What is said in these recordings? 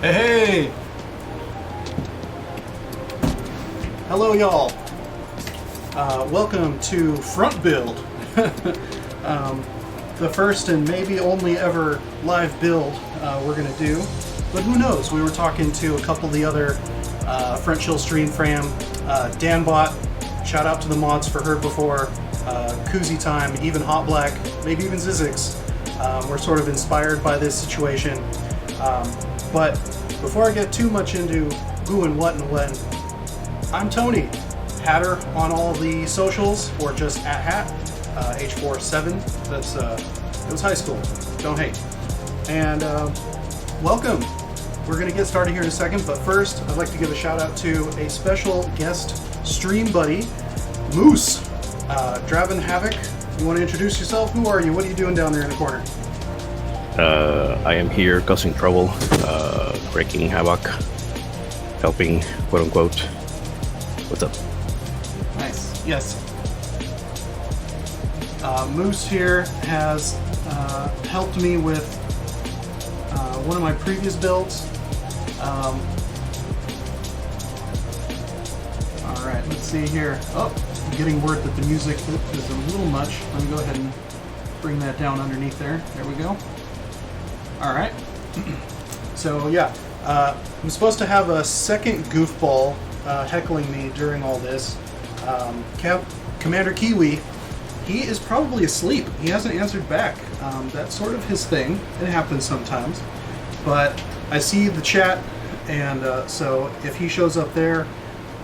Hey! Hello, y'all. Welcome to Frontbuild, the first and maybe only ever live build we're gonna do. But who knows? We were talking to a couple of the other Front Chill Stream Fram, Danbot. Shout out to the mods for Heard Before, Koozie Time, even Hot Black, maybe even Zizix. We're sort of inspired by this situation. But before I get too much into who and what and when, I'm Tony, Hatter on all the socials, or just at Hat, H47's. That's it was high school. Don't hate. And welcome. We're gonna get started here in a second, but first I'd like to give a shout out to a special guest stream buddy, Moose, Draven Havoc. You want to introduce yourself? Who are you? What are you doing down there in the corner? I am here causing trouble, breaking havoc, helping, quote unquote. What's up? Nice. Yes. Moose here has helped me with one of my previous builds. Alright, let's see here. Oh, I'm getting word that the music is a little much. Let me go ahead and bring that down underneath there. There we go. Alright. So yeah, I'm supposed to have a second goofball heckling me during all this. Commander Kiwi, he is probably asleep. He hasn't answered back. That's sort of his thing. It happens sometimes. But I see the chat, and so if he shows up there,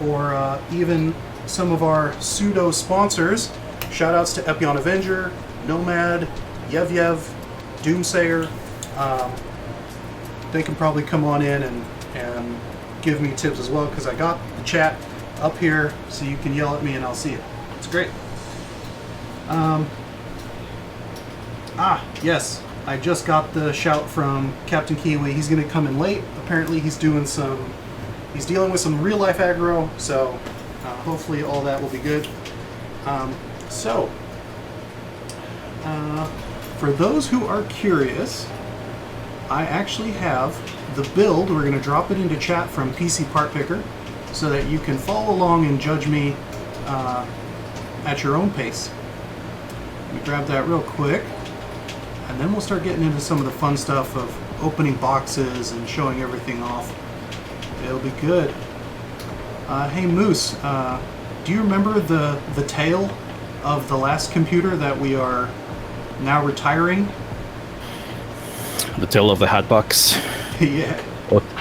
or even some of our pseudo sponsors, shoutouts to Epion Avenger, Nomad, Yev, Doomsayer. They can probably come on in and give me tips as well, because I got the chat up here so you can yell at me and I'll see it. It's great. Yes, I just got the shout from Captain Kiwi. He's going to come in late. Apparently he's dealing with some real life aggro, so hopefully all that will be good. For those who are curious, I actually have the build. We're going to drop it into chat from PC Part Picker so that you can follow along and judge me at your own pace. Let me grab that real quick, and then we'll start getting into some of the fun stuff of opening boxes and showing everything off. It'll be good. Hey Moose, do you remember the tale of the last computer that we are now retiring? The tale of the hatbox. Yeah.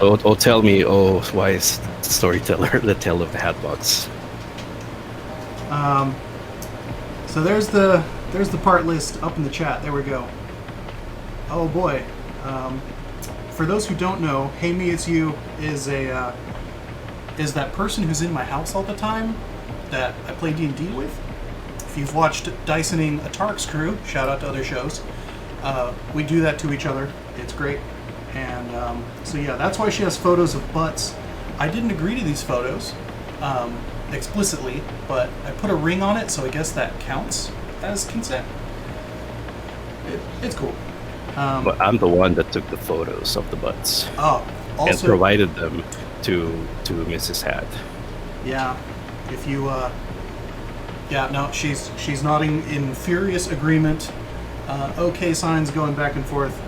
Oh, tell me, why is the storyteller the tale of the hatbox? So there's the part list up in the chat. There we go. Oh boy. For those who don't know, Hey Me It's You is that person who's in my house all the time that I play D&D with. If you've watched Dysoning a Tark Screw, shout out to other shows, we do that to each other. It's great. And so yeah, that's why she has photos of butts. I didn't agree to these photos explicitly, but I put a ring on it, so I guess that counts as consent. It's cool. But I'm the one that took the photos of the butts Oh, also and provided them to Mrs. Hat. Yeah, if you yeah, no, she's nodding in furious agreement. Okay signs going back and forth.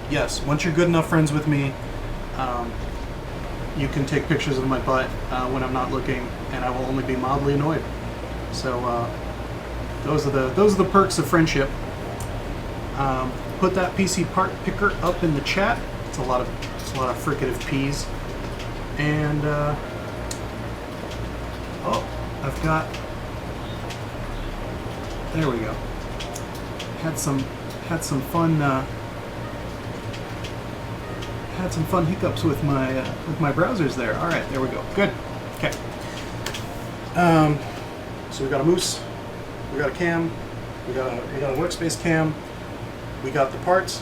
Yes, once you're good enough friends with me, you can take pictures of my butt when I'm not looking, and I will only be mildly annoyed. So those are the perks of friendship. Put that PC part picker up in the chat. It's a lot of fricative P's. And oh, I've got. There we go. Had some fun. Had some fun hiccups with my browsers there. All right, there we go. Good. Okay. So we got a moose. We got a cam. We got a workspace cam. We got the parts.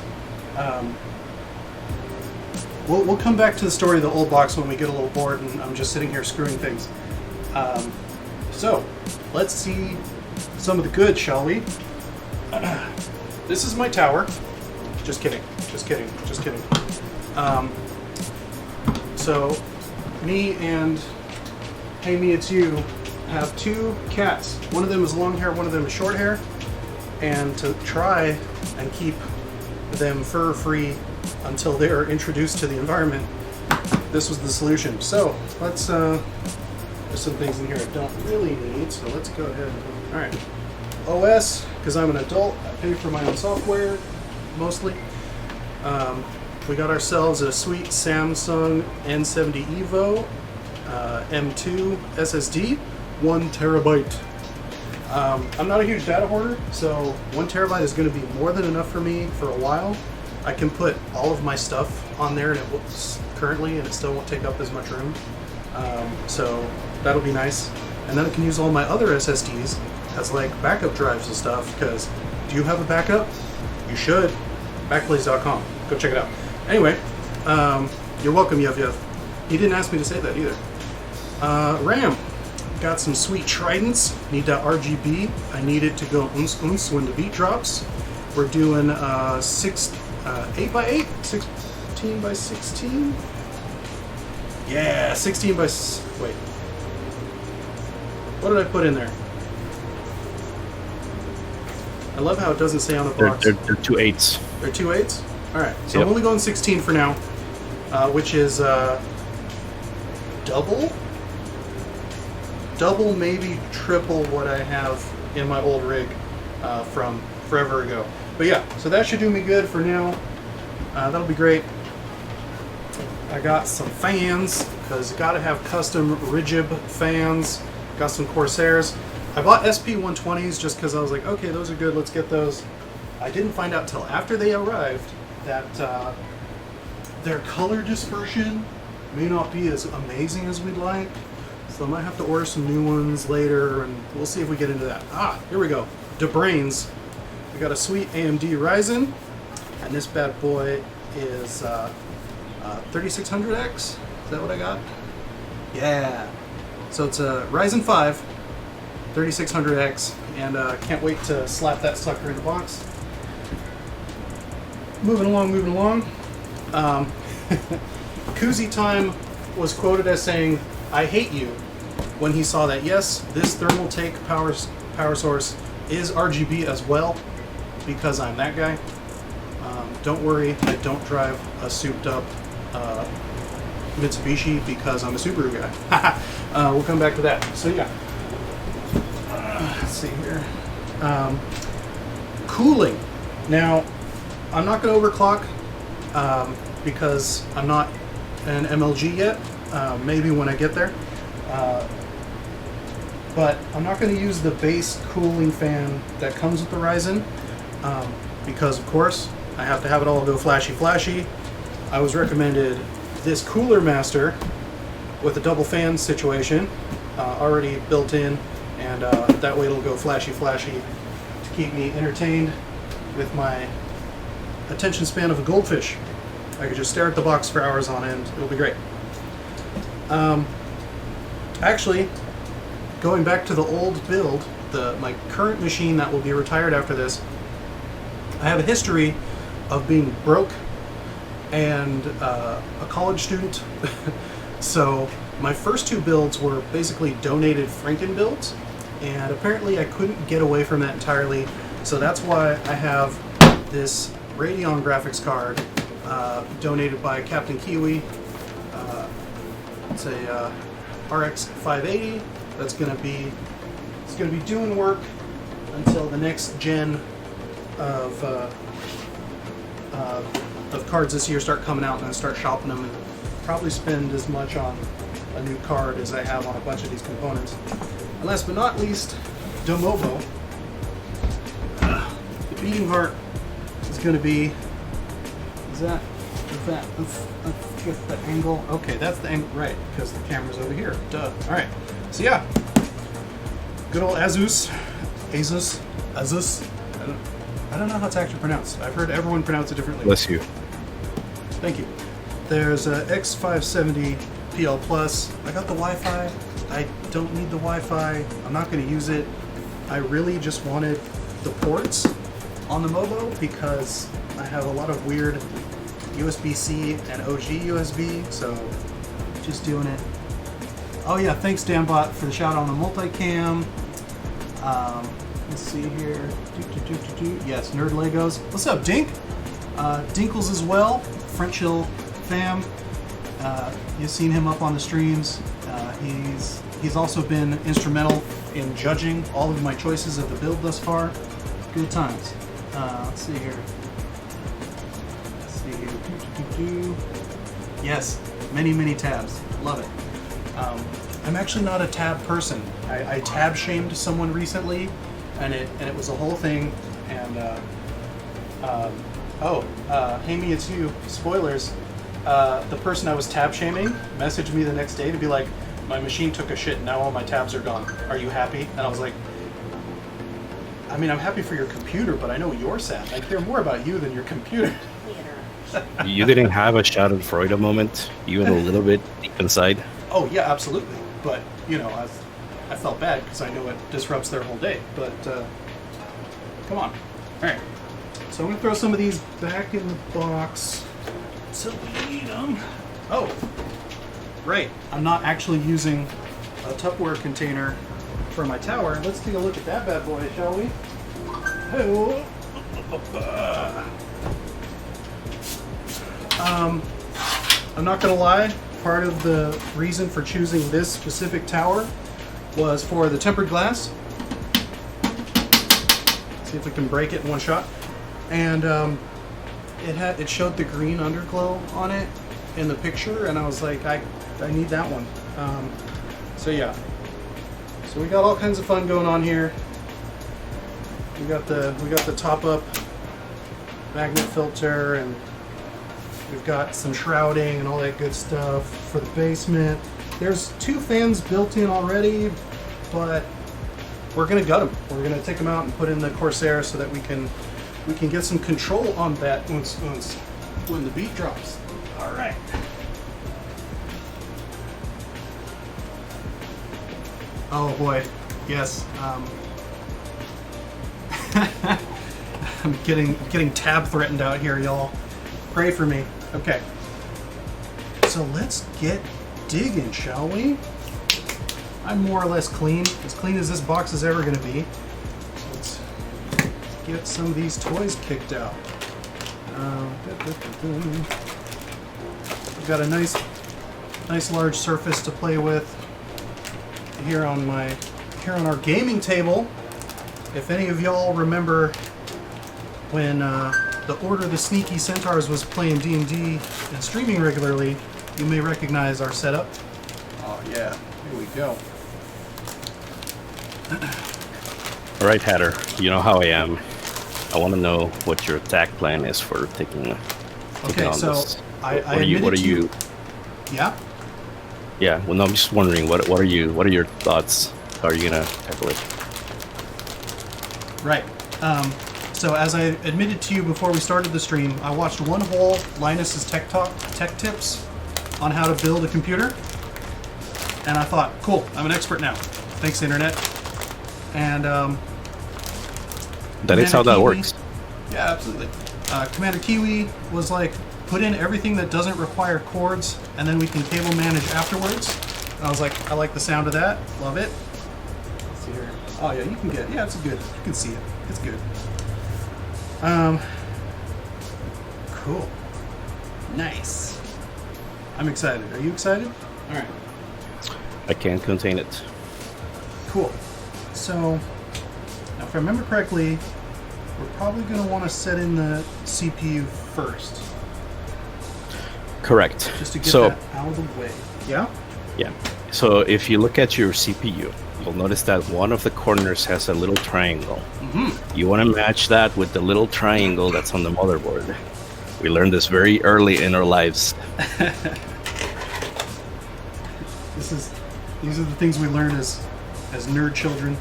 We'll come back to the story of the old box when we get a little bored and I'm just sitting here screwing things. So let's see some of the goods, shall we? This is my tower. Just kidding. Just kidding. Just kidding. So me and Hey Me It's You have two cats. One of them is long hair, one of them is short hair. And to try and keep them fur free until they are introduced to the environment, this was the solution. So let's there's some things in here I don't really need, so let's go ahead. All right, OS, because I'm an adult, I pay for my own software mostly. We got ourselves a sweet Samsung N70 EVO M2 SSD, 1 terabyte. I'm not a huge data hoarder, so 1 terabyte is going to be more than enough for me for a while. I can put all of my stuff on there, and it works currently, and it still won't take up as much room. So that'll be nice. And then I can use all my other SSDs as like backup drives and stuff. Because do you have a backup? You should. Backblaze.com. Go check it out. Anyway, you're welcome, Yev. He didn't ask me to say that either. RAM. Got some sweet Tridents. Need that RGB. I need it to go uns when the beat drops. We're doing 8x8, 16x16. Yeah, 16 by. Wait. What did I put in there? I love how it doesn't say on the box. They're 2 8s. They're 2 8s? Alright, so Yep. I'm only going 16 for now, which is double, maybe triple what I have in my old rig from forever ago. But yeah, so that should do me good for now. That'll be great. I got some fans, because you gotta have custom Rigib fans. Got some Corsairs. I bought SP120s just because I was like, okay, those are good, let's get those. I didn't find out till after they arrived that their color dispersion may not be as amazing as we'd like. So I might have to order some new ones later, and we'll see if we get into that. Here we go. DeBrains. We got a sweet AMD Ryzen, and this bad boy is 3600X. Is that what I got? Yeah. So it's a Ryzen 5, 3600X, and can't wait to slap that sucker in the box. Moving along. Koozie Time was quoted as saying, "I hate you," when he saw that, yes, this Thermaltake power source is RGB as well, because I'm that guy. Don't worry, I don't drive a souped up Mitsubishi because I'm a Subaru guy. We'll come back to that. So yeah, let's see here. Cooling. Now, I'm not going to overclock because I'm not an MLG yet. Maybe when I get there. But I'm not going to use the base cooling fan that comes with the Ryzen because, of course, I have to have it all go flashy. I was recommended this Cooler Master with a double fan situation already built in, and and that way it'll go flashy to keep me entertained with my attention span of a goldfish. I could just stare at the box for hours on end. It'll be great. Actually, going back to the old build, my current machine that will be retired after this, I have a history of being broke and a college student. So my first two builds were basically donated Franken builds, and apparently I couldn't get away from that entirely. So that's why I have this Radeon graphics card donated by Captain Kiwi. It's a RX 580. That's gonna be doing work until the next gen of cards this year start coming out, and then start shopping them, and probably spend as much on a new card as I have on a bunch of these components. And last but not least, the MoBo. The beating heart is going to be. Is that? Let's get the angle. Okay, that's the angle, right? Because the camera's over here. Duh. All right. So yeah, good old Asus. I don't know how it's actually pronounced. I've heard everyone pronounce it differently. Bless you. Thank you. There's a X570 PL Plus. I got the Wi-Fi. I don't need the Wi-Fi. I'm not going to use it. I really just wanted the ports on the MoBo because I have a lot of weird USB-C and OG USB, so just doing it. Oh yeah, thanks Danbot for the shout out on the multicam. Let's see here. Yes, Nerd Legos. What's up, Dink? Dinkles as well. French Hill fam. You've seen him up on the streams. He's also been instrumental in judging all of my choices of the build thus far. Good times. Let's see here. Yes, many tabs. Love it. I'm actually not a tab person. I tab shamed someone recently, and it was a whole thing. And Hamey, it's you. Spoilers. The person I was tab shaming messaged me the next day to be like, my machine took a shit and now all my tabs are gone. Are you happy? And I was like, I mean, I'm happy for your computer, but I know you're sad. I care more about you than your computer. You didn't have a Schadenfreude moment, even a little bit deep inside? Oh yeah, absolutely. But you know, I felt bad because I know it disrupts their whole day. But come on. All right. So I'm gonna throw some of these back in the box so we need them. Oh, right. I'm not actually using a Toughpower container for my tower. Let's take a look at that bad boy, shall we? Hey, I'm not gonna lie, part of the reason for choosing this specific tower was for the tempered glass. See if we can break it in one shot. And it showed the green underglow on it in the picture, and I was like, I need that one. So yeah. So we got all kinds of fun going on here. We got the top up magnet filter, and we've got some shrouding and all that good stuff for the basement. There's 2 fans built in already, but we're gonna gut them. We're gonna take them out and put in the Corsair so that we can get some control on that when the beat drops. All right. Oh boy, yes. I'm getting tab threatened out here, y'all. Pray for me. Okay. So let's get digging, shall we? I'm more or less clean as this box is ever going to be. So let's get some of these toys kicked out. I've got a nice large surface to play with here on our gaming table. If any of y'all remember when the Order of the Sneaky Centaurs was playing D&D and streaming regularly, you may recognize our setup. Oh yeah, here we go. All right, Hatter, you know how I am. I want to know what your attack plan is for taking on so this. what are you? Yeah. Yeah. Well, no, I'm just wondering what are your thoughts How are you gonna tackle it? Right. So as I admitted to you before we started the stream, I watched one whole Linus's Tech Tips on how to build a computer, and I thought, cool, I'm an expert now. Thanks, Internet. And that is how that works. Yeah, absolutely. Commander Kiwi was like, put in everything that doesn't require cords, and then we can cable manage afterwards. And I was like, I like the sound of that. Love it. Let's see here. Oh yeah, you can get. Yeah, it's good. You can see it. It's good. Cool. Nice. I'm excited. Are you excited? All right. I can't contain it. Cool. So, now if I remember correctly, we're probably going to want to set in the CPU first. Correct. Just to get that out of the way. Yeah? Yeah. So if you look at your CPU, you'll notice that one of the corners has a little triangle. Mm-hmm. You want to match that with the little triangle that's on the motherboard. We learned this very early in our lives. These are the things we learn as nerd children.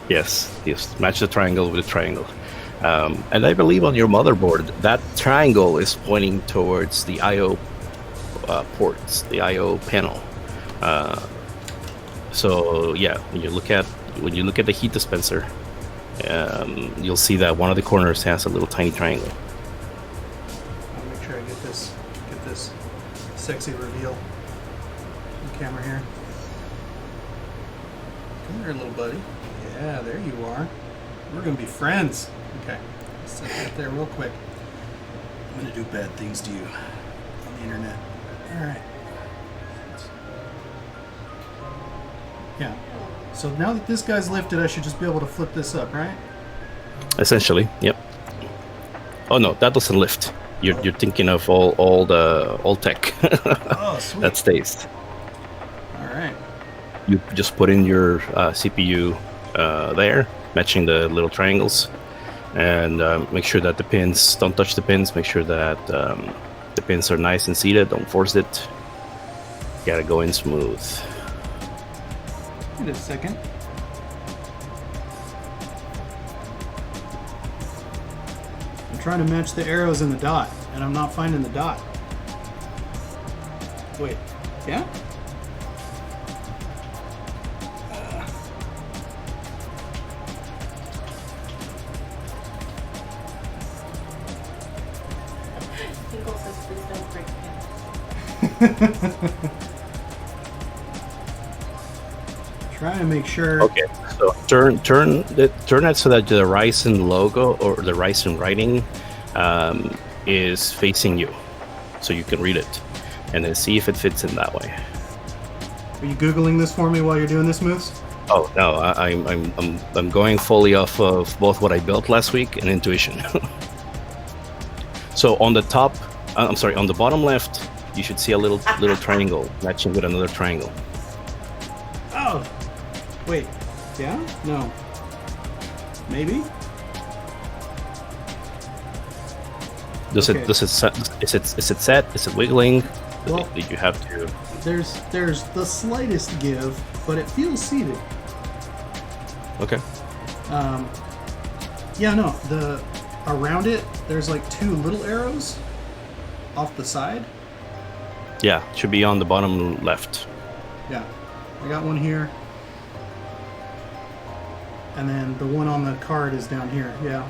Yes, match the triangle with the triangle. And I believe on your motherboard, that triangle is pointing towards the I/O ports, the I/O panel. So yeah, when you look at the heat dispenser, you'll see that one of the corners has a little tiny triangle. I'll make sure I get this sexy reveal on camera here. Come here, little buddy. Yeah, there you are. We're gonna be friends. Okay, let's set that there real quick. I'm gonna do bad things to you on the internet. All right. Yeah. So now that this guy's lifted, I should just be able to flip this up, right? Essentially, yep. Oh no, that doesn't lift. You're thinking of all tech. Oh, sweet. That stays. All right. You just put in your CPU there, matching the little triangles, and make sure that the pins don't touch the pins. Make sure that the pins are nice and seated. Don't force it. Gotta go in smooth. Wait a second. I'm trying to match the arrows in the dot, and I'm not finding the dot. Wait, yeah? Tinkle says, please don't break pins. Trying to make sure. Okay, so turn it so that the Ryzen logo or the Ryzen writing is facing you, so you can read it, and then see if it fits in that way. Are you googling this for me while you're doing this, Moose? Oh no, I'm going fully off of both what I built last week and intuition. So on the top, I'm sorry, on the bottom left, you should see a little triangle matching with another triangle. Oh, wait, yeah? No. Maybe? Is it set? Is it wiggling? Well, Did you have to? There's the slightest give, but it feels seated. Okay. Yeah, no, around it, there's like two little arrows off the side. Yeah, should be on the bottom left. Yeah, I got one here. And then the one on the card is down here, yeah.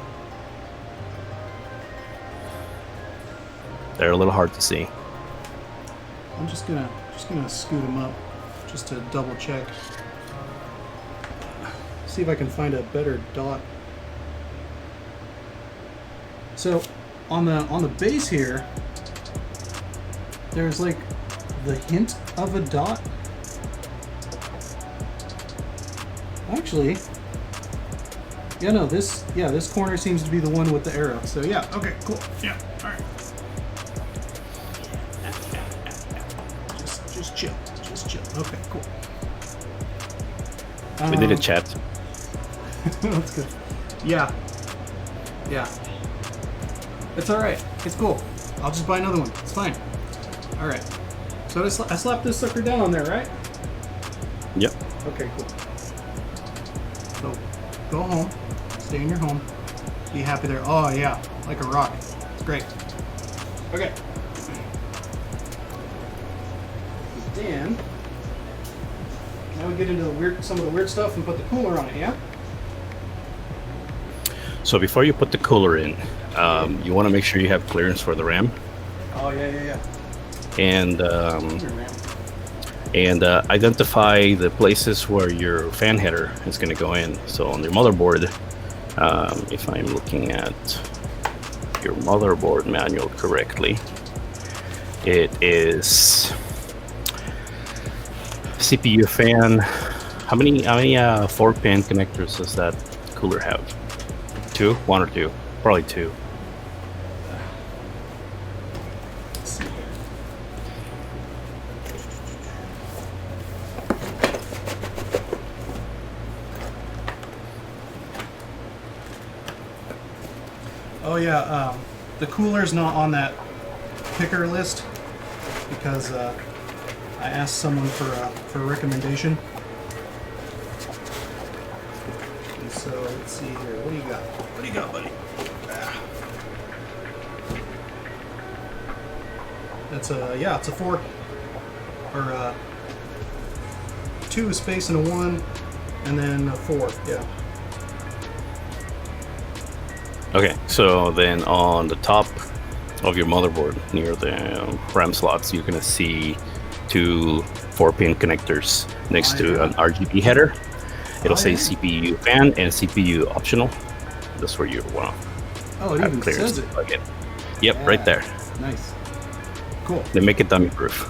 They're a little hard to see. I'm just gonna scoot them up just to double check. See if I can find a better dot. So on the base here, there's like the hint of a dot. Actually, yeah, no, this corner seems to be the one with the arrow. So yeah, okay, cool. Yeah, all right. Just chill. Okay, cool. We did a chat. That's good. Yeah. It's all right. It's cool. I'll just buy another one. It's fine. All right. So I slapped this sucker down on there, right? Yep. Okay, cool. So, go home. Stay in your home. Be happy there. Oh, yeah. Like a rock. It's great. Okay. Then, now we get into some of the weird stuff and put the cooler on it, yeah? So before you put the cooler in, you want to make sure you have clearance for the RAM. Oh, yeah. And Your RAM. and identify the places where your fan header is going to go in. So on your motherboard, if I'm looking at your motherboard manual correctly, it is CPU fan. How many 4-pin connectors does that cooler have? 2, 1 or 2? Probably 2. Let's see here. Oh yeah, the cooler's not on that picker list because I asked someone for a recommendation. And so let's see here. What do you got? What do you got, buddy? That's yeah, it's a 4 or 2 space and a 1, and then a 4. Yeah. Okay, so then on the top of your motherboard near the RAM slots, you're gonna see 2 4-pin connectors next to an RGB header. It'll say CPU fan and CPU optional. That's where you want Oh, it to even have clearance says to it. plug in. Yep, Yeah. right there. Nice. Cool. They make it dummy proof.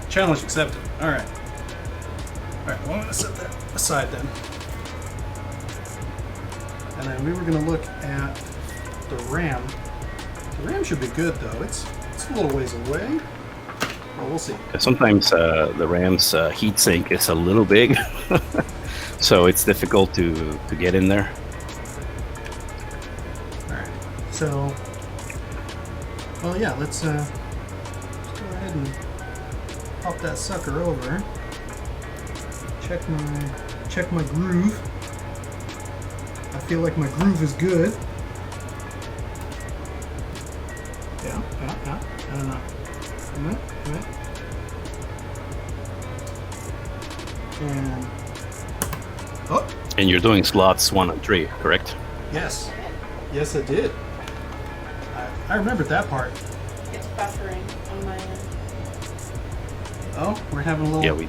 Challenge accepted. All right. All right. Well, I'm gonna set that aside then. And then we were gonna look at the RAM. The RAM should be good though. It's a little ways away. Well, we'll see. Sometimes the RAM's heatsink is a little big, so it's difficult to get in there. All right. So, well, yeah. Let's go ahead and pop that sucker over. Check my groove. I feel like my groove is good. Yeah. I don't know. And oh, And you're doing slots 1 and 3, correct? yes, I did. I remembered that part. It's buffering on my end. Oh, we're having a little. Yeah, we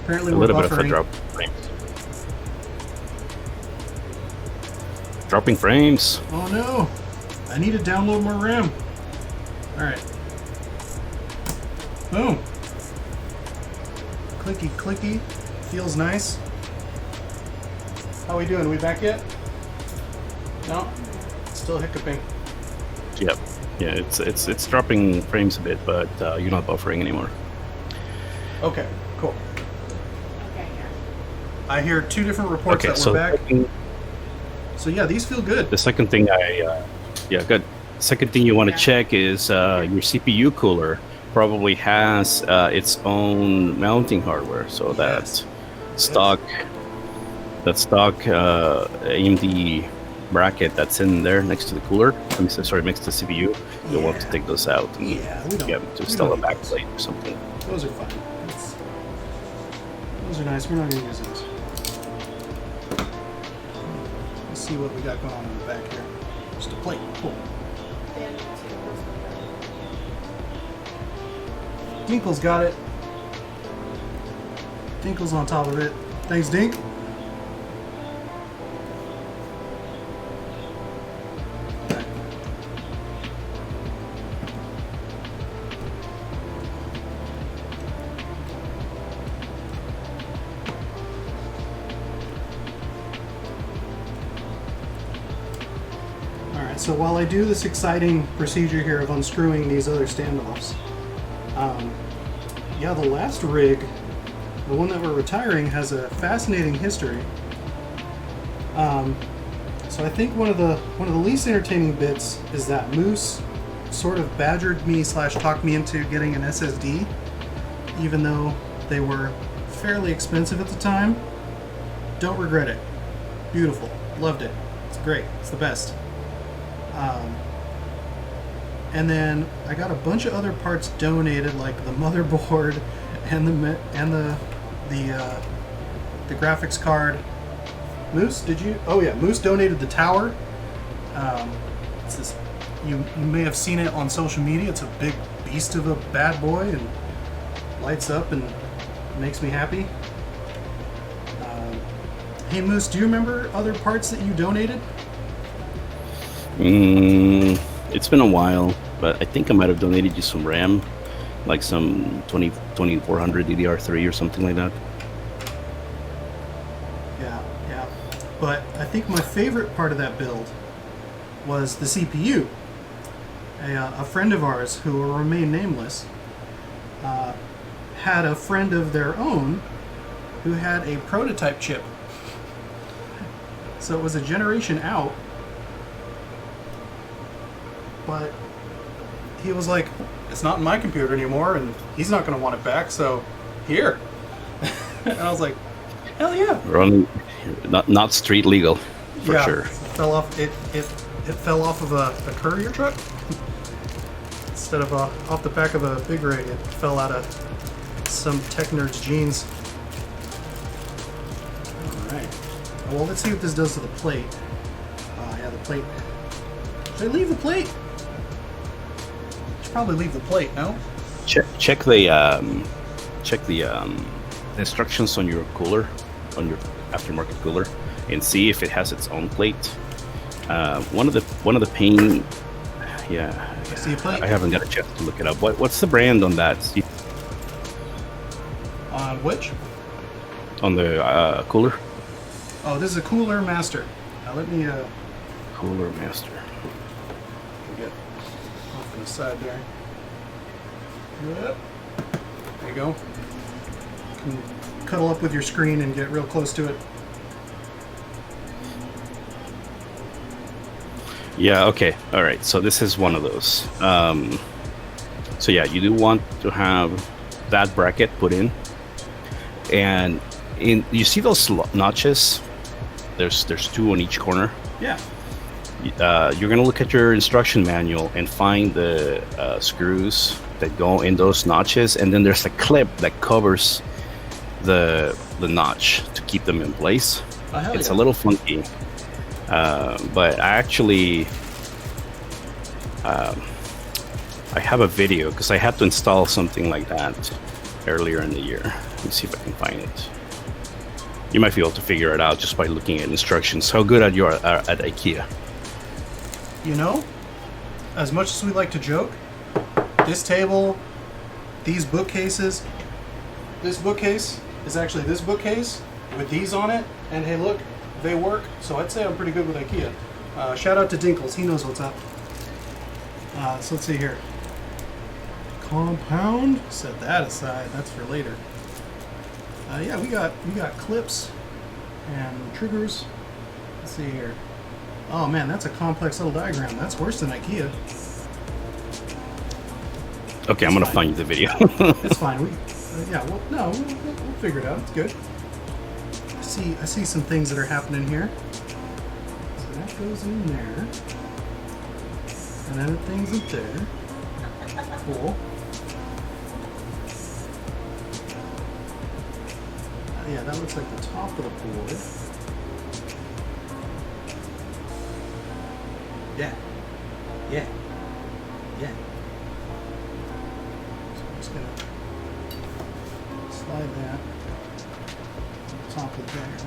apparently a we're little bit of a buffering. drop frames. Dropping frames. Oh no! I need to download more RAM. All right. Boom. Clicky clicky. Feels nice. How we doing? We back yet? No. Still hiccuping. Yep. Yeah, it's dropping frames a bit, but you're not buffering anymore. Okay. Cool. Okay, here. I hear 2 different reports Okay, that so we're back. So yeah, these feel good. the second thing yeah, good. Second thing you want to check is your CPU cooler probably has its own mounting hardware, so Yes. stock AMD bracket that's in there next to the cooler. Next to the CPU. You'll want to Yeah. take those out. And, Yeah, we don't. yeah, we just don't install a need those. backplate or something. Those are fine. Those are nice. We're not going to use those. Let's see what we got going on in the back here. Just a plate. Cool. Then it's Dinkle's got it. Dinkle's on top of it. Thanks, Dink. Alright, so while I do this exciting procedure here of unscrewing these other standoffs, yeah, the last rig, the one that we're retiring, has a fascinating history. So I think one of the least entertaining bits is that Moose sort of badgered me / talked me into getting an SSD, even though They were fairly expensive at the time. Don't regret it. Beautiful. Loved it. It's great. It's the best. And then I got a bunch of other parts donated, like the motherboard and the graphics card. Moose, did you? Oh yeah, Moose donated the tower. It's this. You may have seen it on social media. It's a big beast of a bad boy and lights up and makes me happy. Hey Moose, do you remember other parts that you donated? It's been a while, but I think I might have donated you some RAM, like some 2400 DDR3 or something like that. Yeah. But I think my favorite part of that build was the CPU. A friend of ours, who will remain nameless, had a friend of their own who had a prototype chip. So it was a generation out, but he was like, it's not in my computer anymore, and he's not going to want it back, so here. And I was like, hell yeah. We're only not street legal, for sure. It fell off. It fell off of a courier truck instead of off the back of a big rig. It fell out of some tech nerd's jeans. All right. Well, let's see what this does to the plate. Yeah, the plate. Should I leave the plate? Should probably leave the plate. No. Check the instructions on your cooler, on your aftermarket cooler, and see if it has its own plate. One of the pain. Yeah. I see a plate. I haven't got a chance to look it up. What's the brand on that, Steve? On which? On the cooler. Oh, this is a Cooler Master. Now let me Cooler Master. get off to the side there. Yep. There you go. You can cuddle up with your screen and get real close to it. Yeah, okay. All right. So this is one of those. So yeah, you do want to have that bracket put in. And you see those notches? There's two on each corner. Yeah. You're going to look at your instruction manual and find the screws that go in those notches, and then there's a clip that covers the notch to keep them in place. Oh, it's a little funky, but I actually I have a video because I had to install something like that earlier in the year. Let me see if I can find it. You might be able to figure it out just by looking at instructions. How good you are at IKEA? You know, as much as we like to joke, this table, these bookcases, this bookcase is actually this bookcase with these on it, and hey look, they work, so I'd say I'm pretty good with IKEA. Shout out to Dinkles, he knows what's up. So let's see here. Compound, set that aside, that's for later. Yeah, we got clips and triggers. Let's see here. Oh man, that's a complex little diagram. That's worse than IKEA. Okay, I'm gonna find you the video. It's fine. Yeah, well, no, we'll figure it out. It's good. I see some things that are happening here. So that goes in there, and then things up there. Cool. Yeah, that looks like the top of the board. Yeah. So I'm just gonna slide that on top of there.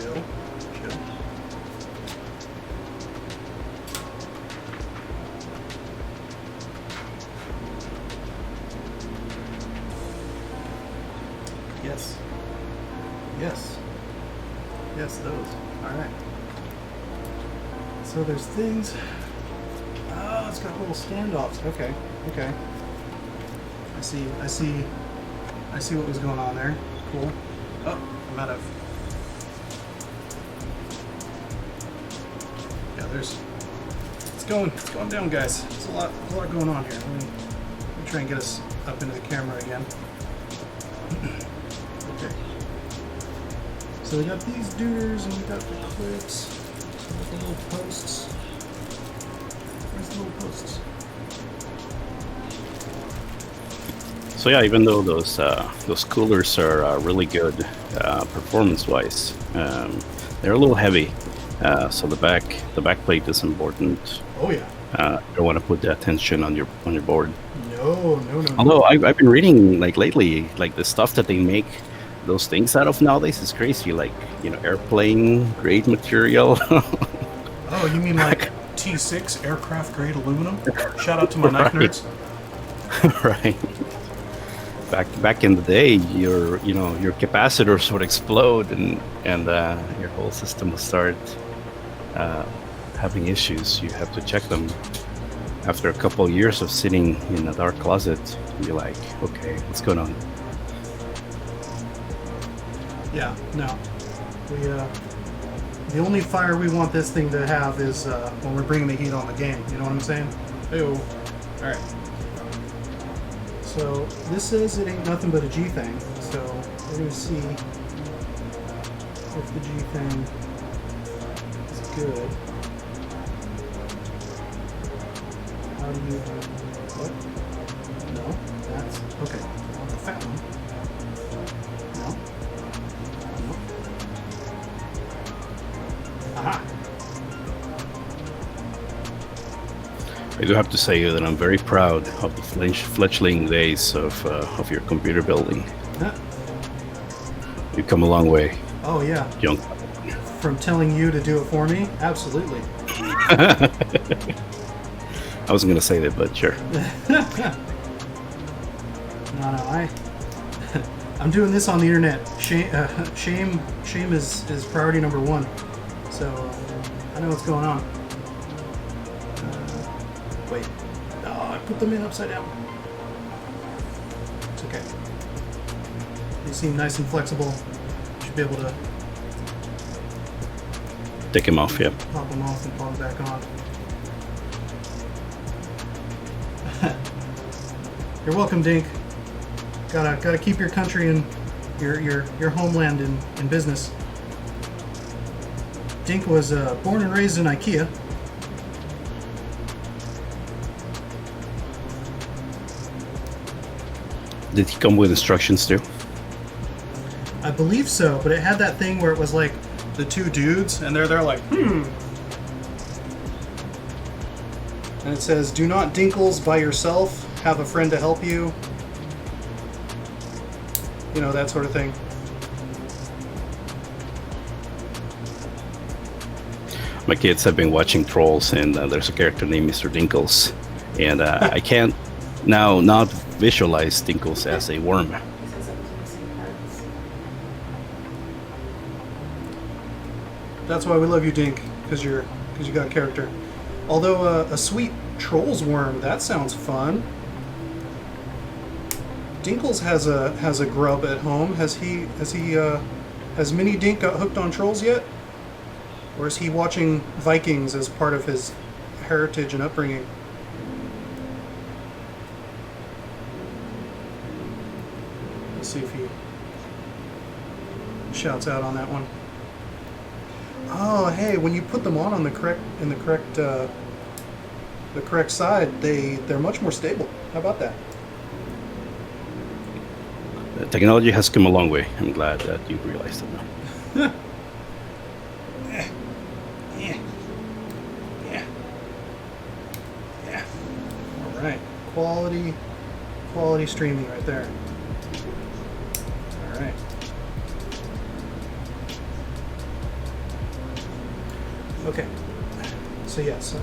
Chill. Yes, those. Alright. So there's things. Oh, it's got little standoffs. Okay. I see what was going on there. Cool. Oh, I'm out of. Yeah, there's. It's going down, guys. There's a lot going on here. Let me try and get us up into the camera again. Okay. So we got these dewars and we got the clips with the little posts. Where's the little posts? So yeah, even though those coolers are really good performance-wise, they're a little heavy. So the back plate is important. Oh yeah. You don't want to put that tension on your board. No. Although I've been reading like lately, like the stuff that they make those things out of nowadays is crazy. Like, you know, airplane grade material. Oh, you mean like T6 aircraft grade aluminum? Shout out to my knife nerds. Right. Back in the day, your capacitors would explode and your whole system would start having issues. You have to check them after a couple of years of sitting in a dark closet. You're like, okay, what's going on? Yeah, no. The only fire we want this thing to have is when we're bringing the heat on the game. You know what I'm saying? Ew. All right. So this says it ain't nothing but a G thing. So we're gonna see if the G thing is good. How do you? What? No, that's okay. I want the fat one. No. Aha. I do have to say that I'm very proud of the fledgling days of your computer building. Yeah. You've come a long way, Oh yeah. young. From telling you to do it for me? Absolutely. I wasn't gonna say that, but sure. No, I'm doing this on the internet. Shame is priority number one. So I know what's going on. Wait. Oh, I put them in upside down. It's okay. They seem nice and flexible. Should be able to Take him off, yeah. pop them off and pop them back on. You're welcome, Dink. Gotta keep your country and your homeland in business. Dink was born and raised in IKEA. Did he come with instructions too? I believe so, but it had that thing where it was like the two dudes, and they're like, And it says, "Do not dinkles by yourself. Have a friend to help you." You know, that sort of thing. My kids have been watching Trolls, and there's a character named Mr. Dinkles, and I can't now not visualize Dinkles as a worm. That's why we love you, Dink, because you got character. Although a sweet Trolls worm, that sounds fun. Dinkles has a grub at home. Has Mini Dink got hooked on Trolls yet? Or is he watching Vikings as part of his heritage and upbringing? Let's see if he shouts out on that one. Oh, hey, when you put them on the correct side, they're much more stable. How about that? Technology has come a long way. I'm glad that you realized it now. Yeah. All right, quality streaming right there. All right. Okay. So yeah, so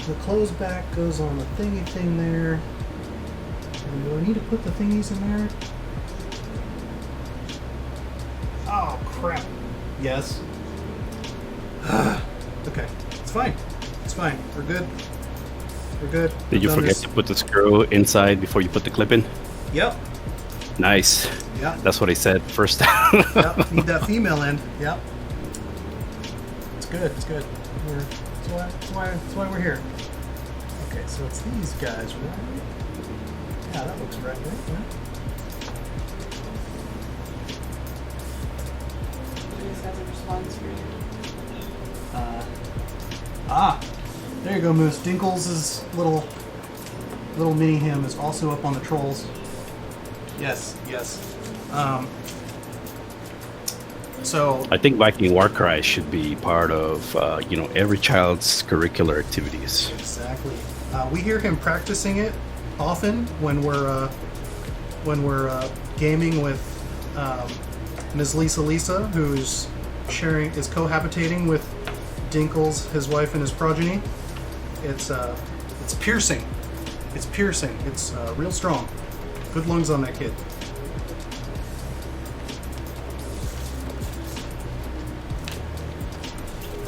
the close back goes on the thingy thing there. And do I need to put the thingies in there? Oh crap. Yes. Okay. It's fine. It's fine. We're good. We're good. Did you forget to put the screw inside before you put the clip in? Yep. Nice. Yeah. That's what I said first time. Yep. Need that female end. Yep. It's good. It's good. That's why we're here. Okay, so it's these guys, right? Yeah, that looks right, yeah. This has a response screen. There you go, Moose. Dinkles' little mini him is also up on the trolls. Yes, yes. So I think Viking Warcry should be part of every child's curricular activities. exactly. We hear him practicing it often when we're gaming with Ms. Lisa, who's is cohabitating with Dinkles, his wife, and his progeny. It's piercing. It's piercing. It's real strong. Good lungs on that kid.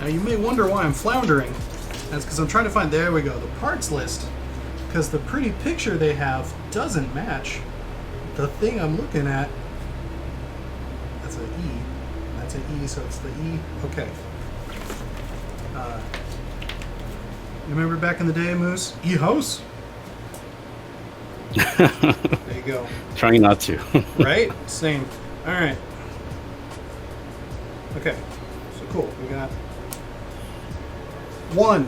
Now you may wonder why I'm floundering. That's because I'm trying to find, there we go, the parts list. Because the pretty picture they have doesn't match the thing I'm looking at. That's an E. That's an E, so it's the E. Okay. You remember back in the day, Moose? E-house? There you go. Trying not to. Right? Same. Alright. Okay. So cool. We got one.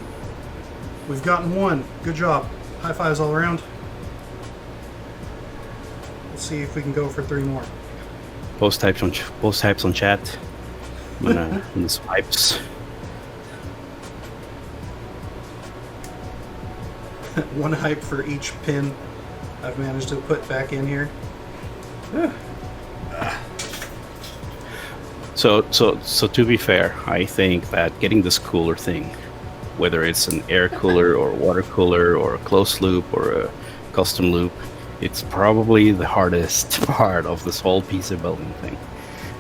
We've gotten one. Good job. High fives all around. Let's see if we can go for 3 more. Post types on chat. I'm gonna use pipes. One hype for each pin I've managed to put back in here. So to be fair, I think that getting this cooler thing, whether it's an air cooler or a water cooler or a closed loop or a custom loop, it's probably the hardest part of this whole PC building thing.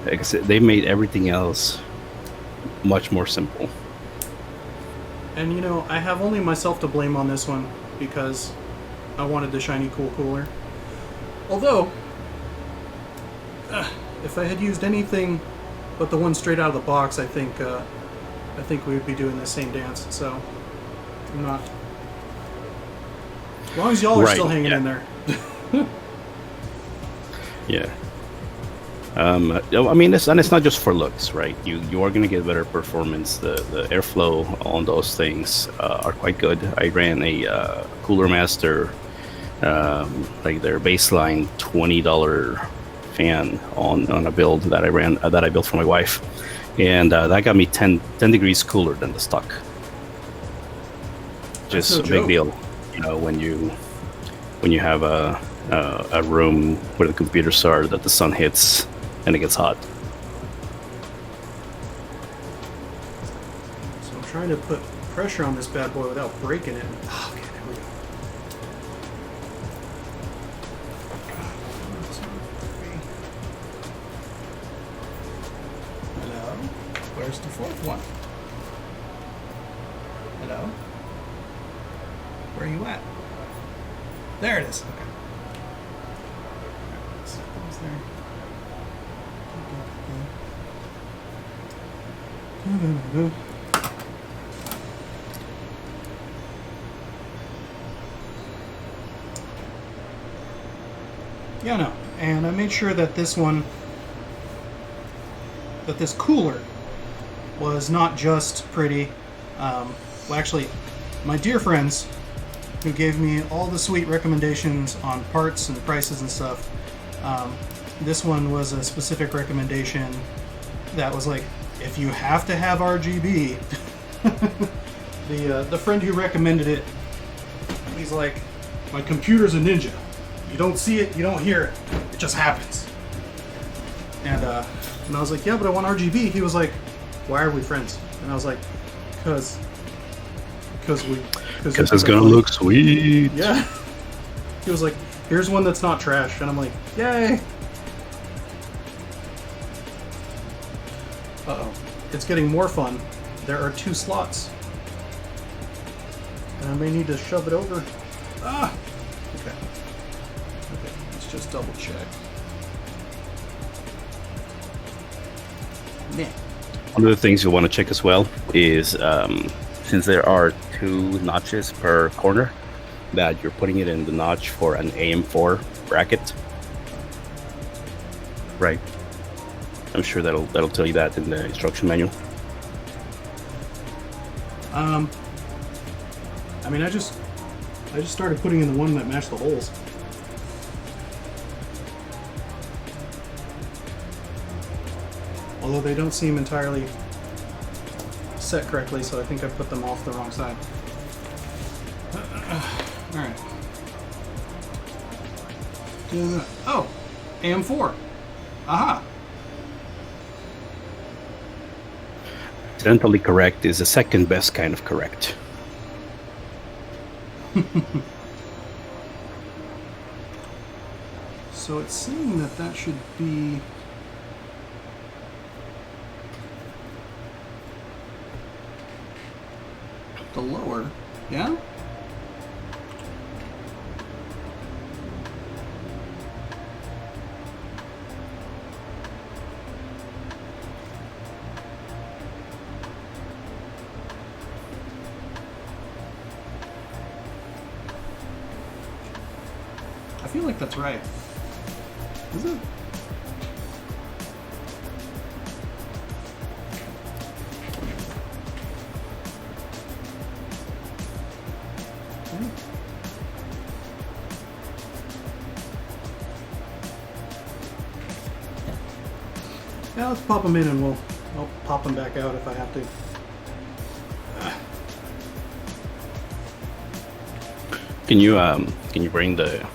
Like I said, they made everything else much more simple. And I have only myself to blame on this one because I wanted the shiny cool cooler. Although, if I had used anything but the one straight out of the box, I think we would be doing the same dance. So I'm not. As long as y'all are still hanging in there. Yeah. I mean, it's not just for looks, right? You are going to get better performance. The airflow on those things are quite good. I ran a Cooler Master, like their baseline $20 fan on a build that I built for my wife, and that got me 10 degrees cooler than the stock. Just a big deal, when you have a room where the computers are that the sun hits and it gets hot. So I'm trying to put pressure on this bad boy without breaking it. Okay, there we go. Hello? Where's the 4th one? Hello? Where are you at? There it is. Okay. So those there. Yeah, no. And I made sure that this cooler was not just pretty. Well, actually, my dear friends who gave me all the sweet recommendations on parts and prices and stuff, this one was a specific recommendation that was like, if you have to have RGB, the friend who recommended it, he's like, my computer's a ninja. You don't see it, you don't hear it. It just happens. And I was like, yeah, but I want RGB. He was like, why are we friends? And I was like, because it's gonna look sweet. Yeah. He was like, here's one that's not trash. And I'm like, yay. Uh-oh. It's getting more fun. There are 2 slots. And I may need to shove it over. Ah! Okay. Okay, let's just double check. Yeah. One of the things you want to check as well is since there are 2 notches per corner, that you're putting it in the notch for an AM4 bracket. Right. I'm sure that'll tell you that in the instruction manual. I mean, I just started putting in the one that matched the holes. Although they don't seem entirely set correctly, so I think I put them off the wrong side. Alright. Oh! AM4! Aha! Accidentally correct is the second best kind of correct. So it's saying that that should be... the lower, yeah? I feel like that's right. Is it? Yeah, let's pop them in and I'll pop them back out if I have to. Can you bring the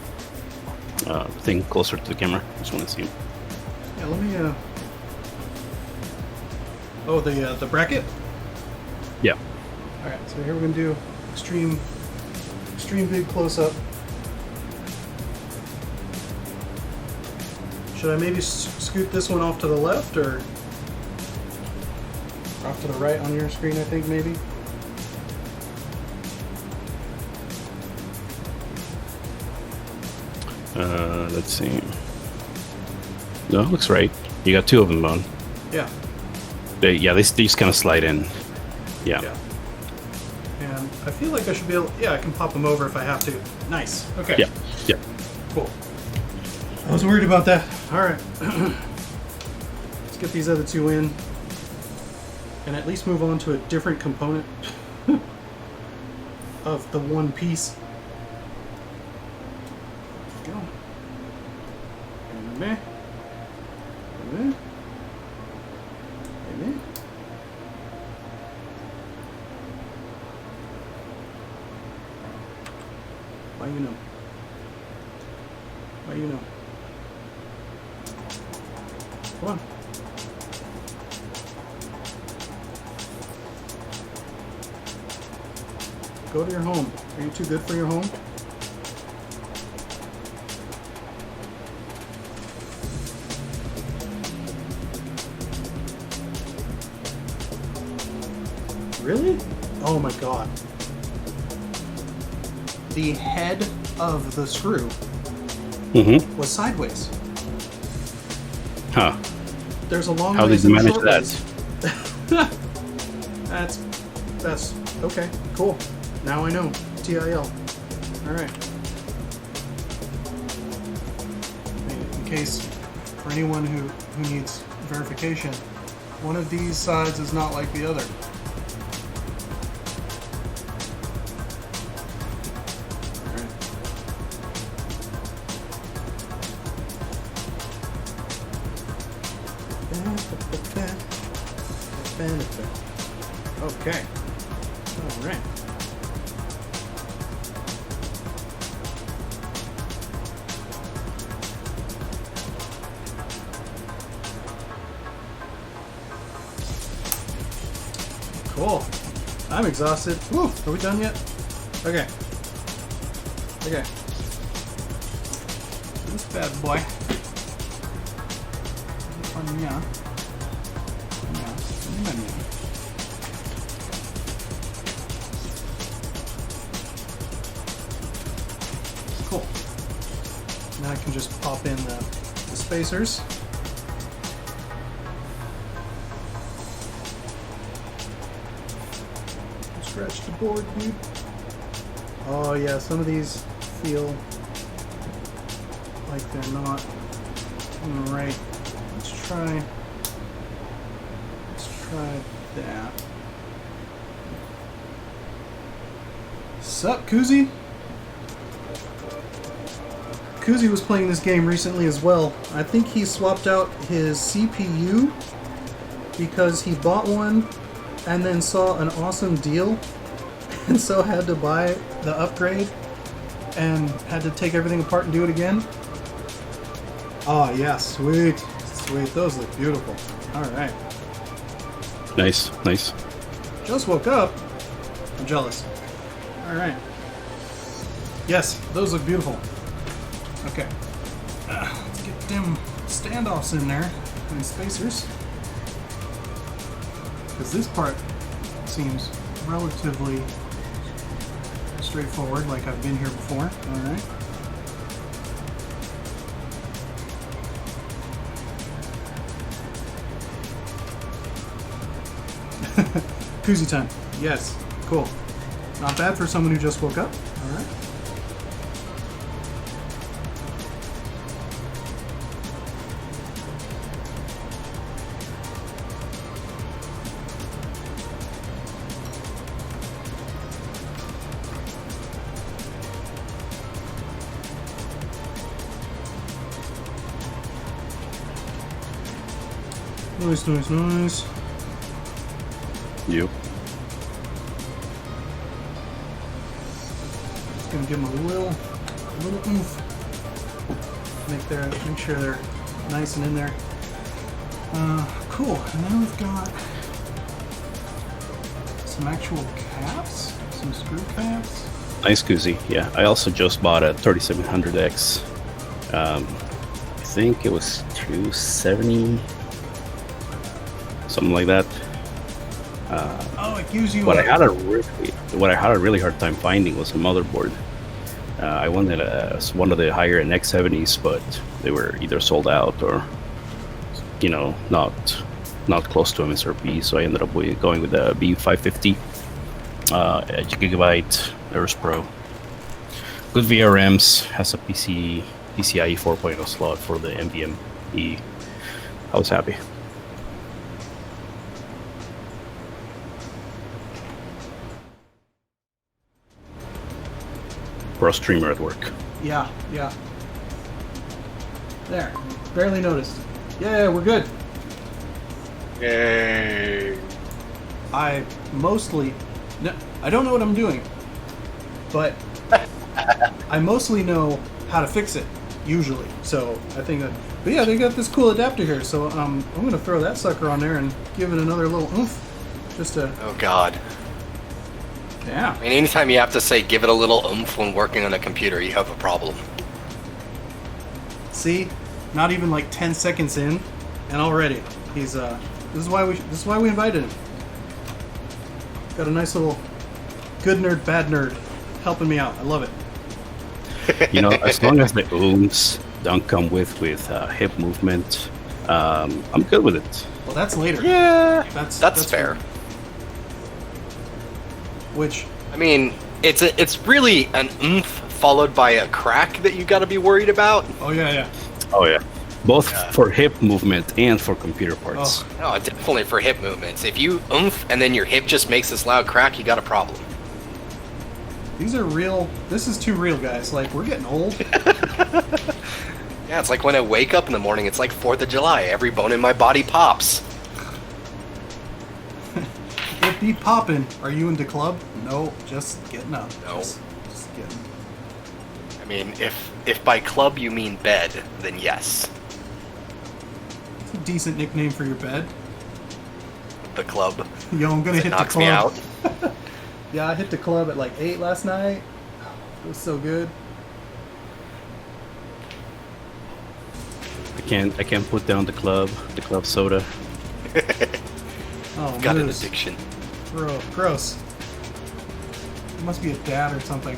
thing closer to the camera? Just want to see. Yeah, let me. Oh, the bracket. Yeah. All right, so here we're gonna do extreme big close up. Should I maybe scoot this one off to the left or off to the right on your screen? I think maybe. Let's see. No, looks right. You got two of them on. Yeah. They just kind of slide in. Yeah. Yeah. And I feel like I should be able. Yeah, I can pop them over if I have to. Nice. Okay. Yeah. Yeah. Cool. I was worried about that. All right. Let's get these other two in, and at least move on to a different component of the one piece. Go. Amen. Amen. Amen. Why you know? Why you know? Come on. Go to your home. Are you too good for your home? Really? Oh my god. The head of the screw was sideways. Huh. There's a long How ways did you and a manage short that? ways. That's okay. Cool. Now I know. TIL. All right. In case for anyone who needs verification, one of these sides is not like the other. Okay. All right. Cool. I'm exhausted. Woo! Are we done yet? Okay. Okay. This bad boy. Yeah. Cool. Now I can just pop in the spacers. Stretch the board, dude. Oh yeah, some of these feel like they're not right. Let's try that. Sup, Kuzi? Kuzi was playing this game recently as well. I think he swapped out his CPU because he bought one and then saw an awesome deal and so had to buy the upgrade and had to take everything apart and do it again. Oh yeah, sweet. Sweet, those look beautiful. Alright. Nice, nice. Just woke up. I'm jealous. Alright. Yes, those look beautiful. Okay. Let's get them standoffs in there. And spacers. Because this part seems relatively straightforward, like I've been here before. Alright. Koozie time. Yes. Cool. Not bad for someone who just woke up. Alright. Nice, nice, nice. Yep. Just gonna give them a little oomph. Make sure they're nice and in there. Cool. And then we've got some actual caps, some screw caps. Nice koozie. Yeah, I also just bought a 3700X. I think it was 270, something like that. Oh, it gives you. What I had a really hard time finding was a motherboard. I wanted one of the higher end X70s, but they were either sold out or, you know, not close to MSRP. So I ended up going with the B550 Gigabyte Eris Pro. Good VRMs, has a PCIe 4.0 slot for the NVMe. I was happy. For a streamer at work. Yeah, yeah. There. Barely noticed. Yeah, we're good. Yay. I don't know what I'm doing, but I mostly know how to fix it, usually. So I think that, but yeah, they got this cool adapter here, so I'm gonna throw that sucker on there and give it another little oomph, just to. Oh God. Yeah. I mean, anytime you have to say give it a little oomph when working on a computer, you have a problem. See, not even like 10 seconds in, and already he's this is why we invited him. Got a nice little good nerd, bad nerd helping me out. I love it. You know, as long as the ooms don't come with hip movement, I'm good with it. Well, that's later. Yeah, that's fair. Which, I mean, it's really an oomph followed by a crack that you got to be worried about. oh yeah. Oh yeah, both for hip movement and for computer parts. Oh. No, definitely for hip movements. If you oomph and then your hip just makes this loud crack, you got a problem. These are real. This is too real, guys. Like, we're getting old. Yeah, it's like when I wake up in the morning, it's like 4th of July. Every bone in my body pops. It be poppin'. Are you into club? No, just getting up. No. Just getting. I mean, if by club you mean bed, then yes. It's a decent nickname for your bed. The club. Yo, I'm gonna hit the knocks club. me out. Yeah, I hit the club at like 8 last night. It was so good. I can't put down the club soda. Oh, Got an moose. addiction. Gross. You must be a dad or something.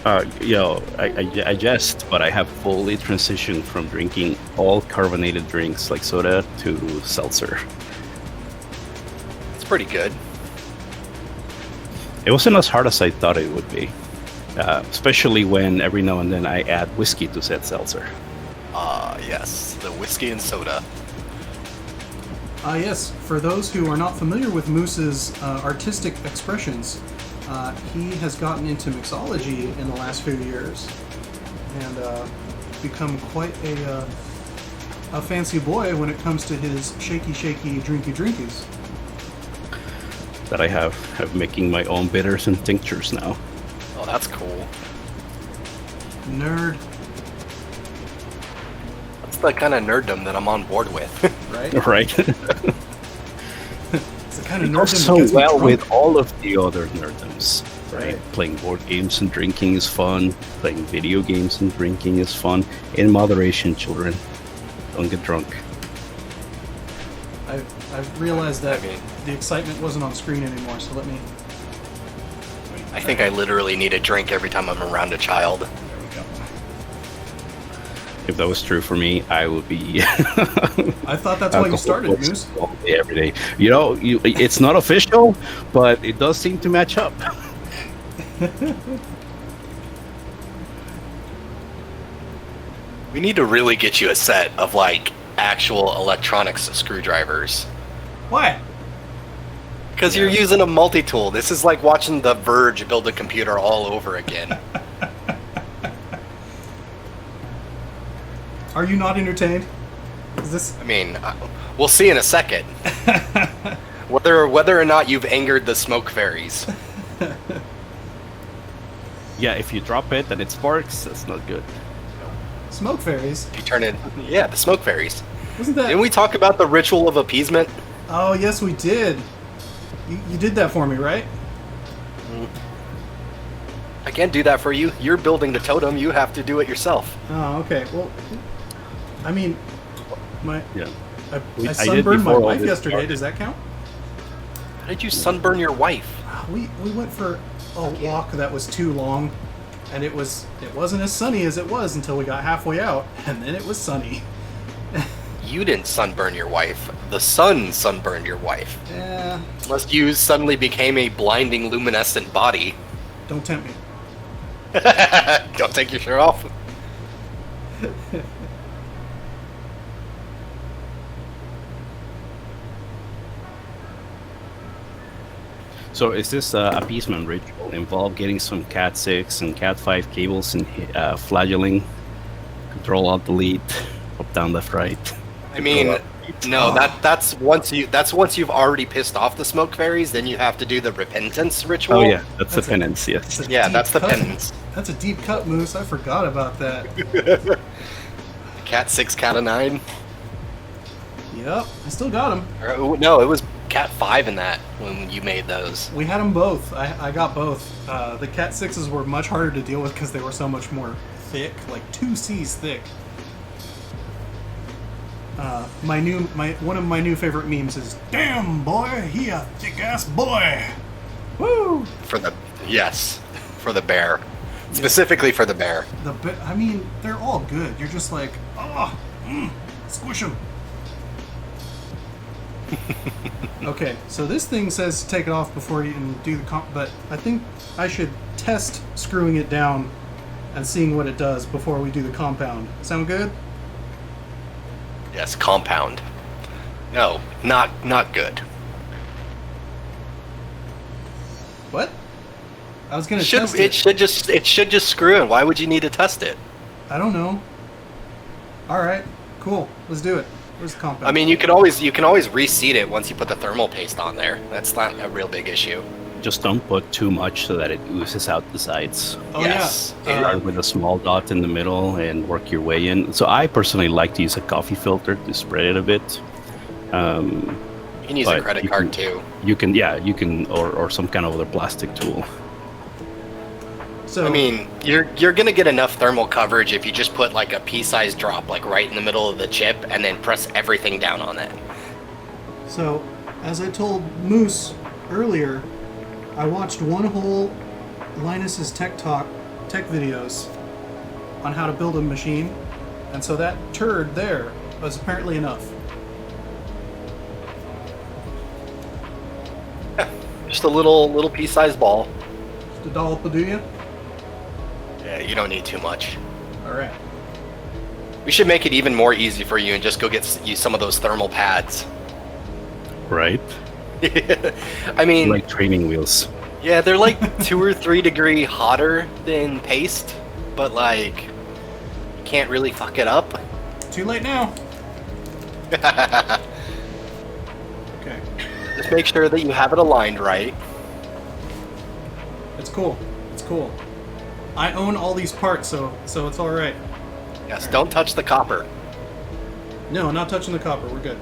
I jest, but I have fully transitioned from drinking all carbonated drinks like soda to seltzer. It's pretty good. It wasn't as hard as I thought it would be, especially when every now and then I add whiskey to said seltzer. Yes, the whiskey and soda. Yes, for those who are not familiar with Moose's artistic expressions, he has gotten into mixology in the last few years and become quite a fancy boy when it comes to his shaky drinkies. That I have making my own bitters and tinctures now. Oh, that's cool. Nerd, That's the kind of nerddom that I'm on board with. right? Right. It's the kind of It nerddom goes that so gets me well drunk. with all of the other nerddoms, right? Right. Playing board games and drinking is fun. Playing video games and drinking is fun. In moderation, children. Don't get drunk. I've realized that I mean- the excitement wasn't on screen anymore, so let me... I think I literally need a drink every time I'm around a child. There we go. If that was true for me, I would be. I thought that's why you started, Moose. all day, every day. You know, it's not official, but it does seem to match up. We need to really get you a set of like actual electronics screwdrivers. Why? Because you're using a multi-tool. This is like watching The Verge build a computer all over again. Are you not entertained? Is this... I mean, we'll see in a second. Whether or not you've angered the smoke fairies. Yeah, if you drop it and it sparks, that's not good. Smoke fairies? If you turn it, yeah, the smoke fairies. Wasn't that... Didn't we talk about the ritual of appeasement? Oh, yes, we did. You did that for me, right? I can't do that for you. You're building the totem. You have to do it yourself. Oh, okay. Well, I mean, Yeah. I did sunburned my before all wife this yesterday. started. Does that count? How did you sunburn your wife? We went for a walk that was too long, and it wasn't as sunny as it was until we got halfway out, and then it was sunny. You didn't sunburn your wife. The sun sunburned your wife. Yeah, Unless you suddenly became a blinding luminescent body. don't tempt me. Don't take your shirt off. So is this appeasement ritual involve getting some Cat 6 and Cat 5 cables and flagelling? Control Alt Delete, up down left right. I mean, no, that's once you've already pissed off the smoke fairies, then you have to do the repentance ritual. Oh yeah, that's the That's penance, yes. It's a Yeah, deep that's the cut. penance. That's a deep cut, Moose. I forgot about that. Cat 6, Cat 9. Yep, I still got them. No, it was Cat 5 in that when you made those. We had them both. I got both. The Cat 6s were much harder to deal with because they were so much more thick, like 2 C's thick. One of my new favorite memes is, "Damn boy, he a thick ass boy." Woo! For the bear. Specifically for the bear. I mean, they're all good. You're just like, squish them. Okay, so this thing says to take it off before you can do the but I think I should test screwing it down and seeing what it does before we do the compound. Sound good? Yes, compound. No, not good. What? I was gonna It should just screw in. Why would you need to test it? I don't know. All right, cool. Let's do it. Where's the compound? I mean, you can always reseat it once you put the thermal paste on there. That's not a real big issue. Just don't put too much so that it oozes out the sides. oh yes. yeah. Start with a small dot in the middle and work your way in. So I personally like to use a coffee filter to spread it a bit. You can use a But credit you card can- too. You can, or some kind of other plastic tool. So I mean, you're gonna get enough thermal coverage if you just put like a pea-sized drop like right in the middle of the chip and then press everything down on it. So, as I told Moose earlier, I watched one whole Linus's Tech videos on how to build a machine, and so that turd there was apparently enough. Just a little pea-sized ball. Just a dollop will do you? Yeah, you don't need too much. Alright. We should make it even more easy for you and just go use some of those thermal pads. Right? I mean, Like training wheels. yeah, they're like 2 or 3 degree hotter than paste, but like, you can't really fuck it up. Too late now. Okay. Just make sure that you have it aligned right. It's cool. It's cool. I own all these parts, so it's alright. Yes, don't touch the copper. No, not touching the copper. We're good.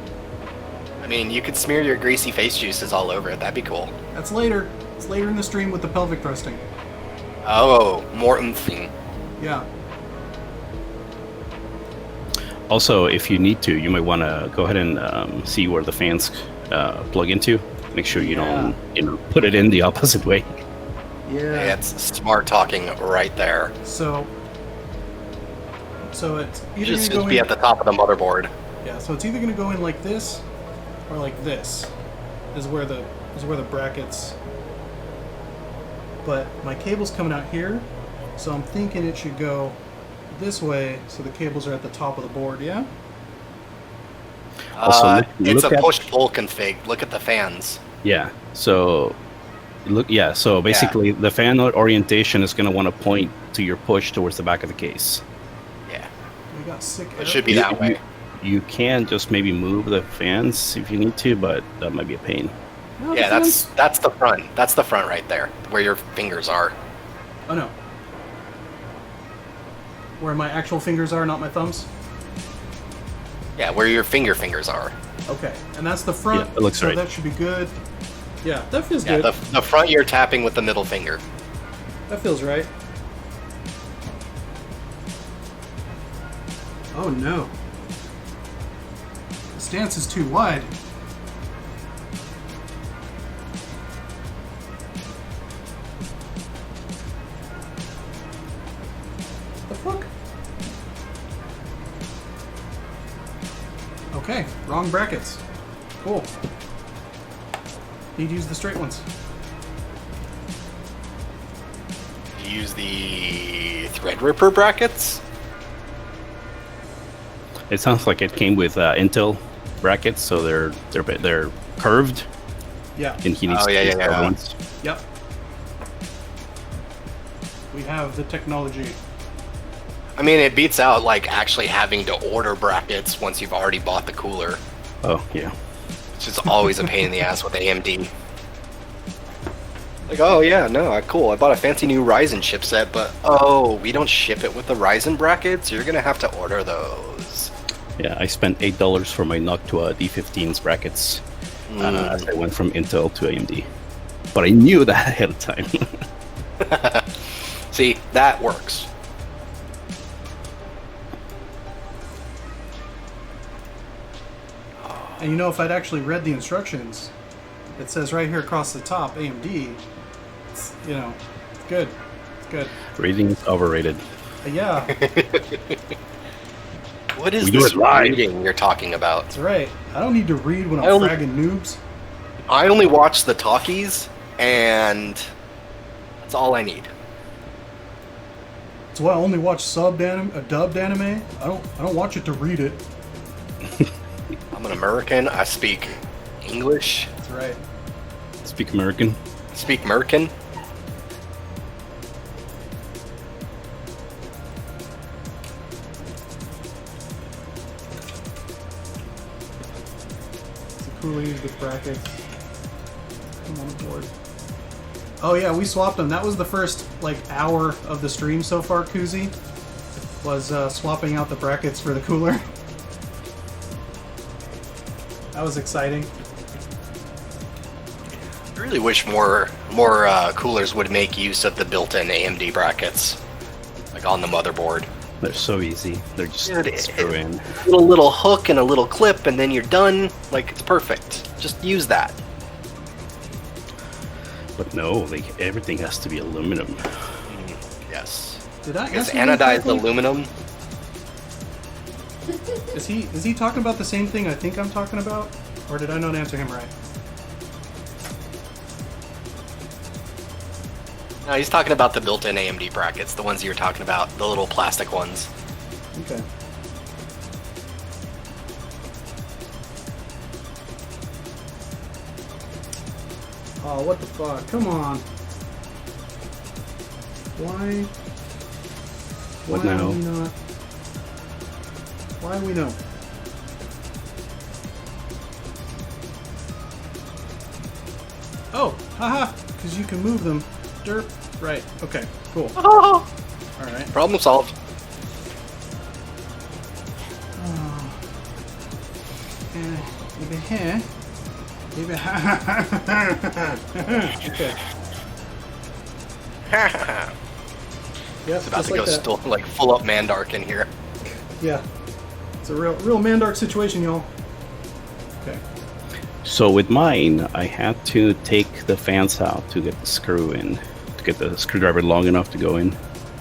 I mean, you could smear your greasy face juices all over it. That'd be cool. That's later. It's later in the stream with the pelvic thrusting. Oh, more oomphy. Yeah. Also, if you need to, you might want to go ahead and see where the fans plug into. Make sure you don't put it in the opposite way. Yeah. It's smart talking right there. So it's either Just gonna go be in, at the top of the motherboard. yeah. So it's either gonna go in like this, or like this. Is where the brackets. But my cable's coming out here, so I'm thinking it should go this way, so the cables are at the top of the board. Yeah. Also, It's look a at- push-pull config. Look at the fans. Yeah. So so basically the fan orientation is going to want to point to your push towards the back of the case. Yeah, We got sick. it should be that way. You can just maybe move the fans if you need to, but that might be a pain. No, Yeah, the fans- that's the front. That's the front right there, where your fingers are. Oh no. Where my actual fingers are, not my thumbs. Yeah, where your fingers are. Okay, and that's the front. Yeah, it looks so right. that should be good. Yeah, that feels Yeah, good. the front you're tapping with the middle finger. That feels right. Oh no. The stance is too wide. The fuck? Okay, wrong brackets. Cool. Need to use the straight ones. Use the Threadripper brackets. It sounds like it came with Intel brackets, so they're curved, Yeah. and he needs Oh, to yeah, use yeah, curved yeah. ones. Yep. We have the technology. I mean, it beats out like actually having to order brackets once you've already bought the cooler. Oh yeah. It's just always a pain in the ass with AMD. Like, oh yeah, no, cool. I bought a fancy new Ryzen chipset, but oh, we don't ship it with the Ryzen brackets. You're gonna have to order those. Yeah, I spent $8 for my Noctua D15's brackets as I went from Intel to AMD. But I knew that ahead of time. See, that works. And you know, if I'd actually read the instructions, it says right here across the top, AMD. It's, you know, it's good. It's good. Rating is overrated. Yeah, What is We do this it live. reading you're talking about? that's right. I don't need to read when I'm I only- fragging noobs. I only watch the talkies, and that's all I need. That's why I only watch dubbed anime. I don't watch it to read it. I'm an American. I speak English. That's right. Speak American. Speak Merkin. It's a cool use with brackets. Come on board. Oh yeah, we swapped them. That was the first like hour of the stream so far, Kuzi. Was swapping out the brackets for the cooler. That was exciting. I really wish more coolers would make use of the built-in AMD brackets, like on the motherboard. They're so easy. They're just Dude, screw in. Little hook and a little clip, and then you're done. Like, it's perfect. Just use that. But no, like everything has to be aluminum. Yes. Did I It's answer you anodized correctly? aluminum. Is he talking about the same thing I think I'm talking about? Or did I not answer him right? No, he's talking about the built-in AMD brackets, the ones you were talking about, the little plastic ones. Okay. Oh, what the fuck? Come on. Why? What Why now? are we not? Why are we no? Oh, haha, because you can move them. Derp. Right. Okay. Cool. All right. Problem solved. Oh. Maybe here. Maybe. Okay. Yep. It's about just to like go that. still like full up Mandark in here. Yeah. It's a real Mandark situation, y'all. Okay. So with mine, I had to take the fans out to get the screw in, to get the screwdriver long enough to go in.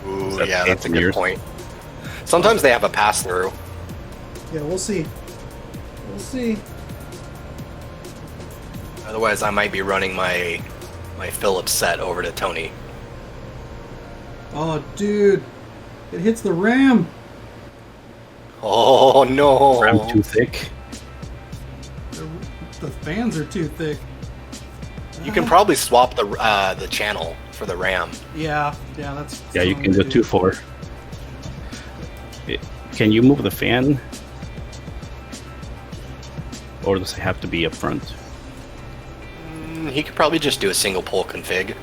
Ooh, that yeah, the that's a good yours? point. Sometimes they have a pass-through. Yeah, we'll see. We'll see. Otherwise, I might be running my Philips set over to Tony. Oh, dude. It hits the RAM. Oh no! RAM too thick. The fans are too thick. You can probably swap the channel for the RAM. Yeah, that's. Yeah, you can go 2.4. Can you move the fan? Or does it have to be up front? He could probably just do a single pole config.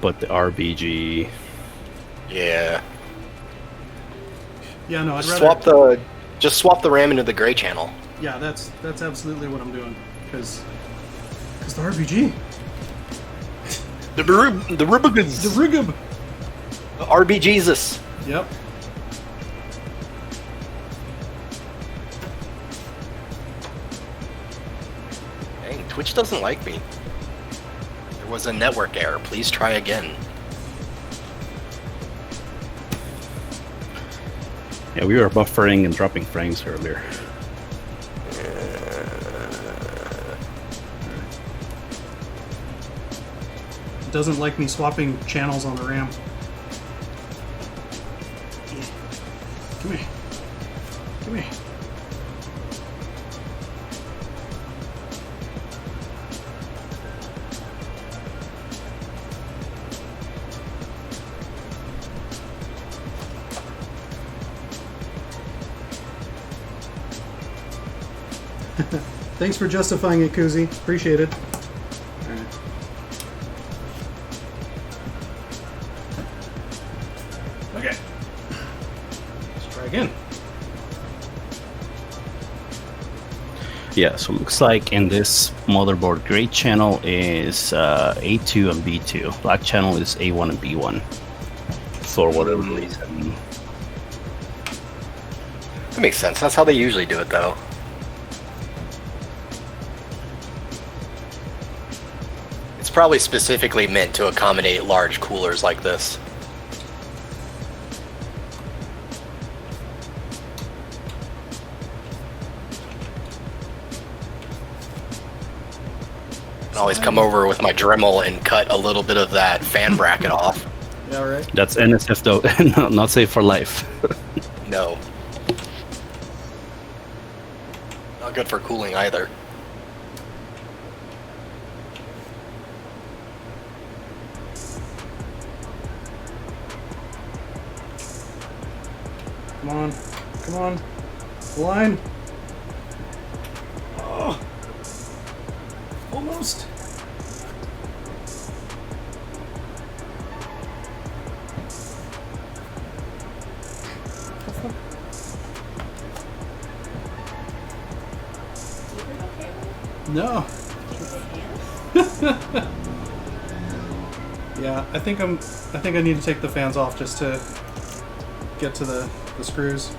But the RBG... Yeah. Yeah, no, I'd Just rather swap the RAM into the gray channel. Yeah, that's absolutely what I'm doing because the RBG, The Rubicons. the Rigub. The RB Jesus. Yep. Dang, Twitch doesn't like me. There was a network error. Please try again. Yeah, we were buffering and dropping frames earlier. It doesn't like me swapping channels on the RAM. Come here. Come here. Thanks for justifying it, Kuzi. Appreciate it. Alright. Okay. Let's try again. Yeah, so it looks like in this motherboard, gray channel is A2 and B2. Black channel is A1 and B1. For whatever reason. That makes sense. That's how they usually do it, though. It's probably specifically meant to accommodate large coolers like this. I can always come over with my Dremel and cut a little bit of that fan bracket off. Yeah, right. That's NSF though, not safe for life. No. Not good for cooling either. Come on. Come on. Line. Oh. Almost. No. Yeah, I think I need to take the fans off just to get to the screws.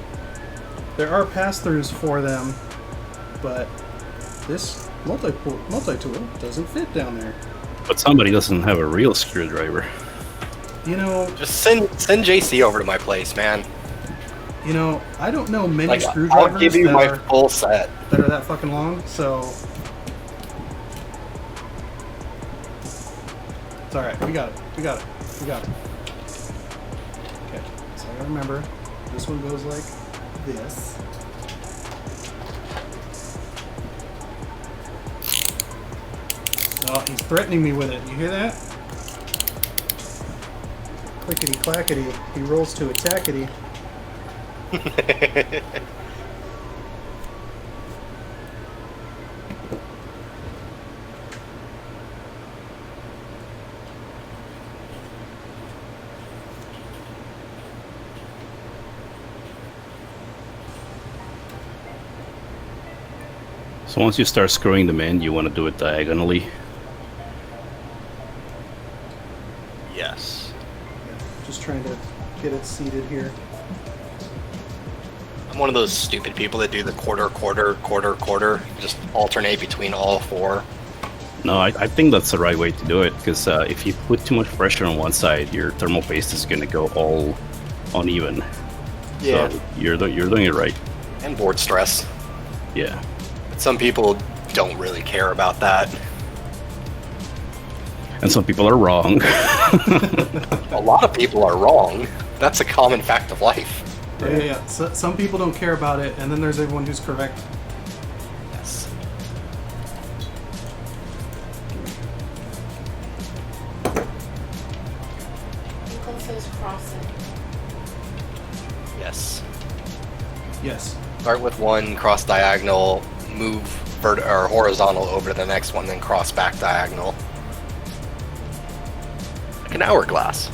There are pass-throughs for them, but this multi-tool doesn't fit down there. But somebody doesn't have a real screwdriver. You know, Just send JC over to my place, man. I don't know many Like, screwdrivers I'll give you that my are full set. that fucking long, so It's all right. We got it. We got it. We got it. Okay. So I gotta remember, this one goes like this. Oh, he's threatening me with it. You hear that? Clickety clackety. He rolls to attackety. So once you start screwing them in, you want to do it diagonally. Yes. Just trying to get it seated here. I'm one of those stupid people that do the quarter, quarter, quarter, quarter. Just alternate between all four. No, I think that's the right way to do it, because if you put too much pressure on one side, your thermal paste is going to go all uneven. Yeah. So you're doing it right. And board stress. Yeah. Some people don't really care about that. And some people are wrong. A lot of people are wrong. That's a common fact of life. Yeah. So, some people don't care about it, and then there's everyone who's correct. Yes. Nicole says cross it. Yes. Yes. Start with one, cross diagonal, move or horizontal over to the next one, then cross back diagonal. Like an hourglass.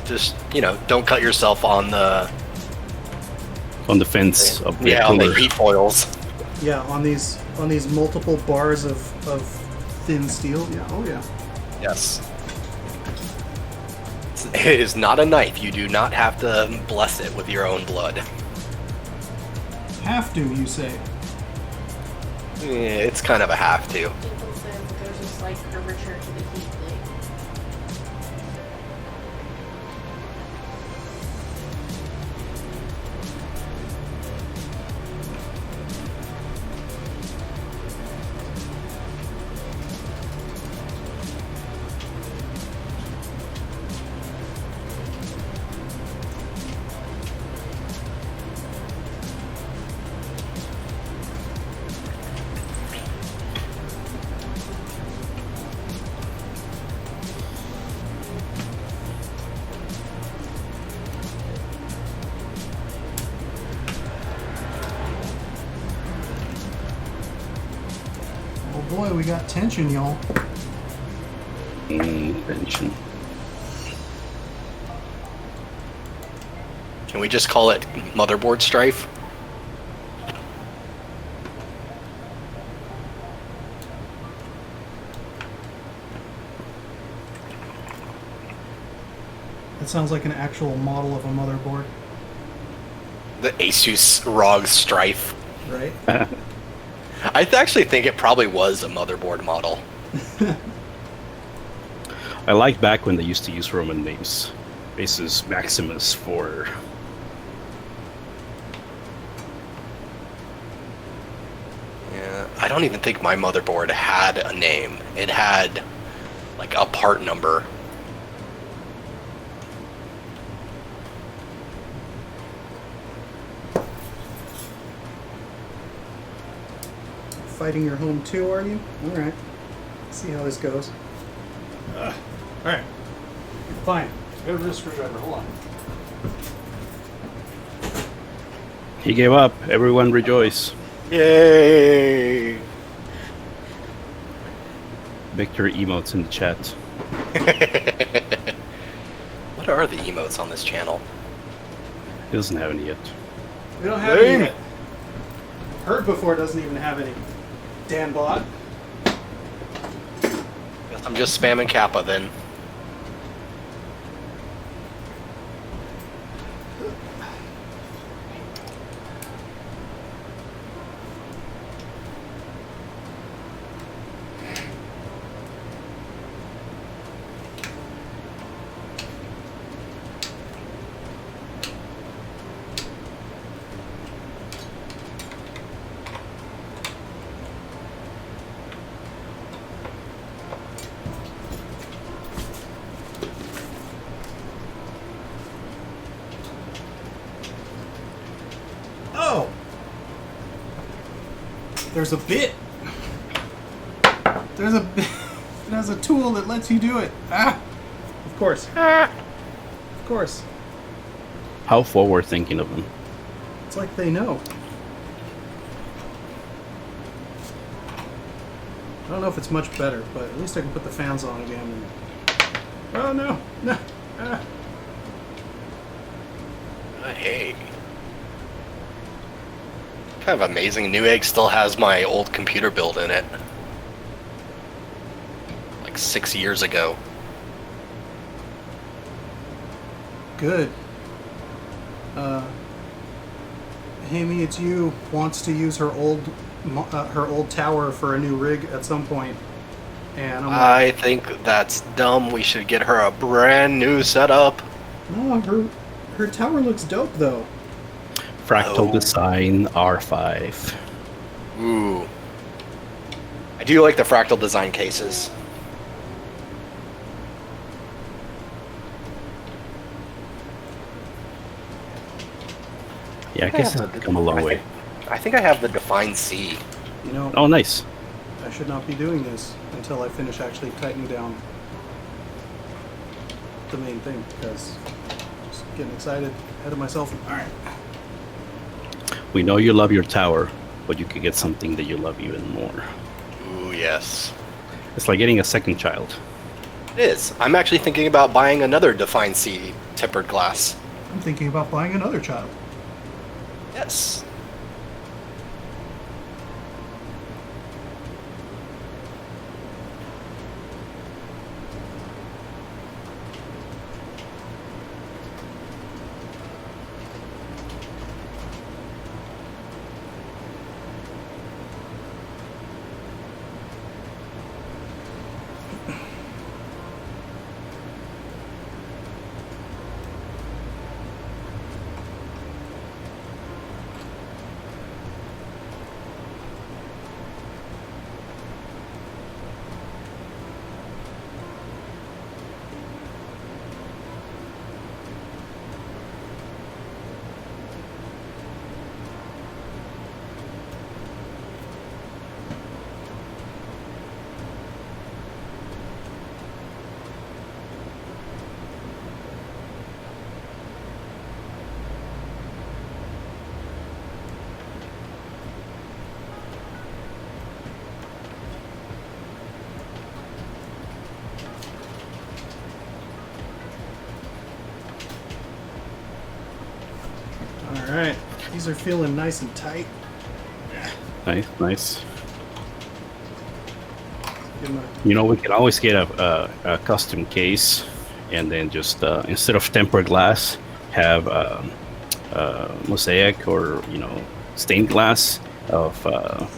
Just, don't cut yourself on the fence of the on the cooler. heat foils. Yeah, on these multiple bars of thin steel. Yeah. Oh yeah. Yes. It is not a knife. You do not have to bless it with your own blood. Have to, you say? It's kind of a have to. Nicole says there's a slight curvature to the heat plate. Oh boy, we got tension, y'all. Tension. Can we just call it motherboard strife? That sounds like an actual model of a motherboard, The Asus ROG Strife. right? I actually think it probably was a motherboard model. I like back when they used to use Roman names. Asus Maximus for... Yeah, I don't even think my motherboard had a name. It had like a part number. Fighting your home too, are you? All right. See how this goes. All right. Fine. Go to the screwdriver. Hold on. He gave up. Everyone rejoice. Yay! Victor emotes in the chat. What are the emotes on this channel? He doesn't have any yet. We don't have any yet. Heard before doesn't even have any. Dan bot. Guess I'm just spamming Kappa then. There's a bit. There's a bit. It has a tool that lets you do it. Ah! Of course. Of course. How forward thinking of them. It's like they know. I don't know if it's much better, but at least I can put the fans on again. And... Oh no! No! Ah. Hey. Kind of amazing. Newegg still has my old computer build in it. Like 6 years ago. Good. Amy, it's you. Wants to use her old tower for a new rig at some point, and I'm I think that's dumb. We should get her a brand new setup. no, her tower looks dope though. Fractal Oh. Design R5. Ooh. I do like the fractal design cases. Yeah, I guess it's come a long way. I think I have the Define C. You know, Oh, nice. I should not be doing this until I finish actually tightening down the main thing, because just getting excited ahead of myself. All right. We know you love your tower, but you could get something that you love even more. Ooh, yes. It's like getting a second child. It is. I'm actually thinking about buying another Define C tempered glass. I'm thinking about buying another child. Yes. All right. These are feeling nice and tight. Nice, nice. Give 'em You know, we can always get a custom case, and then just instead of tempered glass, have mosaic or stained glass of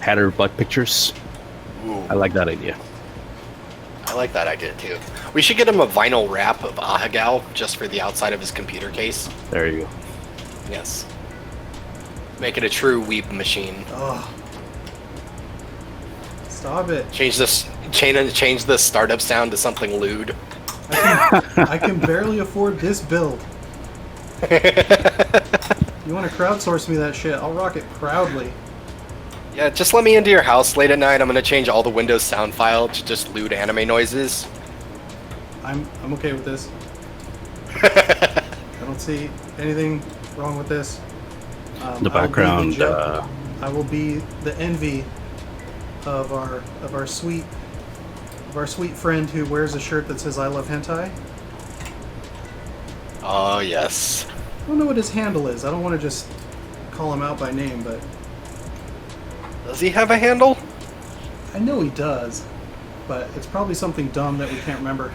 hatter butt pictures. Ooh, I like that idea. I like that idea too. We should get him a vinyl wrap of Ahagao just for the outside of his computer case. There you go. Yes. Make it a true weeb machine. Oh. Stop it. Change the startup sound to something lewd. I can barely afford this build. You want to crowdsource me that shit? I'll rock it proudly. Yeah, just let me into your house late at night. I'm gonna change all the Windows sound file to just lewd anime noises. I'm okay with this. I don't see anything wrong with this. The background. I will be the envy of our sweet friend who wears a shirt that says "I love hentai." Oh yes. I don't know what his handle is. I don't want to just call him out by name, but Does he have a handle? I know he does. But it's probably something dumb that we can't remember.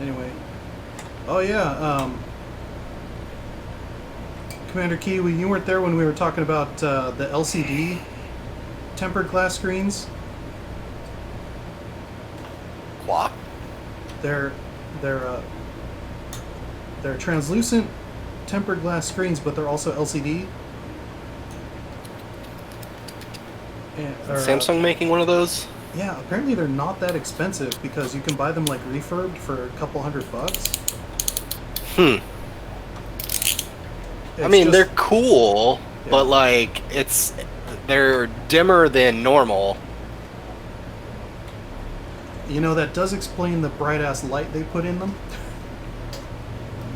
Anyway. Oh yeah, Commander Kiwi, you weren't there when we were talking about the LCD tempered glass screens. What? They're translucent tempered glass screens, but they're also LCD. And, Samsung making one of those? Yeah, apparently they're not that expensive because you can buy them like refurbed for a couple $100. I mean, they're cool. but like they're dimmer than normal. You know, that does explain the bright ass light they put in them.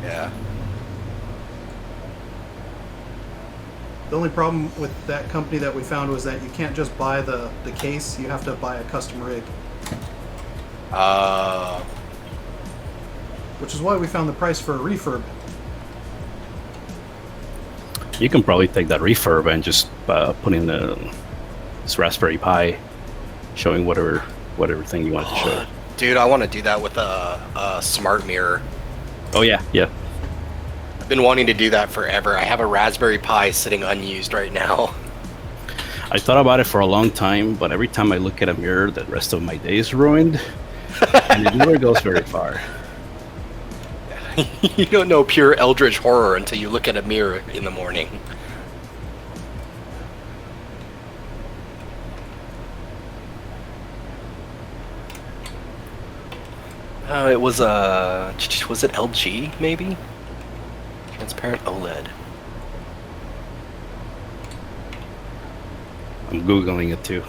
Yeah. The only problem with that company that we found was that you can't just buy the case, you have to buy a custom rig. Which is why we found the price for a refurb. You can probably take that refurb and just put in this Raspberry Pi, showing whatever thing you want to show. Dude, I want to do that with a smart mirror. Oh yeah, yeah. I've been wanting to do that forever. I have a Raspberry Pi sitting unused right now. I thought about it for a long time, but every time I look at a mirror, the rest of my day is ruined, and it never goes very far. You don't know pure eldritch horror until you look at a mirror in the morning. It was it LG maybe? Transparent OLED. I'm Googling it too.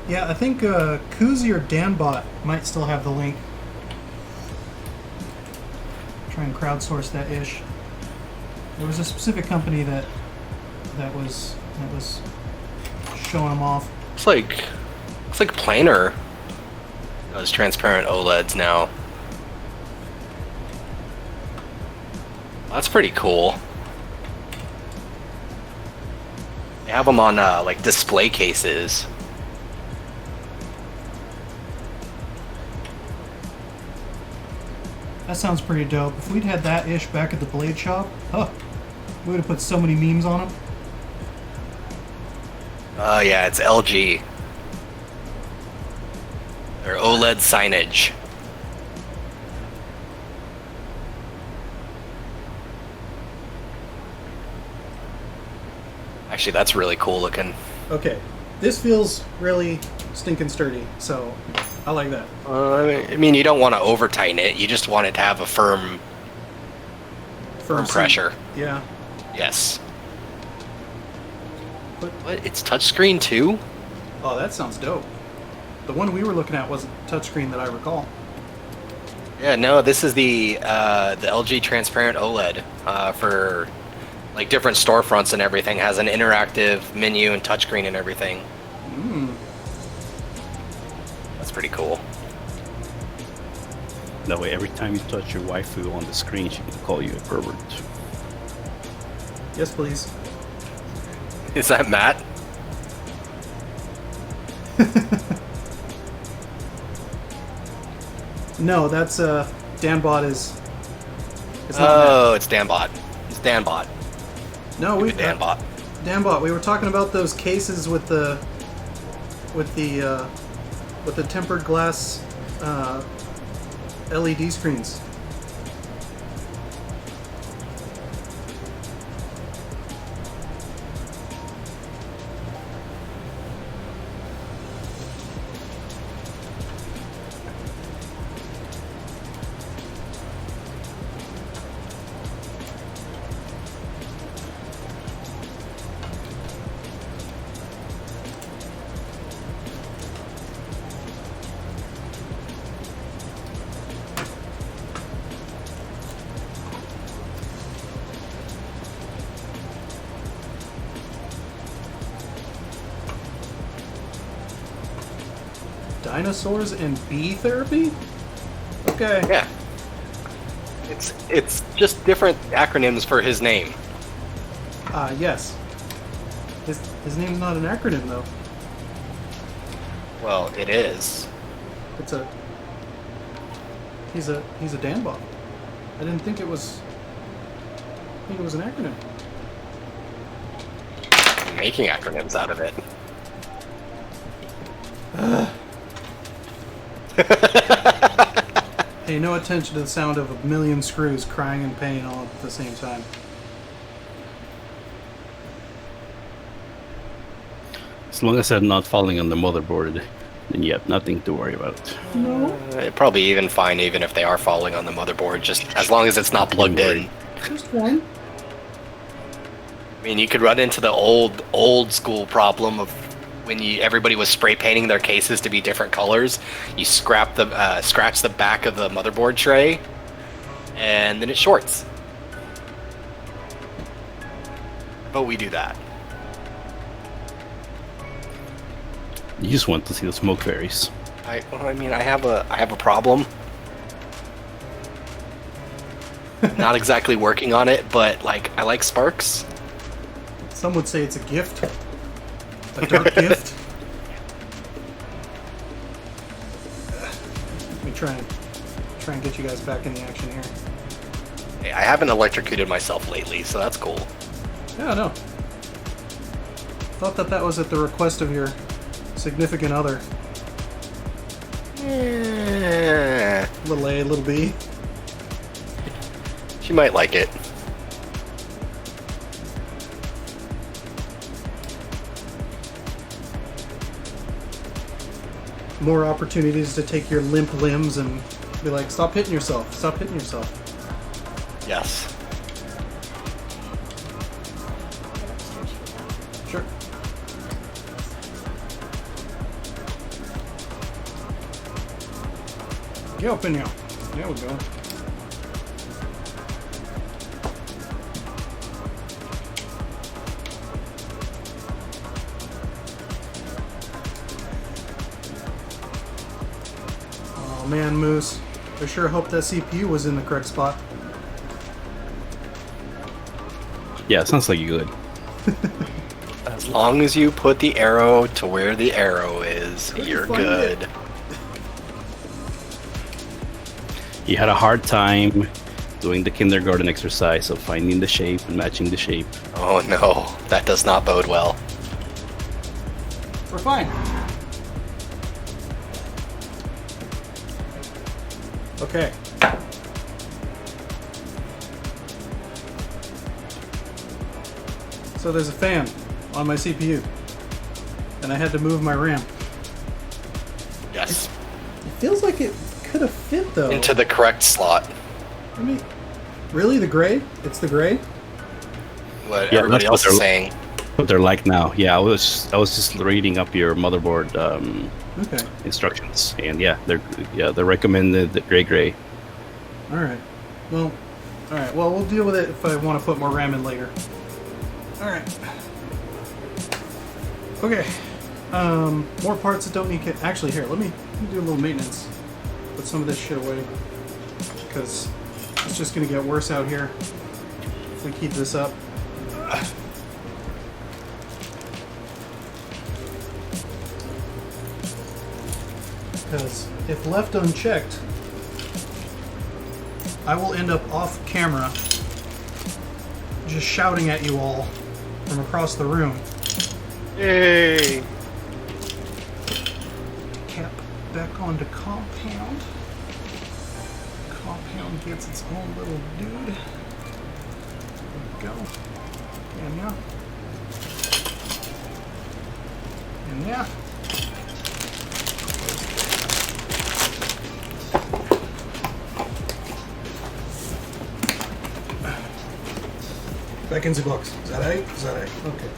Yeah, I think Koozie or Danbot might still have the link. Try and crowdsource that ish. There was a specific company that was showing them off. Looks like Planar does transparent OLEDs now. That's pretty cool. They have them on like display cases. That sounds pretty dope. If we'd had that ish back at the Blade Shop, huh, we would have put so many memes on them. Oh yeah, it's LG. Their OLED signage. Actually, that's really cool looking. Okay, this feels really stinking sturdy, so I like that. I mean, you don't want to over tighten it. You just want it to have a firm pressure. Yeah. Yes. What? It's touchscreen too? Oh, that sounds dope. The one we were looking at wasn't touchscreen that I recall. Yeah, no, this is the LG transparent OLED for like different storefronts and everything. Has an interactive menu and touchscreen and everything. That's pretty cool. That way, every time you touch your waifu on the screen, she can call you a pervert. Yes, please. Is that Matt? No, that's Danbot is. It's not Oh, it's Danbot. It's Danbot. that. No, we Danbot. Danbot. We were talking about those cases with the tempered glass LED screens. Dinosaurs and bee therapy? Okay. Yeah. It's just different acronyms for his name. Yes. His name's not an acronym though. Well, it is. He's a Danbot. I didn't think it was. I think it was an acronym. I'm making acronyms out of it. Pay no attention to the sound of a million screws crying in pain all at the same time. As long as I'm not falling on the motherboard, then you have nothing to worry about. No. Probably even fine, even if they are falling on the motherboard, just as long as it's not plugged in. Just one. I mean, you could run into the old school problem of when everybody was spray painting their cases to be different colors. You scratch the back of the motherboard tray, and then it shorts. But we do that. You just want to see the smoke fairies. I mean, I have a problem. Not exactly working on it, but like I like sparks. Some would say it's a gift. A dark gift. Let me try and get you guys back in the action here. Hey, I haven't electrocuted myself lately, so that's cool. Yeah, no. Thought that was at the request of your significant other. Little A, little B. She might like it. More opportunities to take your limp limbs and be like, stop hitting yourself, stop hitting yourself. Yes. Sure. Get up in here. There we go. Oh man, Moose. I sure hope that CPU was in the correct spot. Yeah, it sounds like you good. As long as you put the arrow to where the arrow is, you're find good. it? You had a hard time doing the kindergarten exercise of finding the shape and matching the shape. Oh no, that does not bode well. We're fine. Okay. So there's a fan on my CPU, and I had to move my RAM. Yes. It feels like it could have fit though. Into the correct slot. I mean, really, the gray? It's the gray? What Yeah, everybody that's else what is they're- saying. What they're like now. Yeah, I was just reading up your motherboard Okay. instructions, and yeah, they recommend the gray. All right. Well, we'll deal with it if I want to put more RAM in later. All right. Okay. More parts that don't need kit. Actually, here, let me do a little maintenance. Put some of this shit away because it's just gonna get worse out here if we keep this up. Because if left unchecked, I will end up off camera just shouting at you all from across the room. Yay! Cap back onto compound. Compound gets its own little dude. There we go. And yeah. And yeah. Back in the box. Is that right? Is that right? Okay.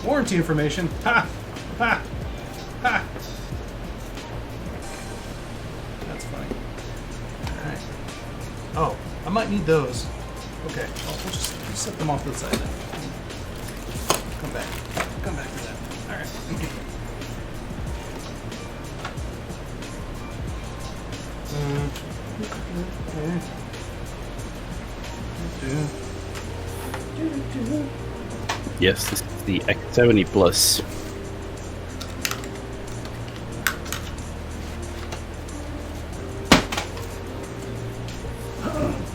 Warranty information. Ha! Ha! Ha! That's funny. Alright. Oh, I might need those. Okay, well, we'll just set them off to the side then. Come back. Come back to that. Alright. Yes, this is the X70 Plus.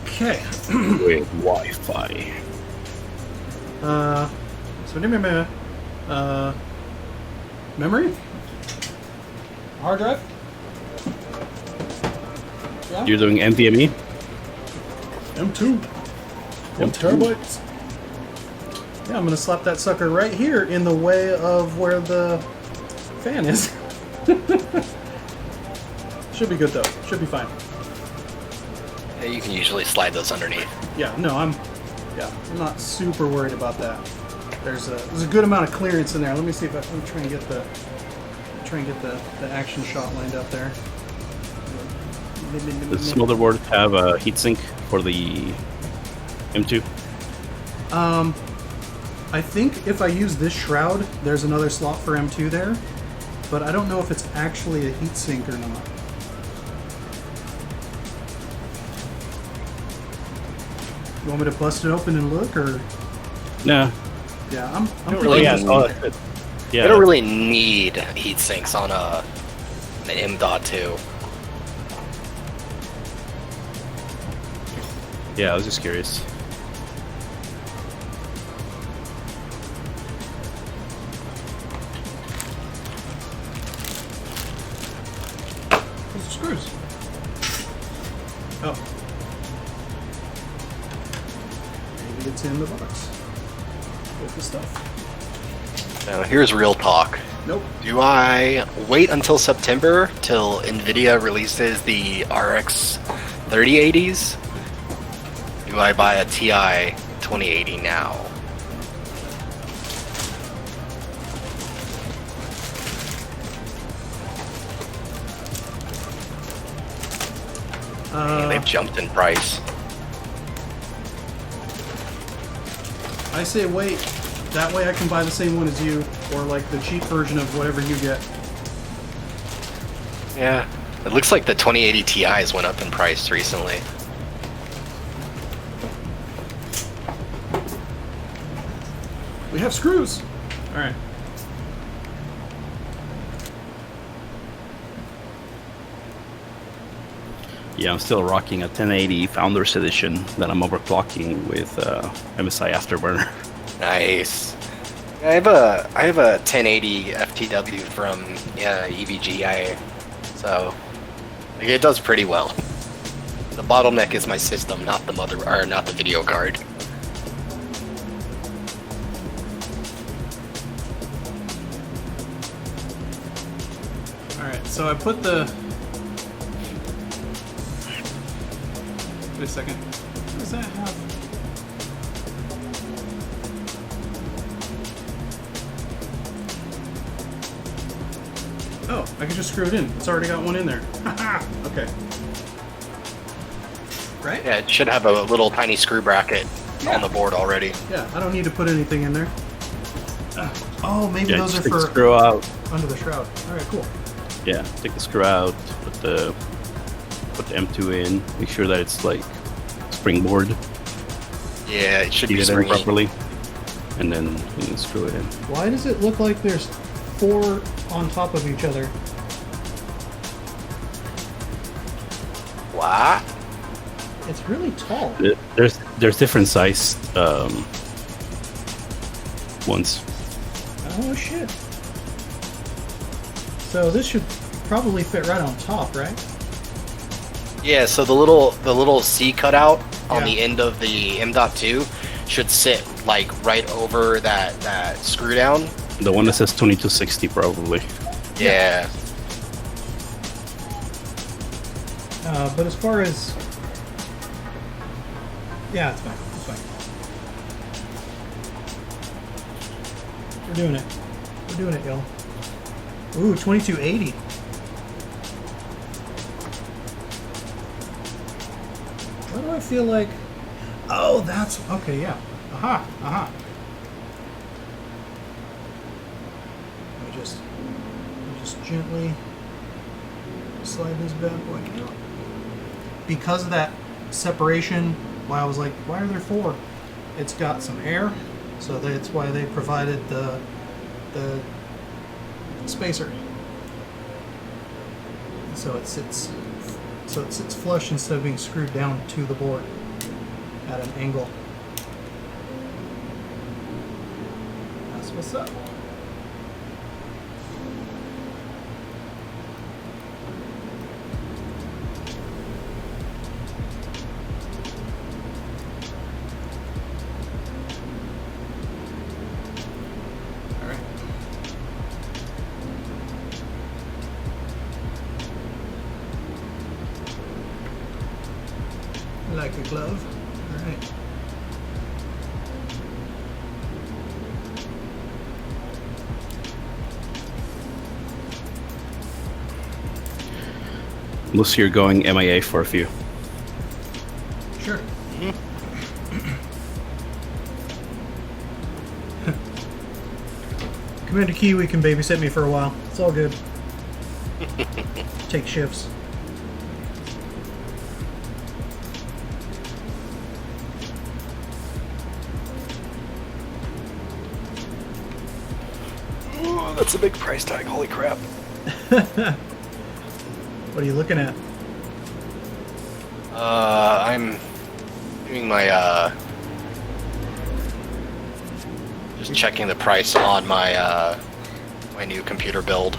Okay. With Wi-Fi. So memory? Hard drive? Yeah? You're doing NVMe? M2. 1 terabytes. Yeah, I'm gonna slap that sucker right here in the way of where the fan is. Should be good though. Should be fine. Yeah, you can usually slide those underneath. Yeah, no, I'm not super worried about that. There's a good amount of clearance in there. Let me see if let me try and get the action shot lined up there. Does motherboard have a heatsink for the M2? I think if I use this shroud, there's another slot for M2 there, but I don't know if it's actually a heatsink or not. You want me to bust it open and look, or? No. Yeah, I'm don't really thinking have- Yeah. You don't really need heat sinks on an M.2. Yeah, I was just curious. Where's the screws? Oh. Maybe it's in the box with the stuff. Now, here's real talk. Nope. Do I wait until September till NVIDIA releases the RX 3080s? Do I buy a TI 2080 now? They've jumped in price. I say wait. That way I can buy the same one as you, or like the cheap version of whatever you get. Yeah. It looks like the 2080 Ti's went up in price recently. We have screws! Alright. Yeah, I'm still rocking a 1080 Founders Edition that I'm overclocking with MSI Afterburner. Nice. I have a 1080 FTW from EVGA, so like, it does pretty well. The bottleneck is my system, not the not the video card. Alright, so I put the... Wait a second. What does that have? Oh, I can just screw it in. It's already got one in there. Haha! Okay. Right? Yeah, it should have a little tiny screw bracket on the board already. Yeah, I don't need to put anything in there. Oh, maybe Yeah, those just are take the for screw out. under the shroud. Alright, cool. Yeah, take the screw out, put the M2 in, make sure that it's like springboard, Yeah, it should heat be it in springy. properly, and then you can screw it in. Why does it look like there's 4 on top of each other? What? It's really tall. There's different sized ones. Oh shit. So this should probably fit right on top, right? Yeah, so the little C cutout on Yeah. the end of the M.2 should sit like right over that screw down. The one that says 2260 probably. Yeah. But as far as... Yeah, it's fine. It's fine. We're doing it. We're doing it, y'all. Ooh, 2280. Why do I feel like... Oh, that's... Okay, yeah. Aha, aha. Let me just gently slide this bad boy out. Because of that separation, why I was like, why are there 4? It's got some air, so that's why they provided the spacer. So it sits flush instead of being screwed down to the board at an angle. That's what's up. like a glove. All right. Unless you're going MIA for a few. Sure. Commander Kiwi can babysit me for a while. It's all good. Take shifts. Ooh, that's a big price tag. Holy crap. What are you looking at? I'm doing my just checking the price on my my new computer build.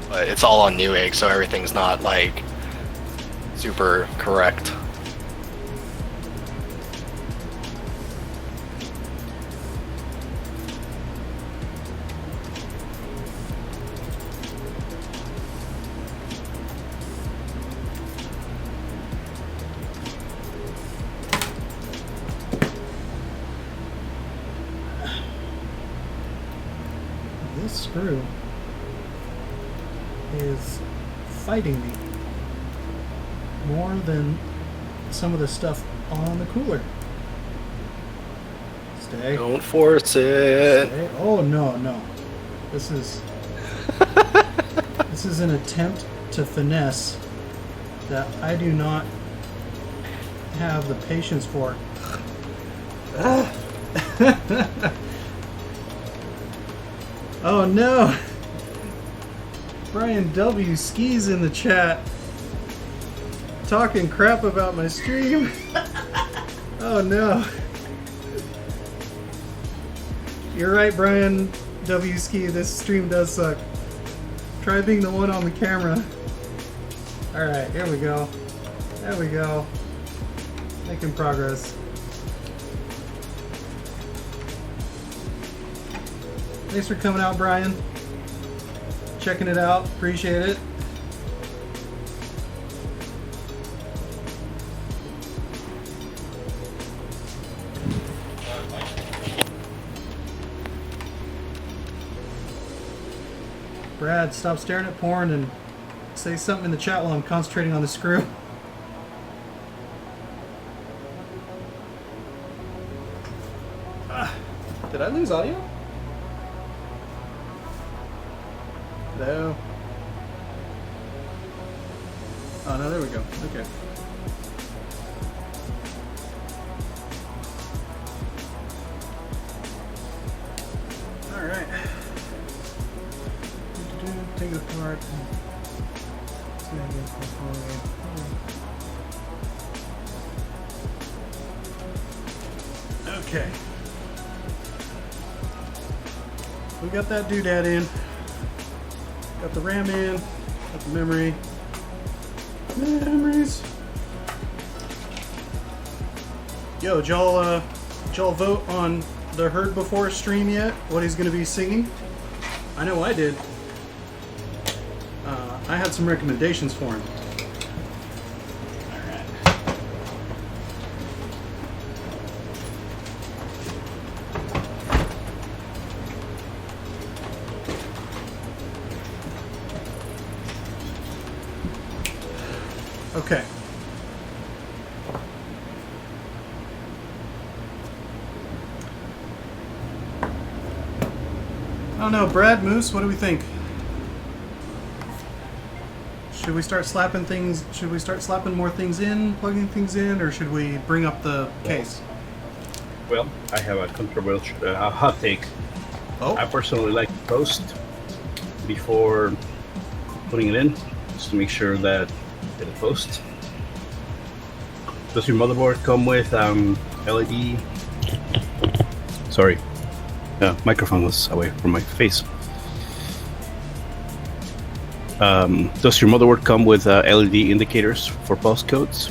But it's all on Newegg, so everything's not like super correct. This screw is fighting me more than some of the stuff on the cooler. Stay. Don't force it. Stay. Oh no, no. This is this is an attempt to finesse that I do not have the patience for. Oh no! Brian W. Skis in the chat talking crap about my stream. Oh no. You're right, Brian W. Ski, this stream does suck. Try being the one on the camera. Alright, here we go. There we go. Making progress. Thanks for coming out, Brian. Checking it out. Appreciate it. Brad, stop staring at porn and say something in the chat while I'm concentrating on the screw. Did I lose audio? Hello? Oh no, there we go. Okay. Alright. Take it apart. Okay. We got that doodad in. Got the RAM in. Got the memory. Memories. Yo, did y'all vote on the Heard Before stream yet? What he's gonna be singing? I know I did. I had some recommendations for him. Alright. Okay. I don't know, Brad, Moose, what do we think? Should we start slapping things? Should we start slapping more things in, plugging things in, or should we bring up the case? Well, I have a controversial hot take. Oh. I personally like to post before putting it in, just to make sure that it'll post. Does your motherboard come with LED? Sorry, microphone was away from my face. Does your motherboard come with LED indicators for post codes?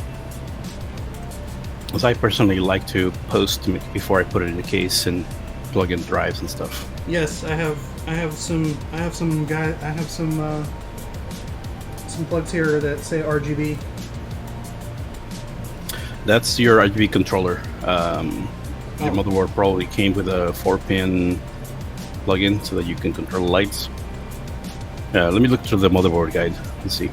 As I personally like to post before I put it in the case and plug in drives and stuff. Yes, I have some plugs here that say RGB. That's your RGB controller. Your Oh. motherboard probably came with a 4-pin plug-in so that you can control the lights. Let me look through the motherboard guide and see.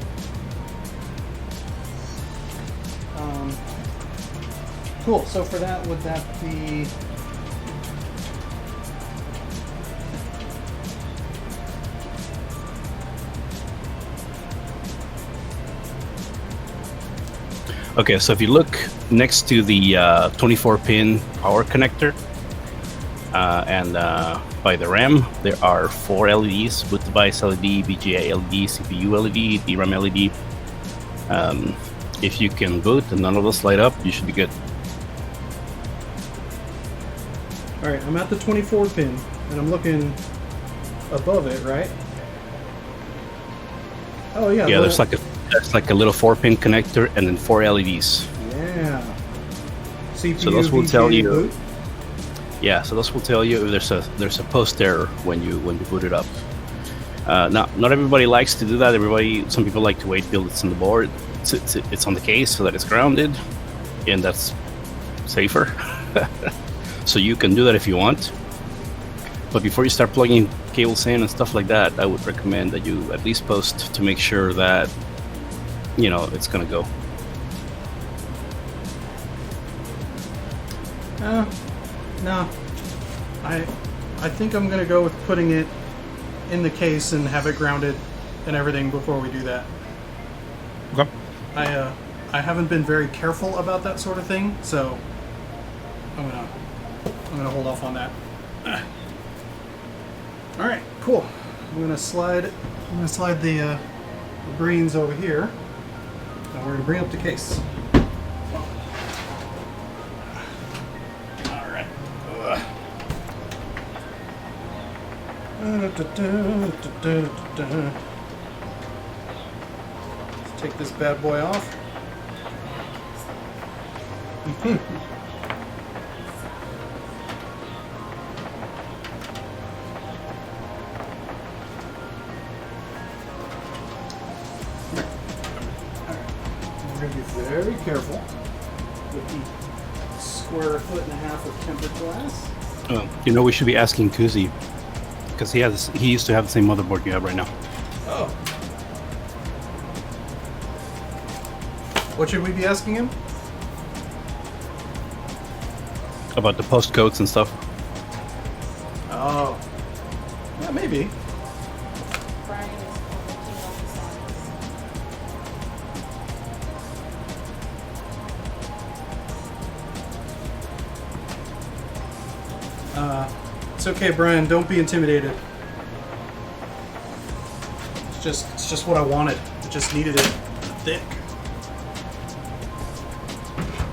Cool. So for that, would that be? Okay, so if you look next to the 24-pin power connector and by the RAM, there are 4 LEDs: boot device LED, VGA LED, CPU LED, DRAM LED. If you can boot and none of those light up, you should be good. All right, I'm at the 24 pin, and I'm looking above it, right? Oh yeah. Yeah, there's like a little 4-pin connector and then 4 LEDs. Yeah. CPU, So those will VGA, tell you. boot. Yeah, so those will tell you if there's a post error when you boot it up. Not everybody likes to do that. Some people like to wait till it's on the board. It's on the case so that it's grounded, and that's safer. So you can do that if you want. But before you start plugging cables in and stuff like that, I would recommend that you at least post to make sure that it's gonna go. No. I think I'm gonna go with putting it in the case and have it grounded and everything before we do that. Okay. I haven't been very careful about that sort of thing, so I'm gonna hold off on that. All right, cool. I'm gonna slide the greens over here, and we're gonna bring up the case. All right. Let's take this bad boy off. We're going to be very careful with the square 1.5 foot of tempered glass. We should be asking Kuzi because he used to have the same motherboard you have right now. Oh. What should we be asking him? About the post codes and stuff. Oh. Yeah, maybe. Brian is looking on the sides. It's okay, Brian. Don't be intimidated. It's just what I wanted. I just needed it thick.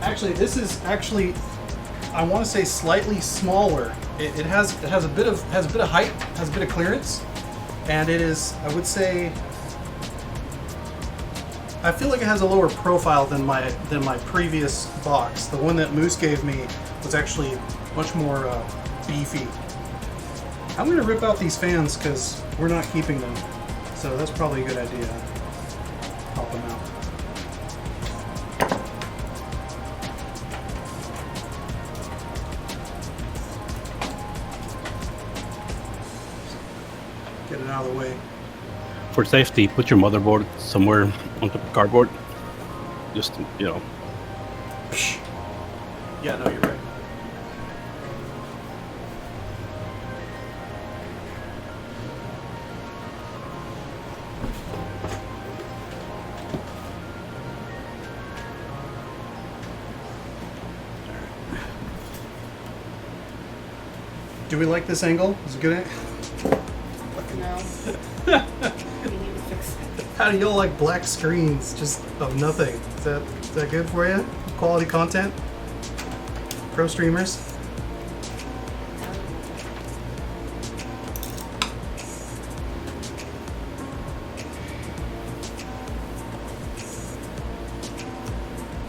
Actually, this is I want to say slightly smaller. It has a bit of height, has a bit of clearance, and it is, I would say, I feel like it has a lower profile than my previous box. The one that Moose gave me was actually much more beefy. I'm gonna rip out these fans because we're not keeping them, so that's probably a good idea. Pop them out. Get it out of the way. For safety, put your motherboard somewhere on top of cardboard. Just, Psh. Yeah, no, you're right. Do we like this angle? Is it good? No. We need to fix it. How do y'all like black screens just of nothing? Is that good for you? Quality content? Pro streamers?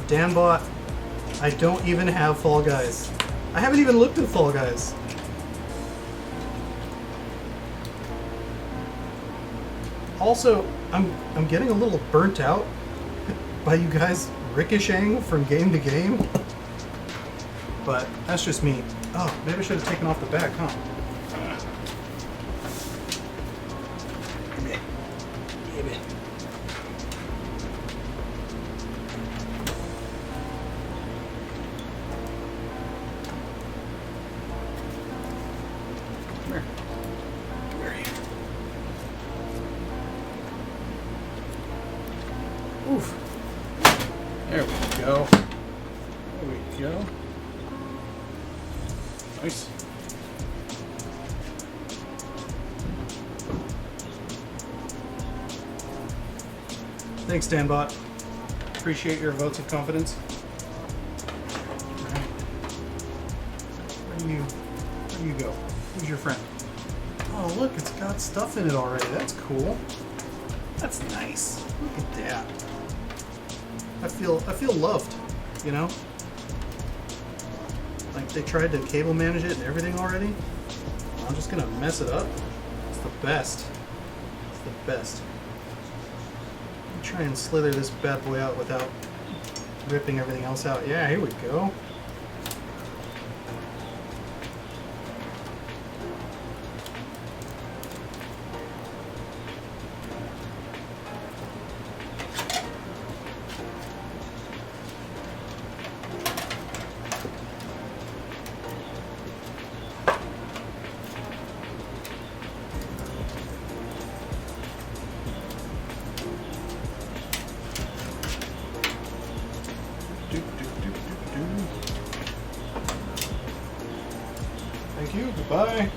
Danbot, I don't even have Fall Guys. I haven't even looked at Fall Guys. Also, I'm getting a little burnt out by you guys ricocheting from game to game. But that's just me. Oh, maybe I should have taken off the back, huh? Oof. There we go. There we go. Nice. Thanks, Danbot. Appreciate your votes of confidence. Alright. Where do you go? Who's your friend? Oh, look, it's got stuff in it already. That's cool. That's nice. Look at that. I feel loved, you know? Like they tried to cable manage it and everything already. I'm just gonna mess it up. It's the best. It's the best. Let me try and slither this bad boy out without ripping everything else out. Yeah, here we go. Thank you. Goodbye.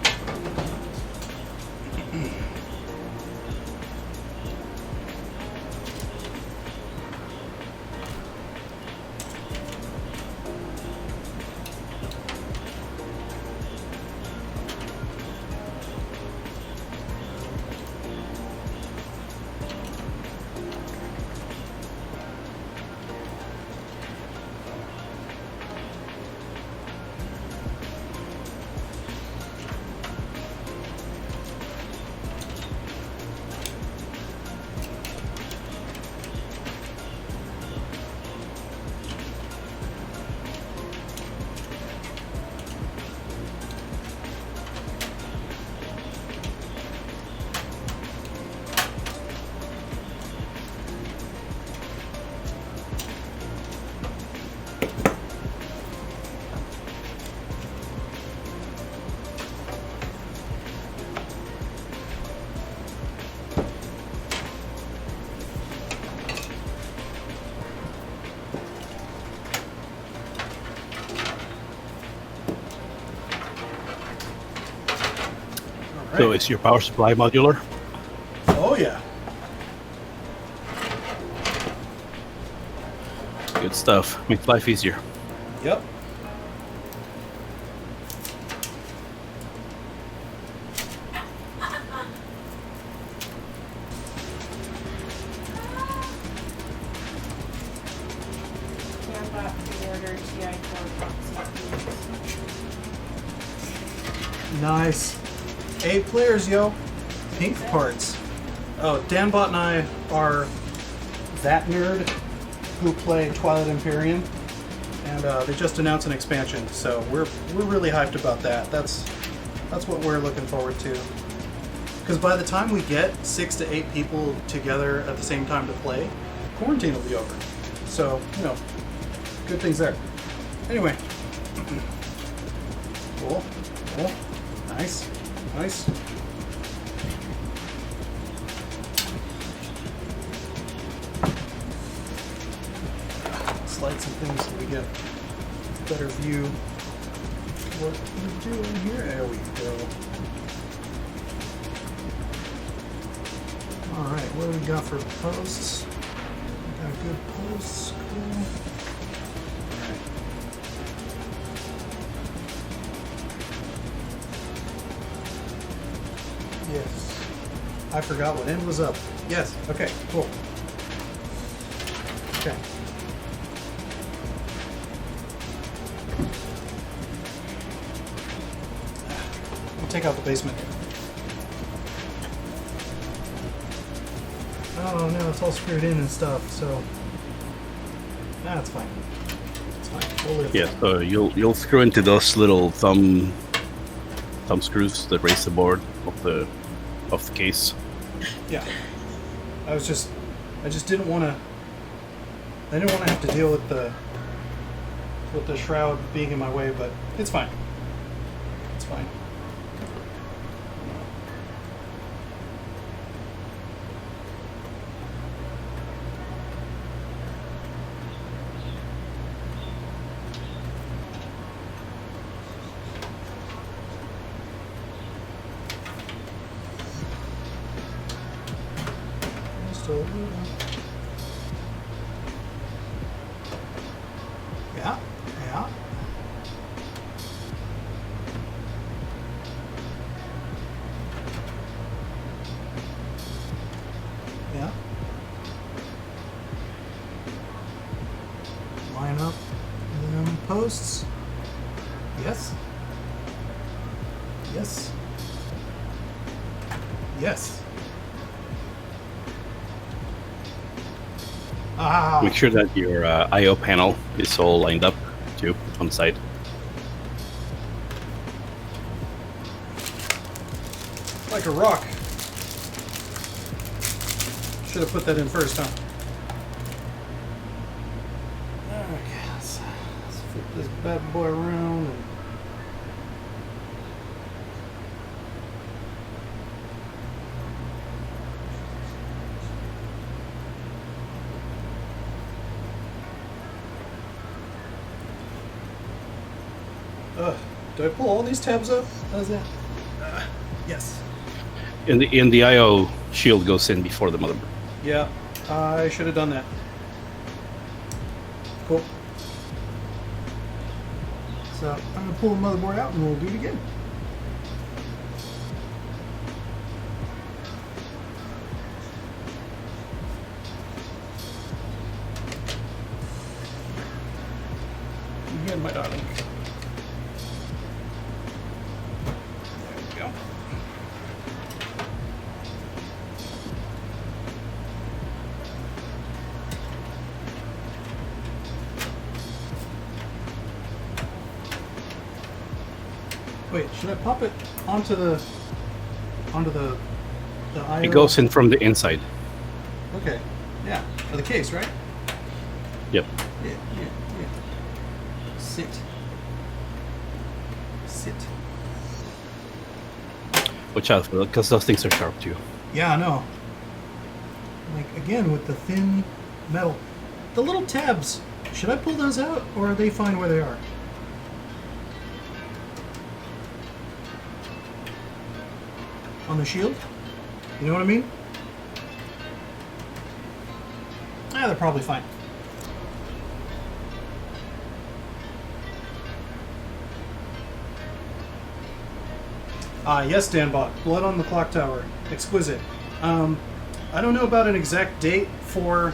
So is your power supply modular? Oh yeah. Good stuff. Makes life easier. Yep. Danbot pre-ordered TI Core CPUs. Nice. 8 players, yo. Pink parts. Oh, Danbot and I are that nerd who play Twilight Imperium, and they just announced an expansion, so we're really hyped about that. That's what we're looking forward to. Because by the time we get 6 to 8 people together at the same time to play, quarantine will be over. So, you know, good things there. Anyway. Cool. Cool. Nice. Nice. Slide some things so we get a better view of what we're doing here. There we go. Alright, what do we got for posts? We got good posts. Cool. Alright. Yes. I forgot what end was up. Yes. Okay. Cool. Okay. We'll take out the basement. Oh no, it's all screwed in and stuff. So that's fine. It's fine. We'll live. Yeah, so you'll screw into those little thumb screws that raise the board of the case. Yeah. I just didn't want to. I didn't want to have to deal with the shroud being in my way, but it's fine. It's fine. Yeah, yeah. Yeah. Line up them posts. Yes. Yes. Yes. Ah. Make sure that your I/O panel is all lined up too on the side. Like a rock. Should have put that in first, huh? Okay, let's flip this bad boy around and do I pull all these tabs up? How's that? Yes. In the I/O shield goes in before the motherboard. Yeah, I should have done that. Cool. So I'm gonna pull the motherboard out and we'll do it again. Again, my darling. There we go. Wait, should I pop it onto the IO? It goes in from the inside. Okay. Yeah. For the case, right? Yep. Yeah. Sit. Watch out for that, because those things are sharp too. Yeah, I know. Like, again, with the thin metal. The little tabs, should I pull those out, or are they fine where they are? On the shield? You know what I mean? Ah, they're probably fine. Ah, yes, Danbot. Blood on the clock tower. Exquisite. I don't know about an exact date for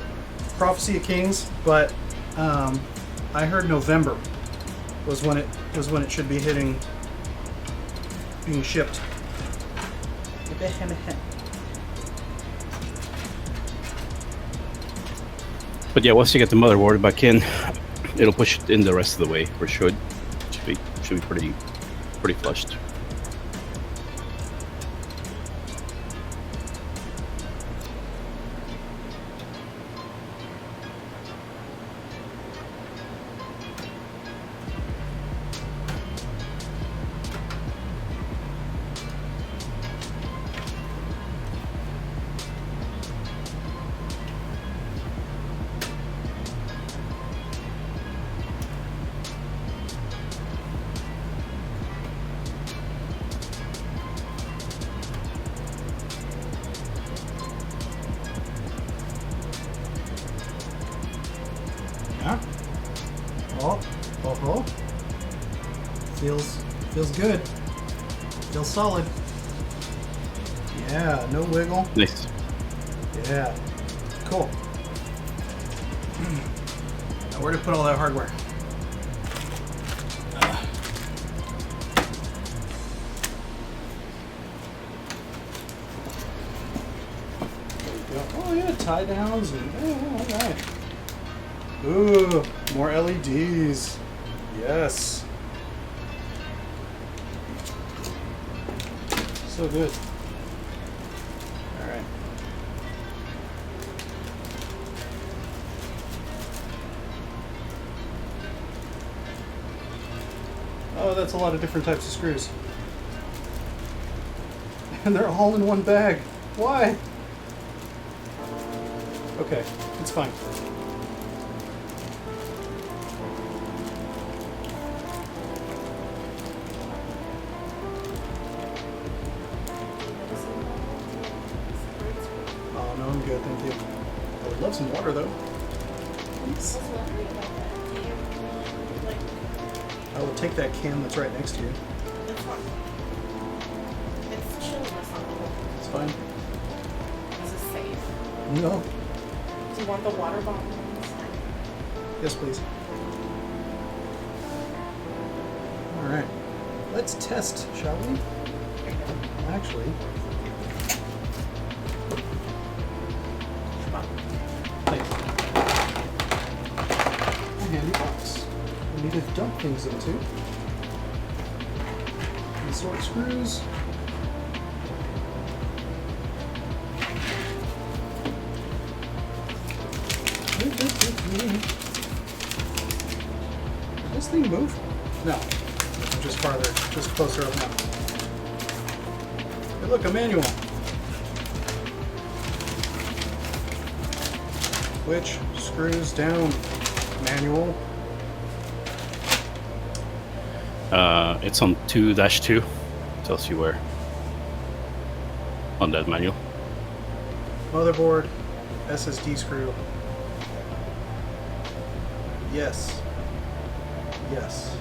Prophecy of Kings, but I heard November was when it should be being shipped. But yeah, once you get the motherboard back in, it'll push it in the rest of the way, or should be pretty flushed. Yeah. Oh. Feels good. Feels solid. Yeah, no wiggle. Nice. Yeah. Cool. Now where to put all that hardware? There we go. Oh, Oh yeah, tie downs and all right. Ooh, more LEDs. Yes. So good. All right. Oh, that's a lot of different types of screws. And they're all in one bag. Why? Okay, it's fine. Oh no, I'm good, thank you. I would love some water though. Please. I will take that can that's right next to you. It's fine. It's chill or something. It's fine. Is it safe? No. Do you want the water bottle? Yes, please. All right. Let's test, shall we? Actually. Thank you. A handy box. We need to dump things into. Insert screws. Did this thing move? No. Just farther, just closer up now. Hey, look, a manual. Which screws down? Manual. It's on 2-2. Tells you where. On that manual. Motherboard, SSD screw. Yes. Yes.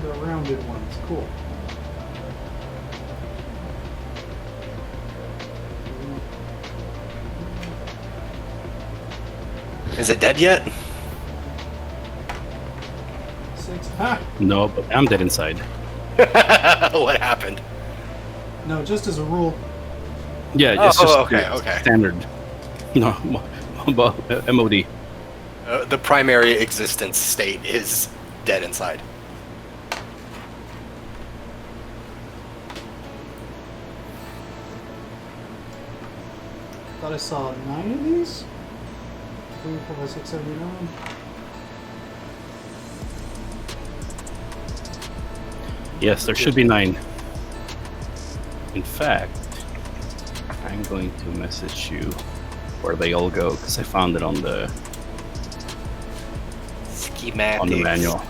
The rounded ones, cool. Is it dead yet? 6. Ha! No, but I'm dead inside. What happened? No, just as a rule. Yeah, it's just okay. standard. No, MOD. The primary existence state is dead inside. Thought I saw 9 of these. 3, 4, 5, 6, 7, 8, 9. Yes, there should be 9. In fact, I'm going to message you where they all go because I found it on the Schematics. manual.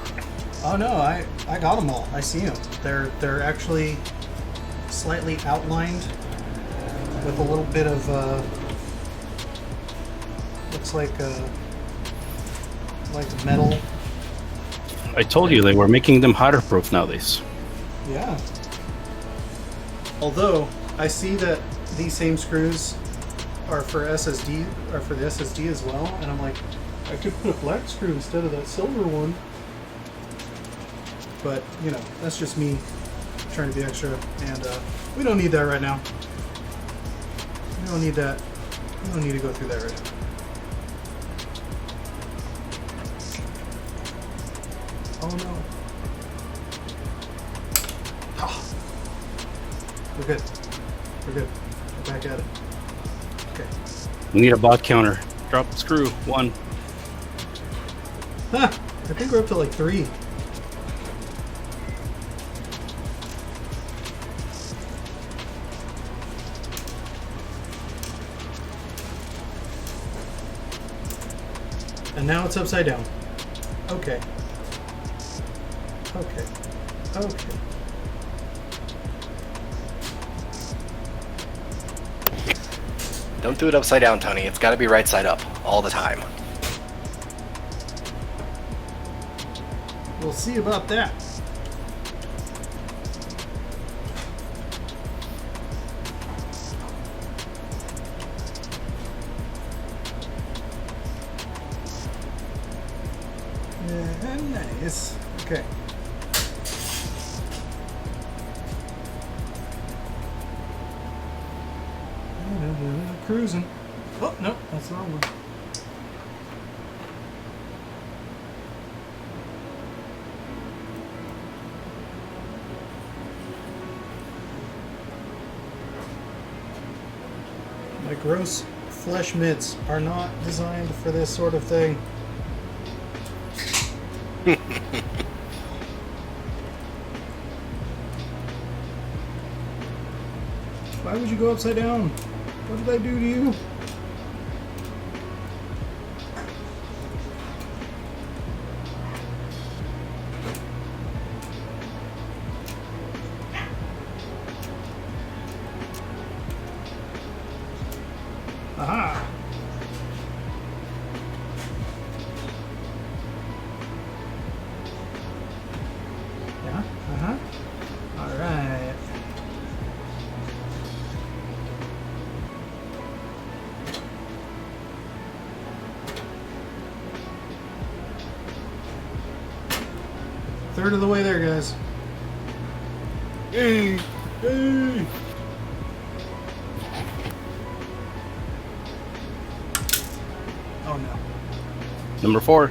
Oh no, I got them all. I see them. They're actually slightly outlined with a little bit of looks like metal. I told you they were making them waterproof nowadays. Yeah. Although I see that these same screws are for SSD, are for the SSD as well, and I'm like, I could put a black screw instead of that silver one. But you know, that's just me trying to be extra, and we don't need that right now. We don't need that. We don't need to go through that right now. Oh no. Oh. We're good. We're good. We're back at it. Okay. We need a bot counter. Drop screw 1. Huh. I think we're up to like 3. And now it's upside down. Okay. Okay. Okay. Don't do it upside down, Tony. It's got to be right side up all the time. We'll see about that. Yeah, nice. Okay. Cruising. Oh, no, that's the wrong one. My gross flesh mitts are not designed for this sort of thing. Why would you go upside down? What did I do to you? Aha! Yeah, uh-huh. Alright. Third of the way there, guys. Yay! Yay! Oh no. Number 4.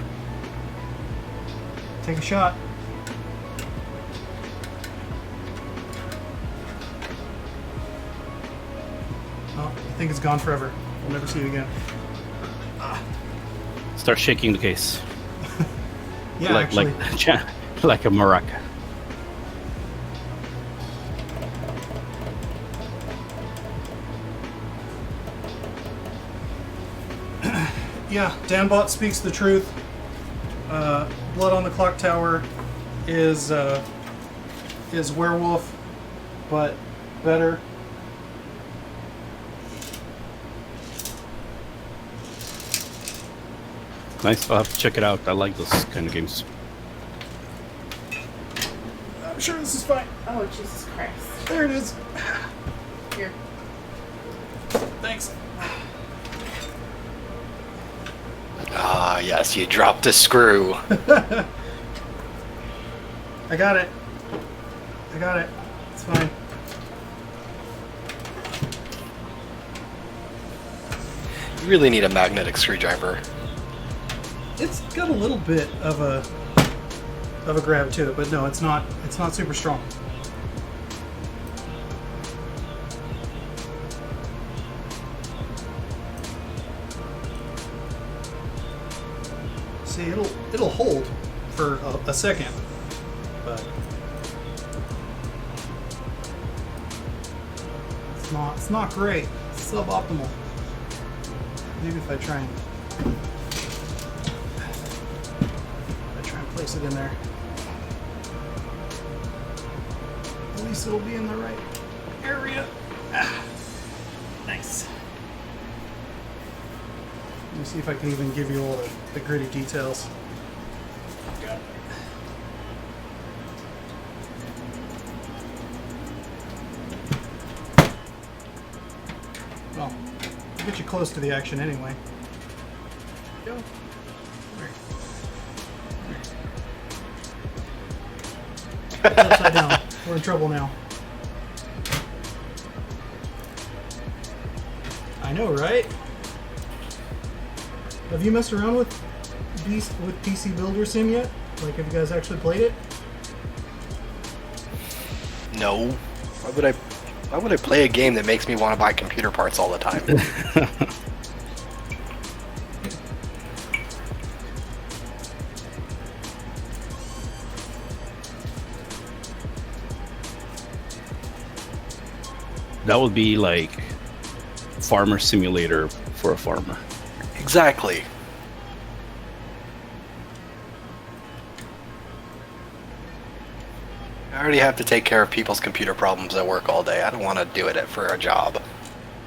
Take a shot. Oh, I think it's gone forever. We'll never see it again. Start shaking the case. Yeah, like actually. like a maraca. Yeah, Danbot speaks the truth. Blood on the Clock Tower is werewolf, but better. Nice. I'll have to check it out. I like those kind of games. I'm sure this is fine. Oh, Jesus Christ. There it is. Here. Thanks. Ah, yes, you dropped a screw. I got it. I got it. It's fine. You really need a magnetic screwdriver. It's got a little bit of a grab to it, but no, it's not super strong. See, it'll hold for a second, but it's not great. It's suboptimal. Maybe if I try and place it in there, at least it'll be in the right area. Ah, nice. Let me see if I can even give you all the gritty details. Got it. Well, I'll get you close to the action anyway. Go. It's upside down. We're in trouble now. I know, right? Have you messed around with PC Builder Sim yet? Like, have you guys actually played it? No. Why would I play a game that makes me want to buy computer parts all the time? That would be like Farmer Simulator for a farmer. Exactly. I already have to take care of people's computer problems at work all day. I don't want to do it for a job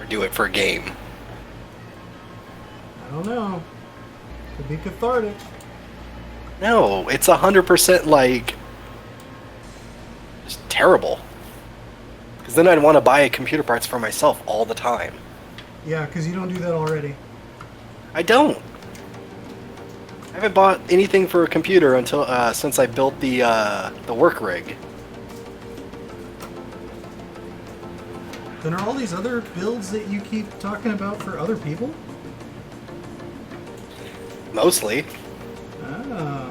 or do it for a game. I don't know. Could be cathartic. No, it's 100% like just terrible. Because then I'd want to buy computer parts for myself all the time. Yeah, because you don't do that already. I don't. I haven't bought anything for a computer until since I built the work rig. Then are all these other builds that you keep talking about for other people? Mostly. Ah.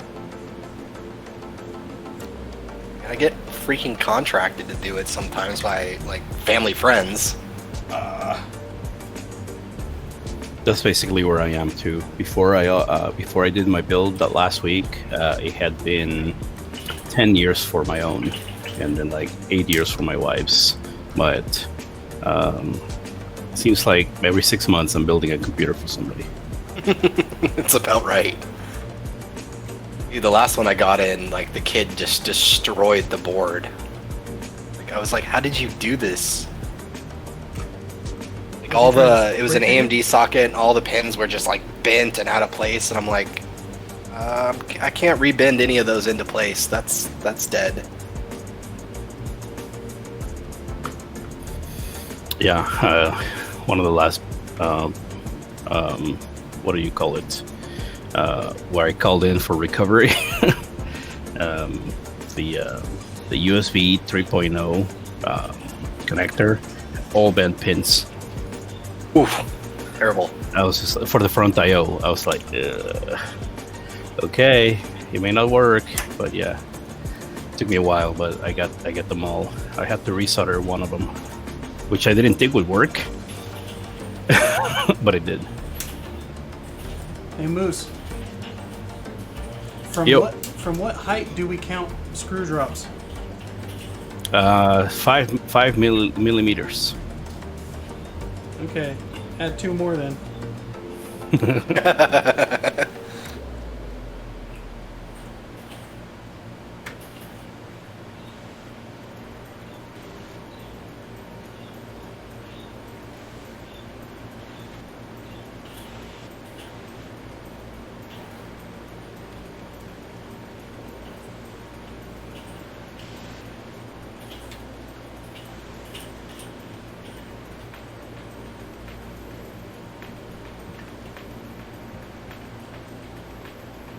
I get freaking contracted to do it sometimes by like family friends. That's basically where I am too. Before I did my build that last week, it had been 10 years for my own, and then like 8 years for my wife's. But seems like every 6 months I'm building a computer for somebody. It's about right. Dude, the last one I got in, like the kid just destroyed the board. Like I was like, how did you do this? Like all the, it was an AMD socket, and all the pins were just like bent and out of place, and I'm like, I can't rebend any of those into place. That's dead. Yeah, one of the last, what do you call it? Where I called in for recovery. The USB 3.0 connector, all bent pins. Oof, terrible. I was just for the front I/O. I was like, okay, it may not work, but yeah, it took me a while, but I got them all. I had to resolder one of them, which I didn't think would work, but it did. Hey Moose. From what height do we count screw drops? 5 millimeters. Okay, add 2 more then.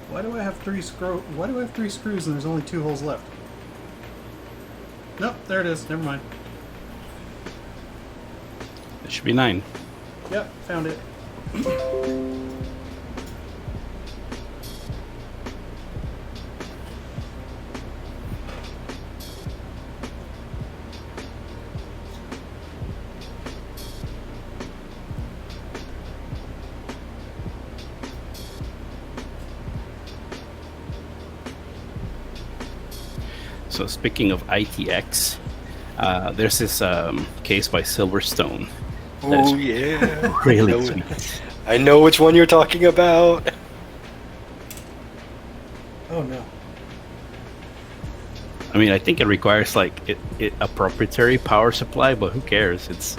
Why do I have 3 screws and there's only 2 holes left? Nope, there it is. Never mind. It should be 9. Yep, found it. So speaking of ITX, there's this case by Silverstone. Oh yeah, Really sweet. I know which one you're talking about. Oh no. I mean, I think it requires like a proprietary power supply, but who cares? It's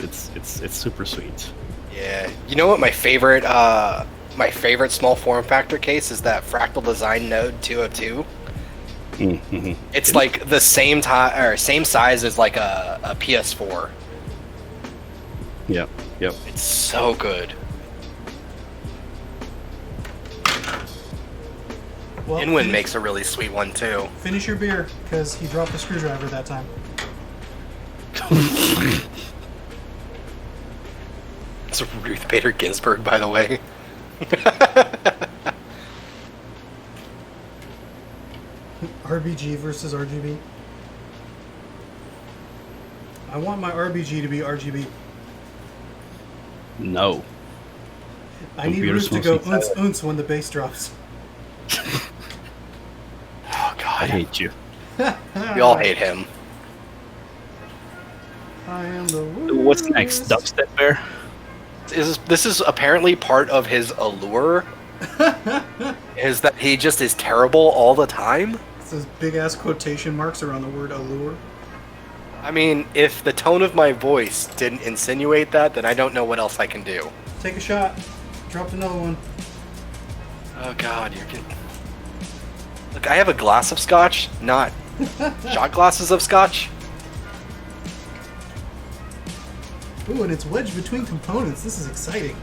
super sweet. Yeah, you know what my favorite small form factor case is? That Fractal Design Node 202. Mm-hmm. It's like the same size as like a PS4. Yep. It's so good. Well, Inwin makes a really sweet one too. Finish your beer, because he dropped the screwdriver that time. It's Ruth Bader Ginsburg, by the way. RBG versus RGB. I want my RBG to be RGB. No. I need Ruth to go unce when the bass drops. Oh god, I hate you. we all hate him. I am the worst. What's next? Dubstep Bear? This is apparently part of his allure. Is that he just is terrible all the time? It says big ass quotation marks around the word allure. I mean, if the tone of my voice didn't insinuate that, then I don't know what else I can do. Take a shot. Dropped another one. Oh god, you're getting... Look, I have a glass of scotch, not shot glasses of scotch. Ooh, and it's wedged between components. This is exciting.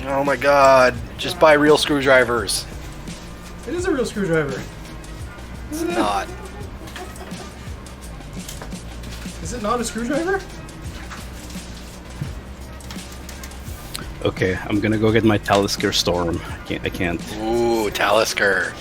Oh my god, just buy real screwdrivers. It is a real screwdriver. It's not. Is it not a screwdriver? Okay, I'm gonna go get my Talisker Storm. I can't. Ooh, Talisker.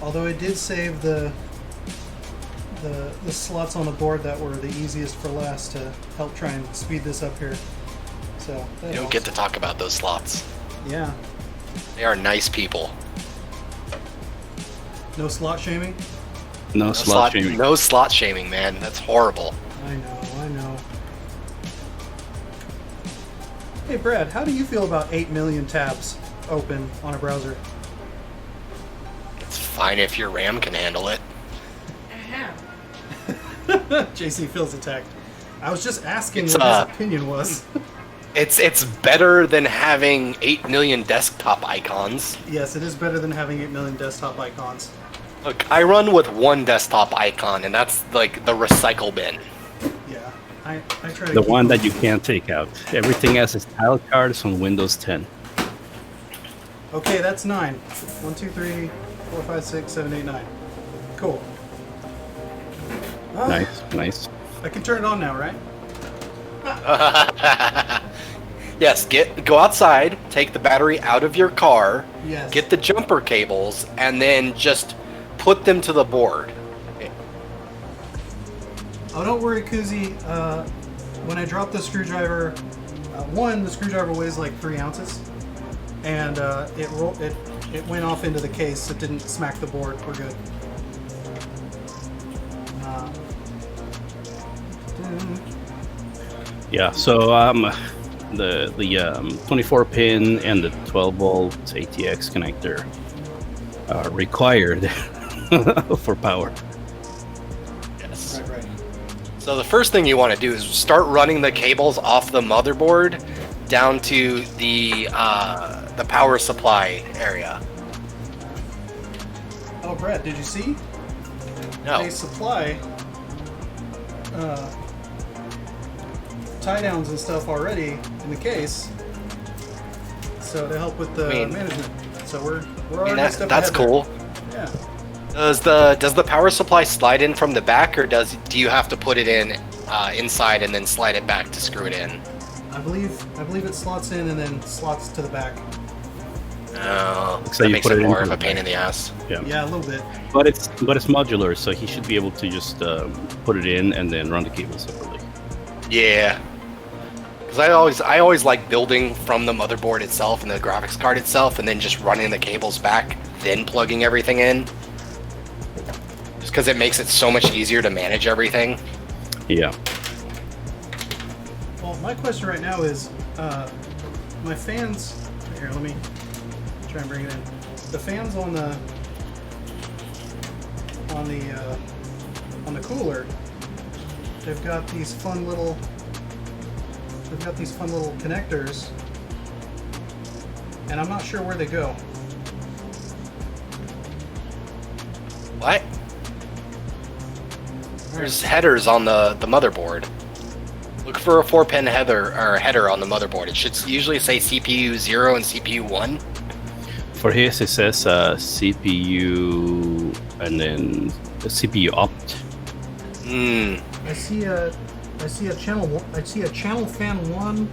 Although I did save the slots on the board that were the easiest for last to help try and speed this up here. So that You don't helps. get to talk about those slots. Yeah. They are nice people. No slot shaming? No slot shaming. No slot shaming, man. That's horrible. I know. Hey Brad, how do you feel about 8 million tabs open on a browser? It's fine if your RAM can handle it. JC feels attacked. I was just asking It's, what his opinion was. It's better than having 8 million desktop icons. Yes, it is better than having 8 million desktop icons. Look, I run with one desktop icon, and that's like the recycle bin. Yeah, I try to The keep one them- that you can't take out. Everything else is tile cards on Windows 10. Okay, that's 9. 1, 2, 3, 4, 5, 6, 7, 8, 9. Cool. Ah, Nice. I can turn it on now, right? Yes, go outside, take the battery out of your car, Yes. get the jumper cables, and then just put them to the board. Oh, don't worry, Kuzi. When I dropped the screwdriver, the screwdriver weighs like 3 ounces, and it went off into the case. It didn't smack the board. We're good. Yeah. So the 24 pin and the 12 volt ATX connector are required for power. Yes. Right. So the first thing you want to do is start running the cables off the motherboard down to the power supply area. Oh, Brad, did you see? No. They supply tie downs and stuff already in the case, so to help with the management. So we're already a step that's ahead cool. there. Does the power supply slide in from the back, or do you have to put it in inside and then slide it back to screw it in? I believe it slots in and then slots to the back. Oh, So that you makes put it it more into of a the pain back. in the ass. Yeah, a little bit. But it's modular, so he should be able to just put it in and then run the cable separately. Yeah. Because I always like building from the motherboard itself and the graphics card itself, and then just running the cables back, then plugging everything in. Just because it makes it so much easier to manage everything. Yeah. Well, my question right now is, my fans. Here, let me try and bring it in. The fans on the cooler, they've got these fun little connectors, and I'm not sure where they go. What? There's headers on the motherboard. Look for a 4-pin header on the motherboard. It should usually say CPU 0 and CPU 1. For his, it says CPU and then the CPU opt. I see a channel fan 1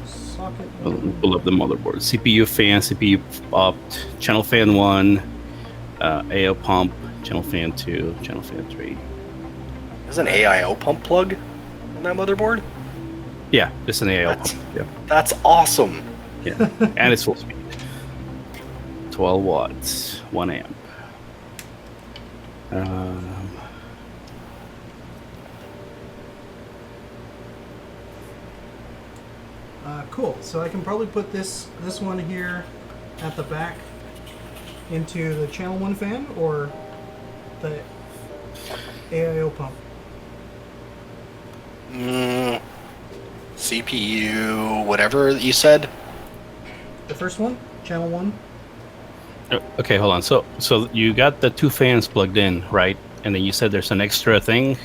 socket. I'll pull up the motherboard. CPU fan, CPU opt, channel fan 1, AO pump, channel fan 2, channel fan 3. There's an AIO pump plug on that motherboard? Yeah, it's an AO pump. Yeah. That's awesome. Yeah. And it's full speed. 12 watts, 1 amp. Cool. So I can probably put this one here at the back into the channel 1 fan or the AIO pump. CPU, whatever you said. The first one, channel 1. Okay, hold on. So you got the 2 fans plugged in, right? And then you said there's an extra thing.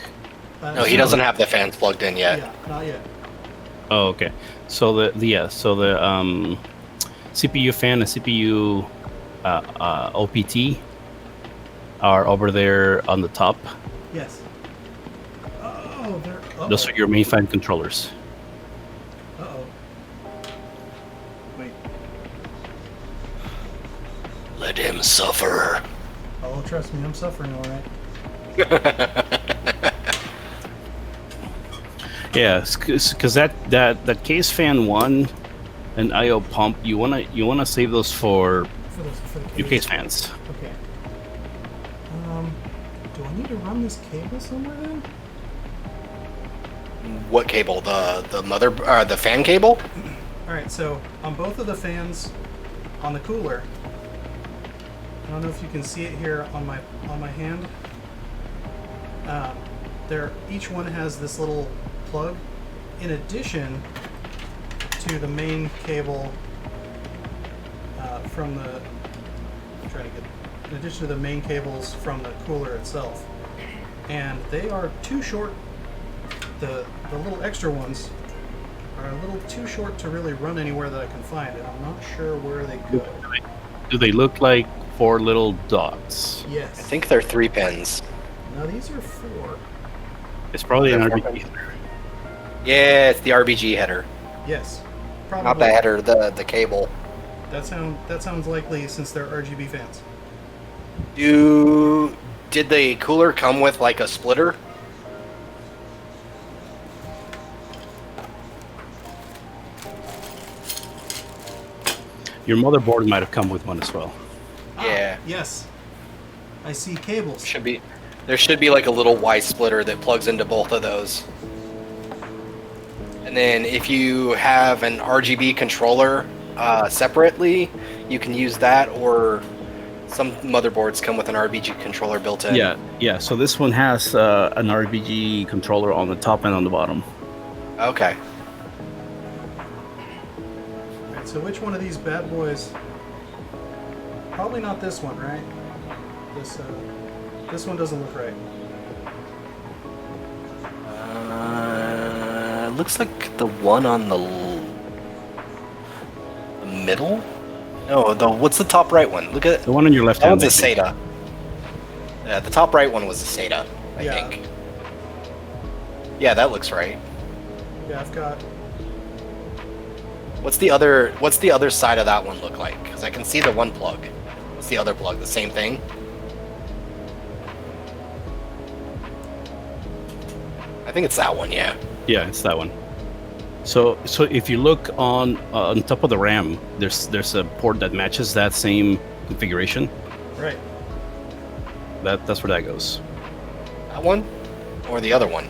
No, he doesn't have the fans plugged in yet. Yeah, not yet. Oh, okay. So the CPU fan and CPU OPT are over there on the top. Yes. Oh, they're. Uh-oh. Those are your main fan controllers. Uh-oh. Wait. Let him suffer. Oh, trust me, I'm suffering all right. Yeah, because that case fan 1 and IO pump, you wanna save those for For the your case fans. Okay. Do I need to run this cable somewhere then? What cable? The fan cable? All right, so on both of the fans on the cooler, I don't know if you can see it here on my hand. Each one has this little plug, in addition to the main cable from the. I'm trying to get. In addition to the main cables from the cooler itself, and they are too short. The little extra ones are a little too short to really run anywhere that I can find, and I'm not sure where they go. Do they look like 4 little dots? Yes. I think they're 3 pins. Now these are 4. It's probably an They're RBG. Yeah, it's the RBG header. Yes. Probably. Not the header, the cable. That sounds likely since they're RGB fans. Did the cooler come with like a splitter? Your motherboard might have come with one as well. Yeah. Yes. I see cables. There should be like a little Y splitter that plugs into both of those. And then if you have an RGB controller separately, you can use that, or some motherboards come with an RGB controller built in. Yeah. So this one has an RBG controller on the top and on the bottom. Okay. Alright, so which one of these bad boys? Probably not this one, right? This one doesn't look right. Looks like the one on the middle? No, what's the top right one? Look at The one on your left that hand. one's a SATA. Yeah, the top right one was a SATA, I Yeah. think. Yeah, that looks right. Yeah, I've got. What's the other side of that one look like? Because I can see the one plug. What's the other plug? The same thing? I think it's that one, yeah. Yeah, it's that one. So if you look on top of the RAM, there's a port that matches that same configuration. Right. That's where that goes. That one? Or the other one?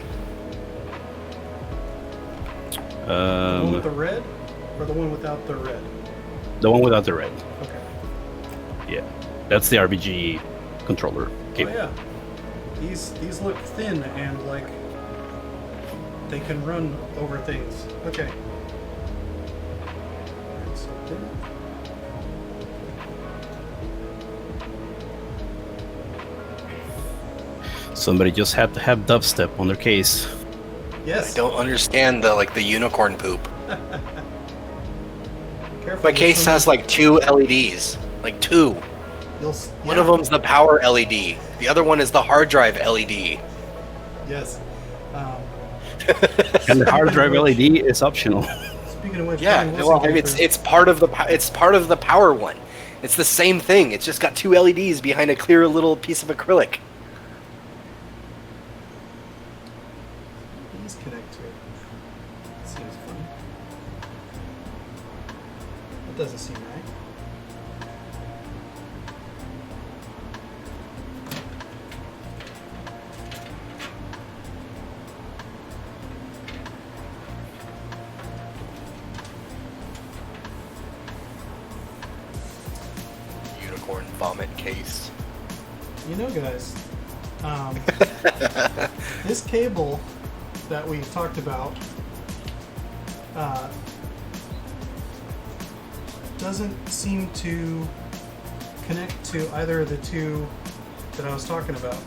The one with the red, or the one without the red? The one without the red. Okay. Yeah, that's the RBG controller cable. Oh yeah. These look thin and like they can run over things. Okay. Alright, so there. Somebody just had to have dubstep on their case. Yes. I don't understand the unicorn poop. Careful. My case has like 2 LEDs. Like 2. One of them's the power LED. The other one is the hard drive LED. Yes. And the hard drive LED is optional. Speaking of which, Yeah, Brian well, Wilson it's part of the power one. It's the same thing. It's just got 2 LEDs behind a clear little piece of acrylic. These connect to it. Seems funny. That doesn't seem right. Unicorn vomit case. You know, guys, this cable that we talked about doesn't seem to connect to either of the two that I was talking about.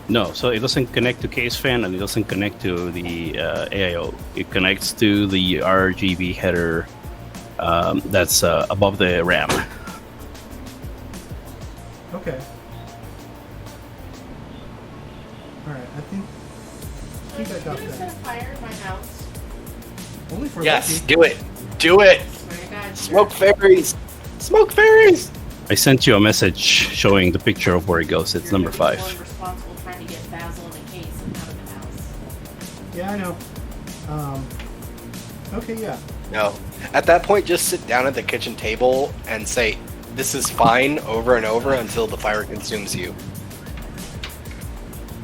No, so it doesn't connect to case fan and it doesn't connect to the AIO. It connects to the RGB header that's above the RAM. Okay. Alright, I think I got Can you set a that. fire in my house? Only for Yes, lucky. do it. Do it. Swear to God, Smoke fairies. Smoke fairies. I sent you a message showing the picture of where it goes. It's you're number gonna be 5. the one responsible trying to get Basil in a case and out of the house. Yeah, I know. Okay, yeah. No. At that point, just sit down at the kitchen table and say, "This is fine," over and over until the fire consumes you.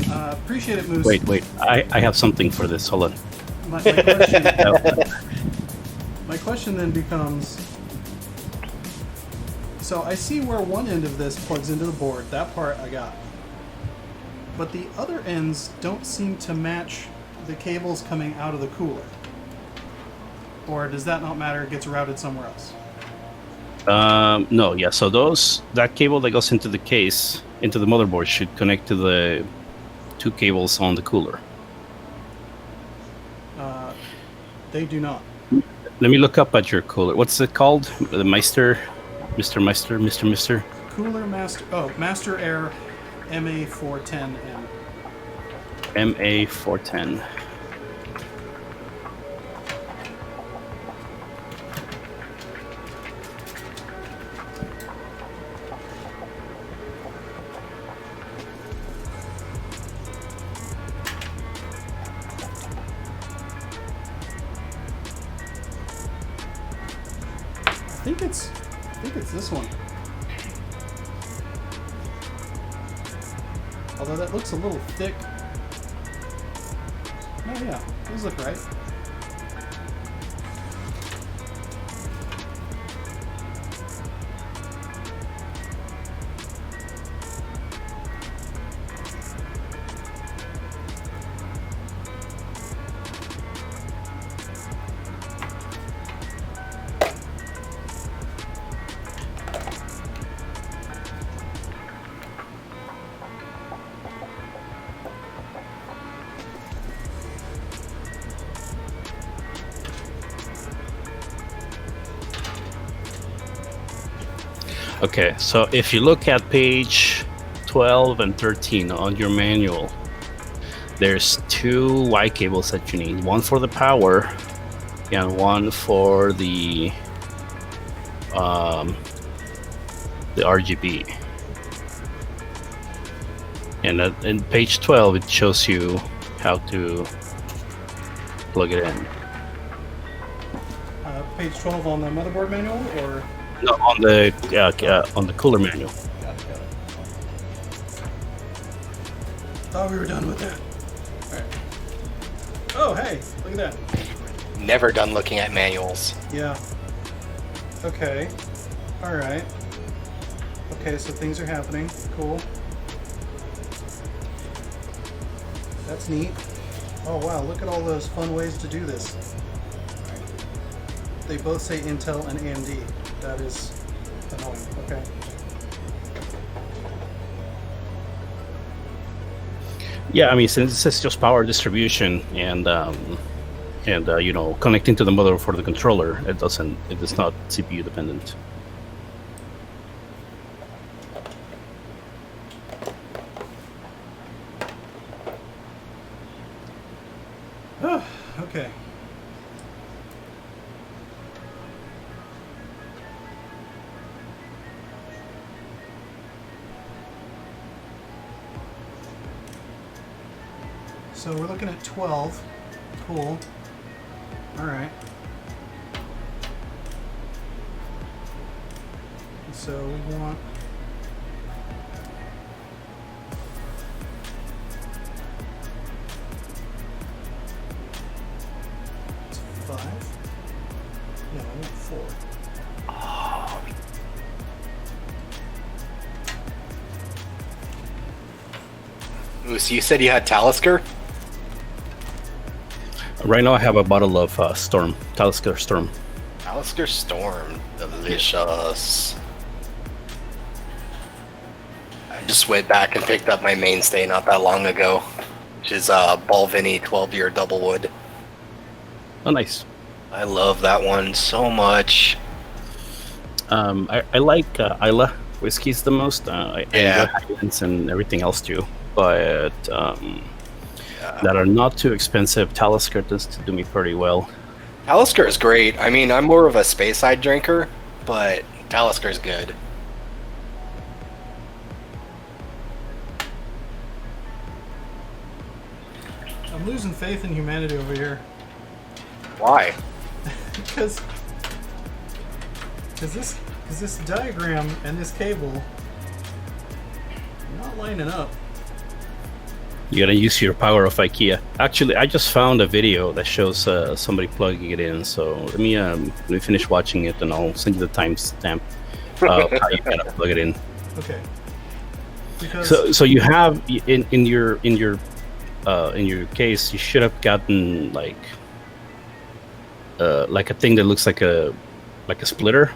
Appreciate it, Moose. Wait. I have something for this. Hold on. My question, my question then becomes, so I see where one end of this plugs into the board. That part I got. But the other ends don't seem to match the cables coming out of the cooler. Or does that not matter? It gets routed somewhere else. No, yeah. So that cable that goes into the case, into the motherboard, should connect to the 2 cables on the cooler. They do not. Let me look up at your cooler. What's it called? The Meister, Mr. Meister, Mr. Mister. Cooler Master. Oh, Master Air MA410M. MA410. I think it's this one. Although that looks a little thick. Oh yeah, those look right. Okay, so if you look at page 12 and 13 on your manual, there's 2 Y cables that you need. One for the power and one for the RGB. And in page 12, it shows you how to plug it in. Page 12 on the motherboard manual, or? No, on the cooler manual. Got it. Thought we were done with that. Alright. Oh, hey, look at that. Never done looking at manuals. Yeah. Okay. Alright. Okay, so things are happening. Cool. That's neat. Oh wow, look at all those fun ways to do this. Alright. They both say Intel and AMD. That is annoying. Okay. Yeah, I mean, since it's just power distribution and you know, connecting to the mother for the controller, it is not CPU dependent. Okay. So we're looking at 12. Cool. Alright. So we want... It's 5? No, I want 4. Ooh, so you said you had Talisker? Right now, I have a bottle of Storm, Talisker Storm. Talisker Storm, delicious. I just went back and picked up my mainstay not that long ago, which is Balvenie 12-year double wood. Oh, nice. I love that one so much. I like Isla whiskeys the most. I Yeah. enjoy Highlands and everything else too, but that are not too expensive. Talisker does do me pretty well. Talisker is great. I mean, I'm more of a Speyside drinker, but Talisker is good. I'm losing faith in humanity over here. Why? Because this diagram and this cable are not lining up. You gotta use your power of IKEA. Actually, I just found a video that shows somebody plugging it in. So let me finish watching it, and I'll send you the timestamp of how you gotta plug it in. Okay. Because So you have in your case, you should have gotten like a thing that looks like a splitter,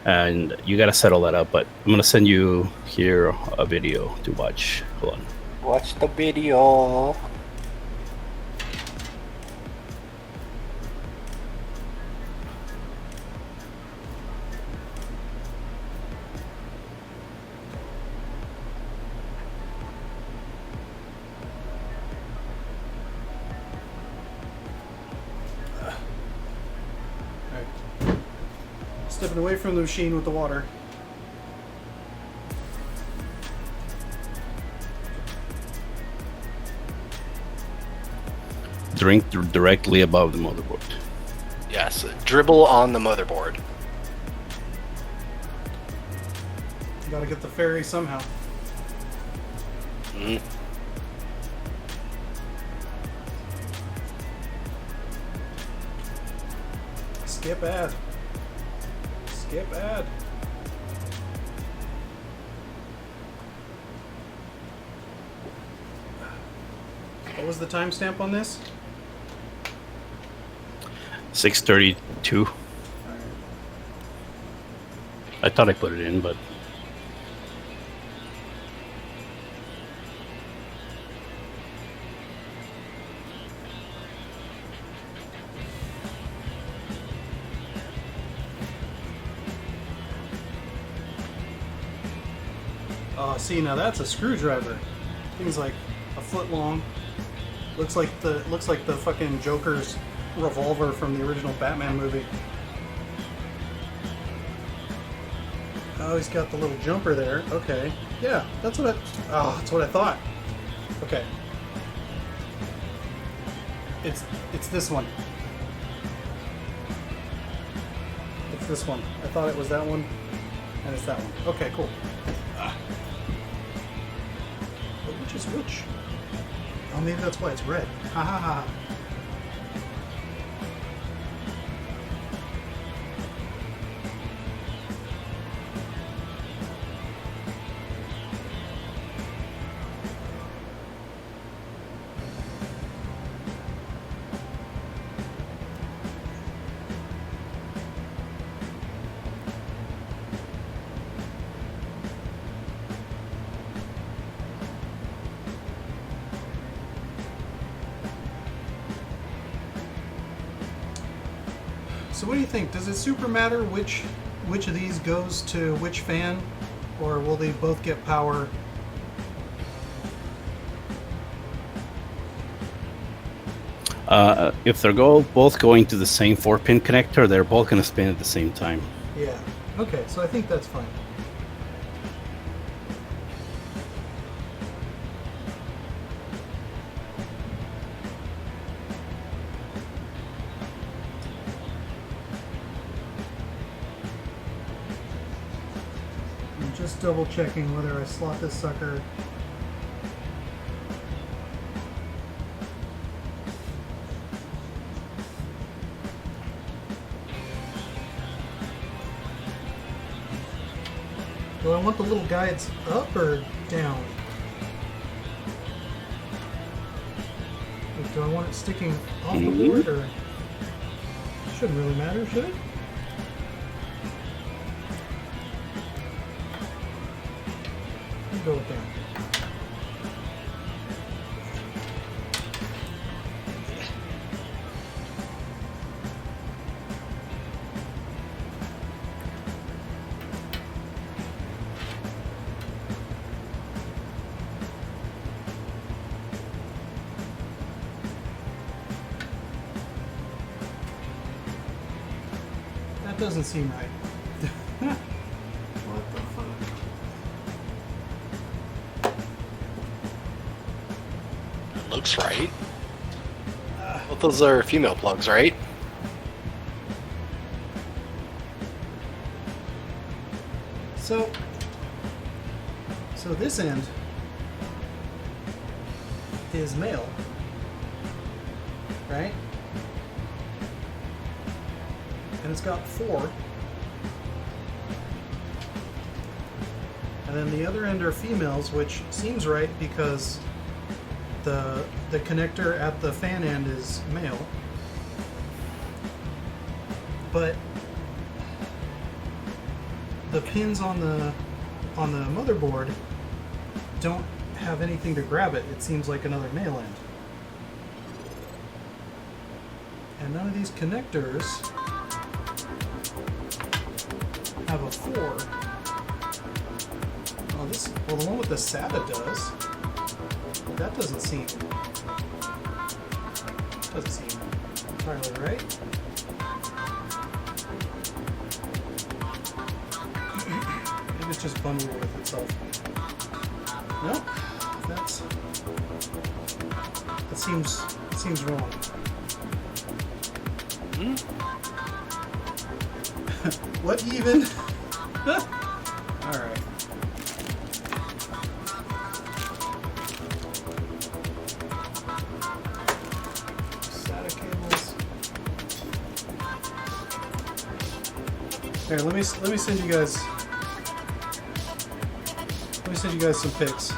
and you gotta settle that up. But I'm gonna send you here a video to watch. Hold on. Watch the video. Alright. Stepping away from the machine with the water. Drink directly above the motherboard. Yes, dribble on the motherboard. Gotta get the ferry somehow. Mm. Skip ad. Skip ad. What was the timestamp on this? 6:32. I thought I put it in, but Oh, see, now that's a screwdriver. Thing's like a foot long. Looks like the fucking Joker's revolver from the original Batman movie. Oh, he's got the little jumper there. Okay, yeah, that's what I thought. Okay, it's this one. It's this one. I thought it was that one, and it's that one. Okay, cool. But which is which? Oh, maybe that's why it's red. Ha ha ha. So what do you think? Does it super matter which of these goes to which fan, or will they both get power? if they're both going to the same 4-pin connector, they're both going to spin at the same time. Yeah. Okay, so I think that's fine. I'm just double checking whether I slot this sucker. Do I want the little guides up or down? Like, do I want it sticking off the board, or Shouldn't really matter, should it? Let's go with that. That doesn't seem right. What the fuck? That looks right. Both those are female plugs, right? So this end is male, right? And it's got 4. And then the other end are females, which seems right because the connector at the fan end is male. But the pins on the motherboard don't have anything to grab it. It seems like another male end. And none of these connectors have a 4. Well, the one with the SATA does. That doesn't seem entirely right. Maybe it's just bundled with itself. Nope, that seems wrong. Hmm? What even? All right. SATA cables. Here, let me send you guys. Let me send you guys some pics.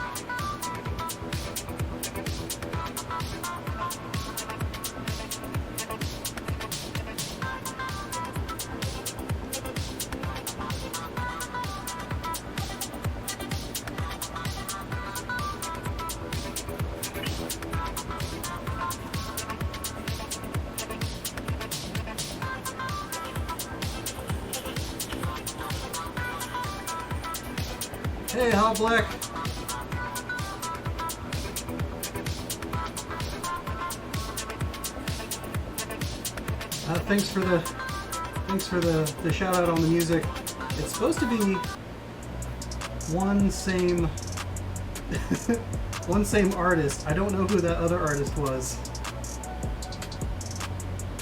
Hey, Hot Black. Thanks for the shout out on the music. It's supposed to be one same artist. I don't know who that other artist was.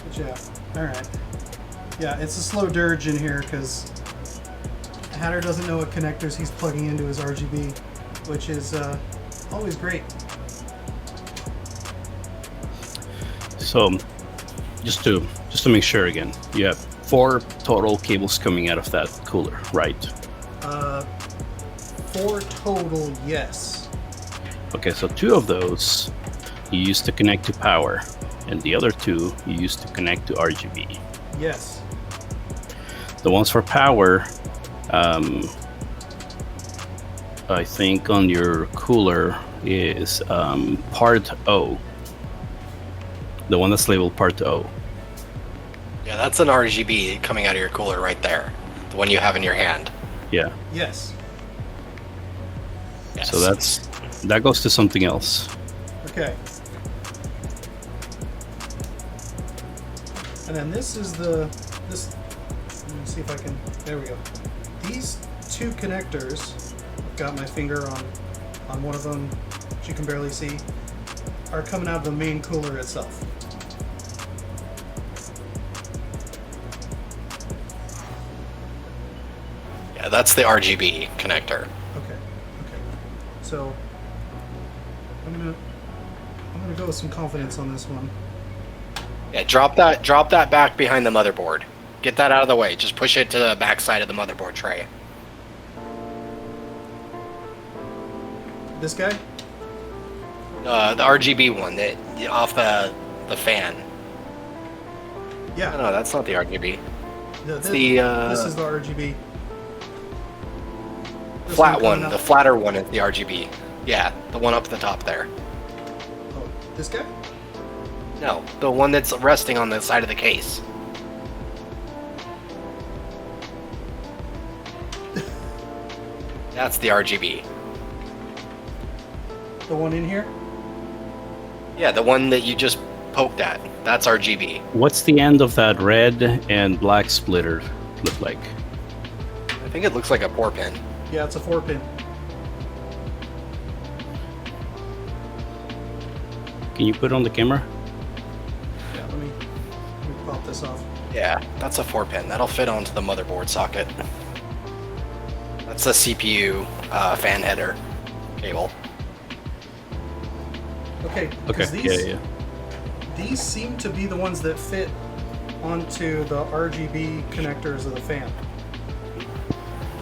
But yeah, all right. Yeah, it's a slow dirge in here because Hatter doesn't know what connectors he's plugging into his RGB, which is always great. So, just to make sure again, you have 4 total cables coming out of that cooler, right? 4 total, yes. Okay, so 2 of those you use to connect to power, and the other 2 you use to connect to RGB. Yes. The ones for power, I think on your cooler is part O. The one that's labeled part O. Yeah, that's an RGB coming out of your cooler right there. The one you have in your hand. Yeah. Yes. Yes. So that goes to something else. Okay. And then this is this. Let me see if I can. There we go. These 2 connectors. Got my finger on one of them, which you can barely see, are coming out of the main cooler itself. Yeah, that's the RGB connector. Okay. So I'm gonna go with some confidence on this one. Yeah, drop that back behind the motherboard. Get that out of the way. Just push it to the back side of the motherboard tray. This guy? The RGB one, off the fan. Yeah. No, that's not the RGB. This is the RGB. This Flat coming one. up. The flatter one is the RGB. Yeah, the one up the top there. Oh, this guy? No, the one that's resting on the side of the case. That's the RGB. The one in here? Yeah, the one that you just poked at. That's RGB. What's the end of that red and black splitter look like? I think it looks like a 4-pin. Yeah, it's a 4-pin. Can you put it on the camera? Yeah, let me pop this off. Yeah, that's a 4-pin. That'll fit onto the motherboard socket. That's a CPU fan header cable. Okay, Okay. because Yeah. these seem to be the ones that fit onto the RGB connectors of the fan.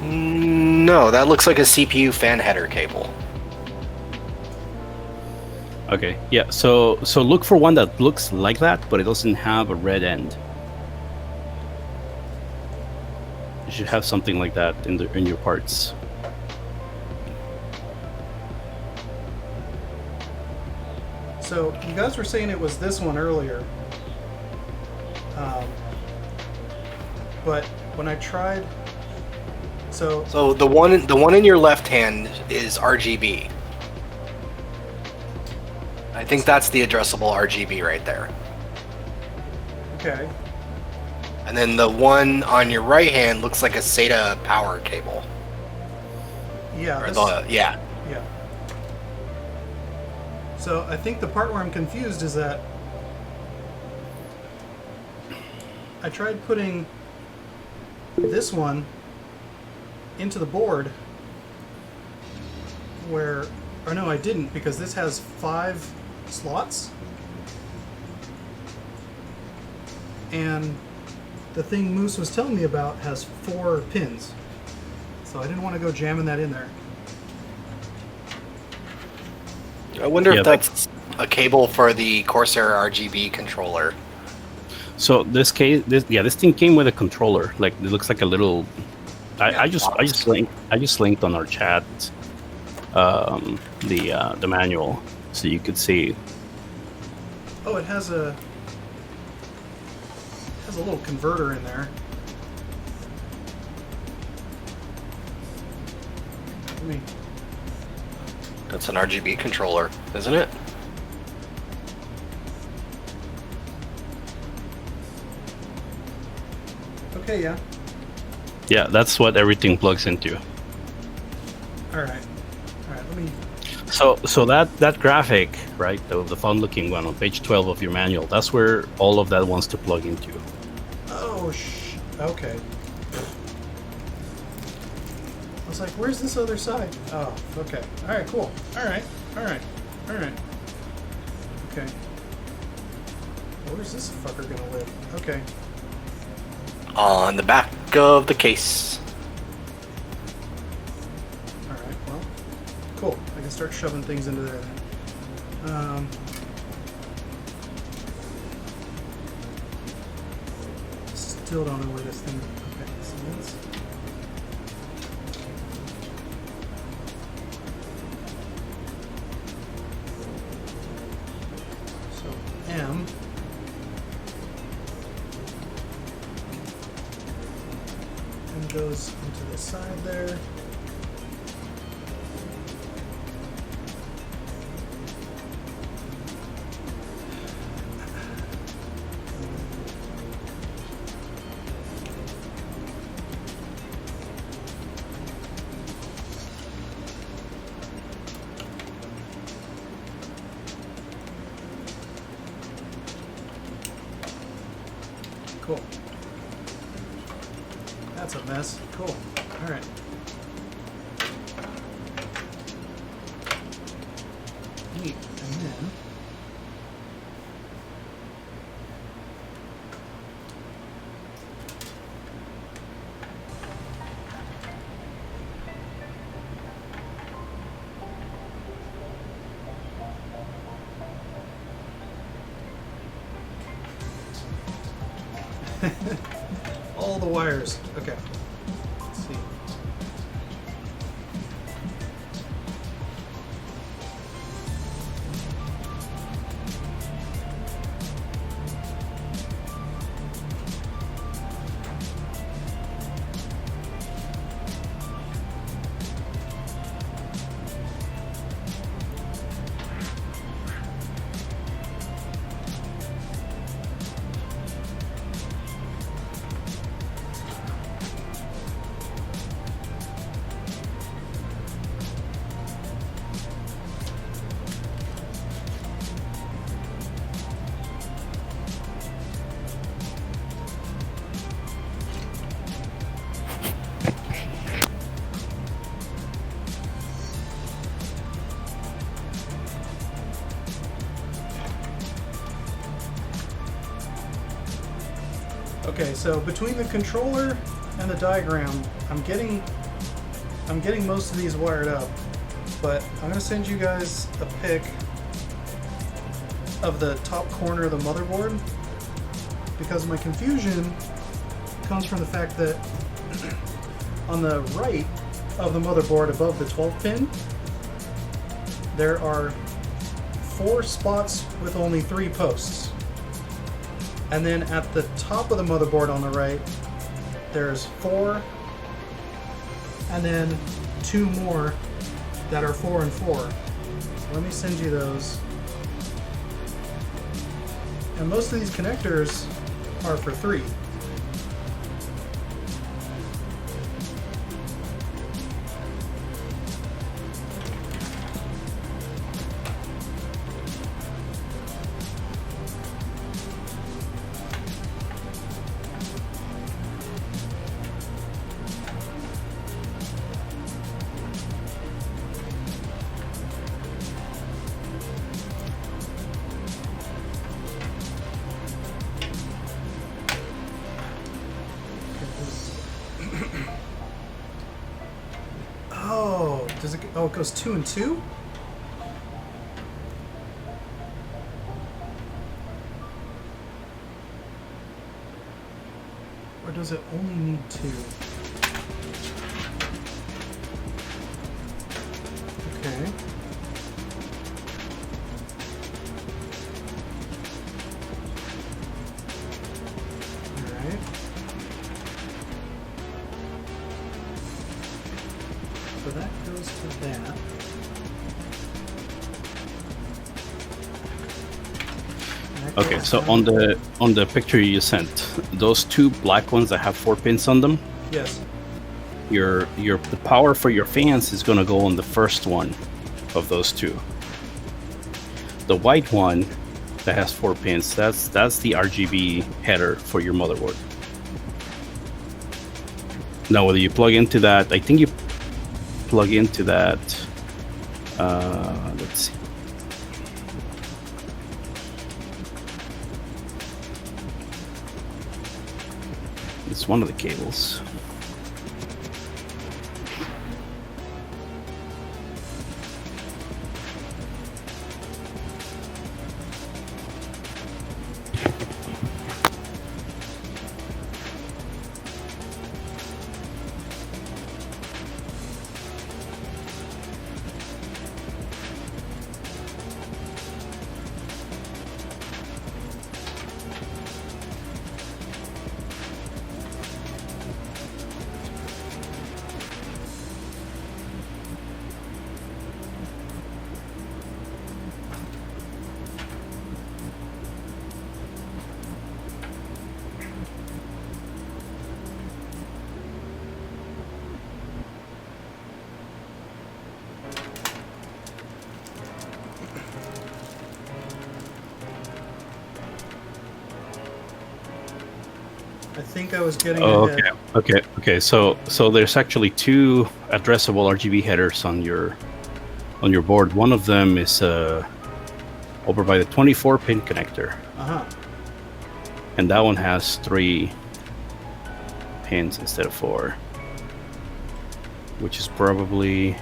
No, that looks like a CPU fan header cable. Okay. Yeah. So look for one that looks like that, but it doesn't have a red end. You should have something like that in your parts. So you guys were saying it was this one earlier, but when I tried, so the one in your left hand is RGB. I think that's the addressable RGB right there. okay, And then the one on your right hand looks like a SATA power cable. yeah, Or this, yeah. yeah. So I think the part where I'm confused is that I tried putting this one into the board where, or no, I didn't, because this has 5 slots, and the thing Moose was telling me about has 4 pins, so I didn't want to go jamming that in there. I wonder Yeah, if that's a cable for the Corsair RGB controller. So this thing came with a controller. Like it looks like a little. I just linked on our chat the manual so you could see. Oh, it has a little converter in there. Let me. That's an RGB controller, isn't it? Okay, yeah. Yeah, that's what everything plugs into. All right. Let me. So that graphic, right, the fun-looking one on page 12 of your manual, that's where all of that wants to plug into. Oh, okay. I was like, where's this other side? Oh, okay. All right, cool. All right. Okay. Where's this fucker gonna live? Okay. On the back of the case. All right. Well, cool. I can start shoving things into there then. Still don't know where this thing. Okay. So that's. So M. And goes into the side there. Cool. That's a mess. Cool. All right. Neat. And then. All the wires. Okay. Let's see. Okay, so between the controller and the diagram, I'm getting most of these wired up, but I'm gonna send you guys a pic of the top corner of the motherboard because my confusion comes from the fact that on the right of the motherboard above the 12 pin, there are 4 spots with only 3 posts. And then at the top of the motherboard on the right, there's 4, and then 2 more that are 4 and 4. Let me send you those. And most of these connectors are for 3. Oh, does it? Oh, it goes 2 and 2. Or does it only need 2? Okay. Alright. So that goes to that. Okay, so on the picture you sent, those 2 black ones that have 4 pins on them, Yes. the power for your fans is gonna go on the first one of those 2. The white one that has 4 pins, that's the RGB header for your motherboard. Now whether you plug into that, I think you plug into that, let's see. It's one of the cables. I think I was getting Oh, ahead. okay. So there's actually 2 addressable RGB headers on your board. One of them is over by the 24 pin connector, Uh-huh. and that one has 3 pins instead of 4, which is probably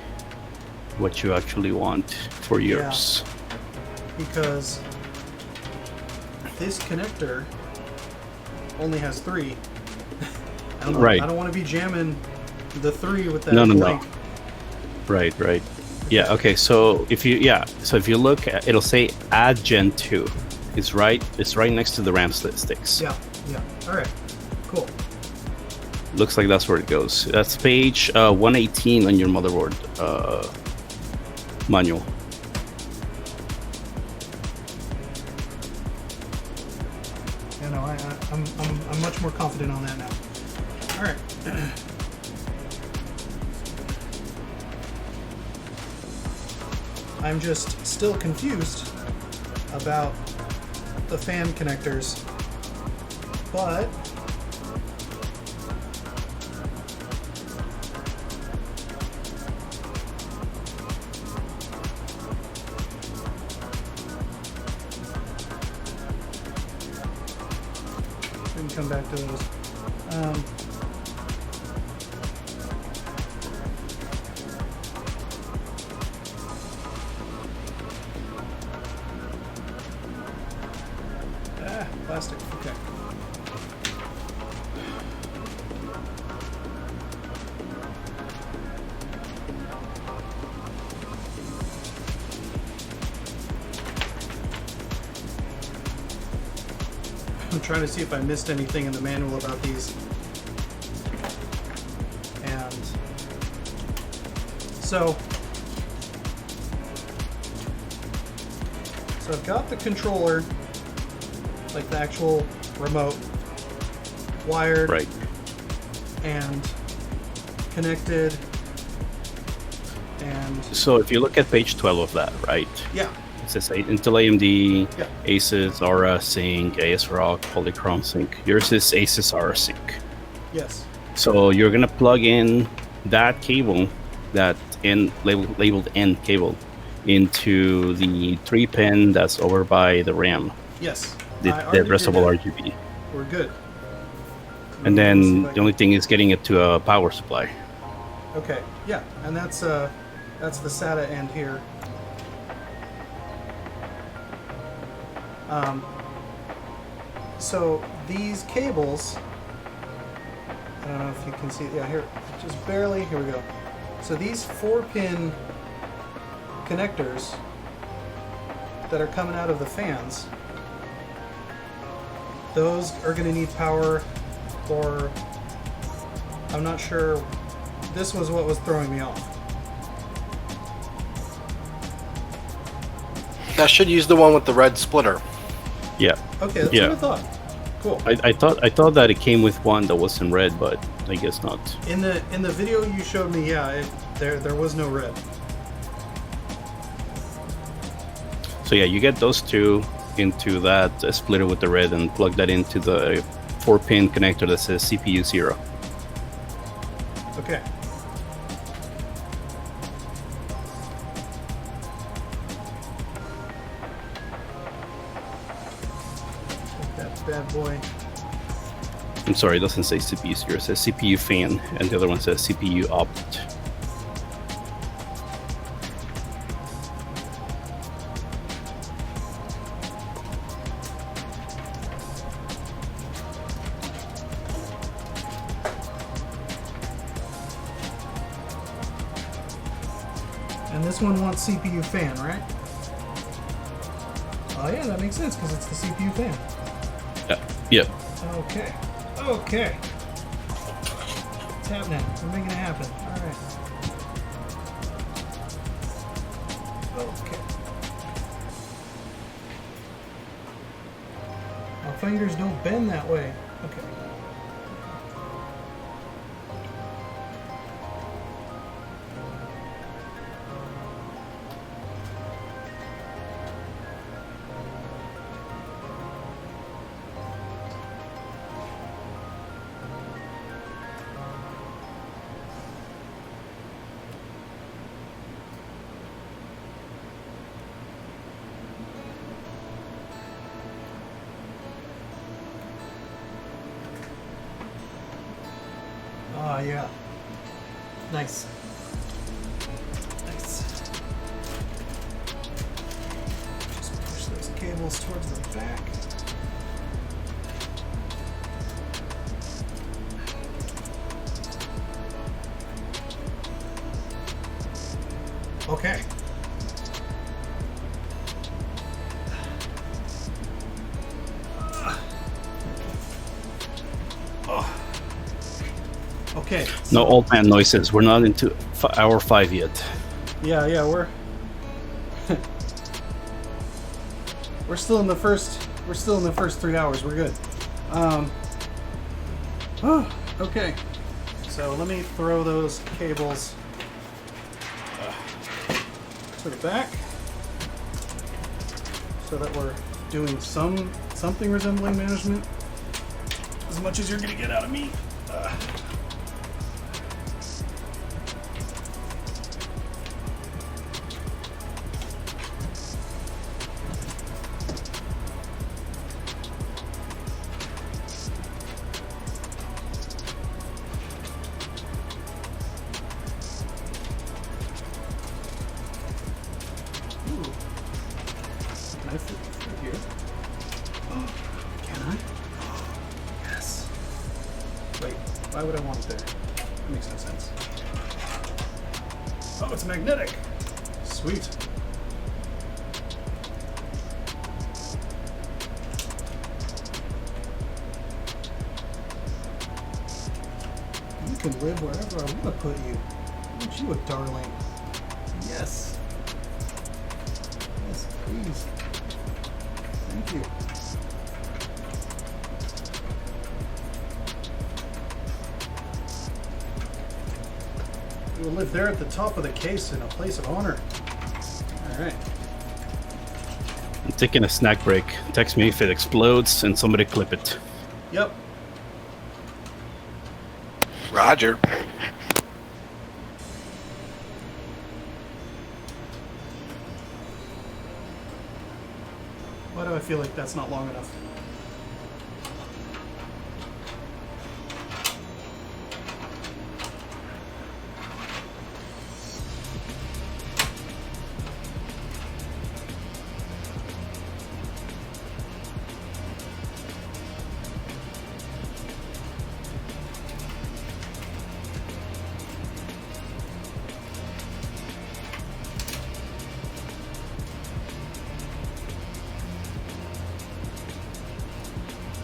what you actually want for yours. Because this connector only has 3. I don't know, Right. I don't want to be jamming the 3 with that No. blank. Right. Yeah. Okay. So if you look, it'll say add Gen 2. It's right next to the RAM sticks. Yeah. All right. Cool. Looks like that's where it goes. That's page 118 on your motherboard manual. You know, I'm much more confident on that now. All right. I'm just still confused about the fan connectors, but we can come back to those. Plastic, okay. I'm trying to see if I missed anything in the manual about these. And so I've got the controller, like the actual remote, wired, Right. and connected, and So if you look at page 12 of that, right? yeah, It says Intel AMD, Yeah. Asus, Aura Sync, ASRock, Polychrome Sync. Yours is Asus Aura Sync. yes, So you're gonna plug in that cable, that labeled N cable, into the 3-pin that's over by the RAM, yes. the I already addressable did that. RGB. We're good. And Let me see then if I the only thing is getting it to a power supply. can- okay, yeah, and that's the SATA end here. So these cables, I don't know if you can see, yeah, here, just barely, here we go. So these 4-pin connectors that are coming out of the fans, those are going to need power, or I'm not sure. This was what was throwing me off. That should use the one with the red splitter. Yeah. Okay, that's Yeah. what I thought. Cool. I thought that it came with one that was in red, but I guess not. In the video you showed me, yeah, there was no red. So yeah, you get those two into that splitter with the red and plug that into the 4-pin connector that says CPU 0. Okay. Take that bad boy. I'm sorry, it doesn't say CPU 0, it says CPU fan, and the other one says CPU opt. And this one wants CPU fan, right? Oh yeah, that makes sense because it's the CPU fan. Yeah. Okay. Okay. It's happening. We're making it happen. Alright. Okay. My fingers don't bend that way. Okay. Oh, yeah. Nice. Nice. Just push those cables towards the back. Okay. No old man noises. We're not into hour 5 yet. Yeah, we're we're still in the first 3 hours. We're good. Okay. So let me throw those cables to the back so that we're doing something resembling management as much as you're gonna get out of me. Can I fit through here? Oh, can I? Oh, yes. Wait, why would I want it there? That makes no sense. Oh, it's magnetic. Sweet. You can live wherever I want to put you. Aren't you a darling? Yes. Yes, please. Thank you. You will live there at the top of the case in a place of honor. Alright. I'm taking a snack break. Text me if it explodes and somebody clip it. Yep. Roger. Why do I feel like that's not long enough?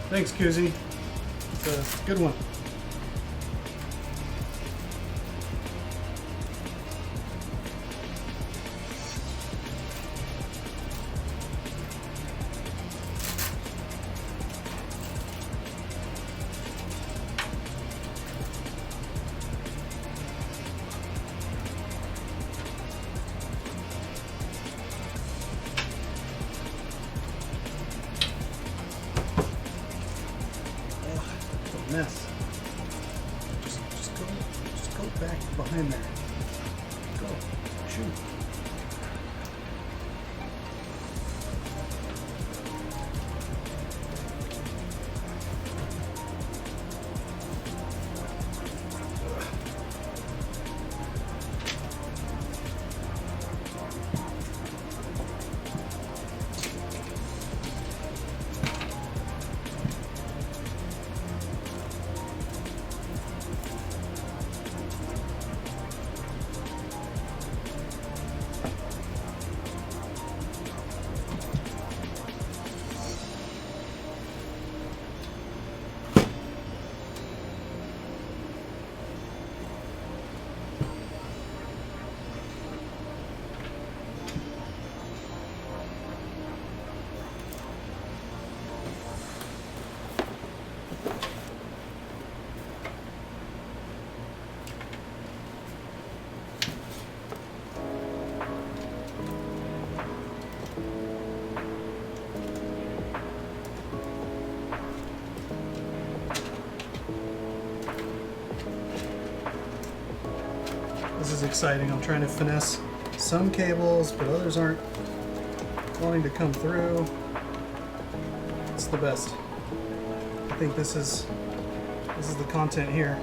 Thanks, Kuzi. It's a good one. Mess. Just go back behind there. Go. Shoot. This is exciting. I'm trying to finesse some cables, but others aren't wanting to come through. It's the best. I think this is the content here.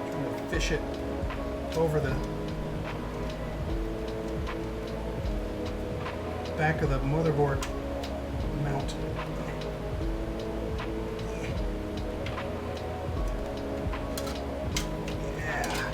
Trying to fish it over the back of the motherboard mount. Yeah.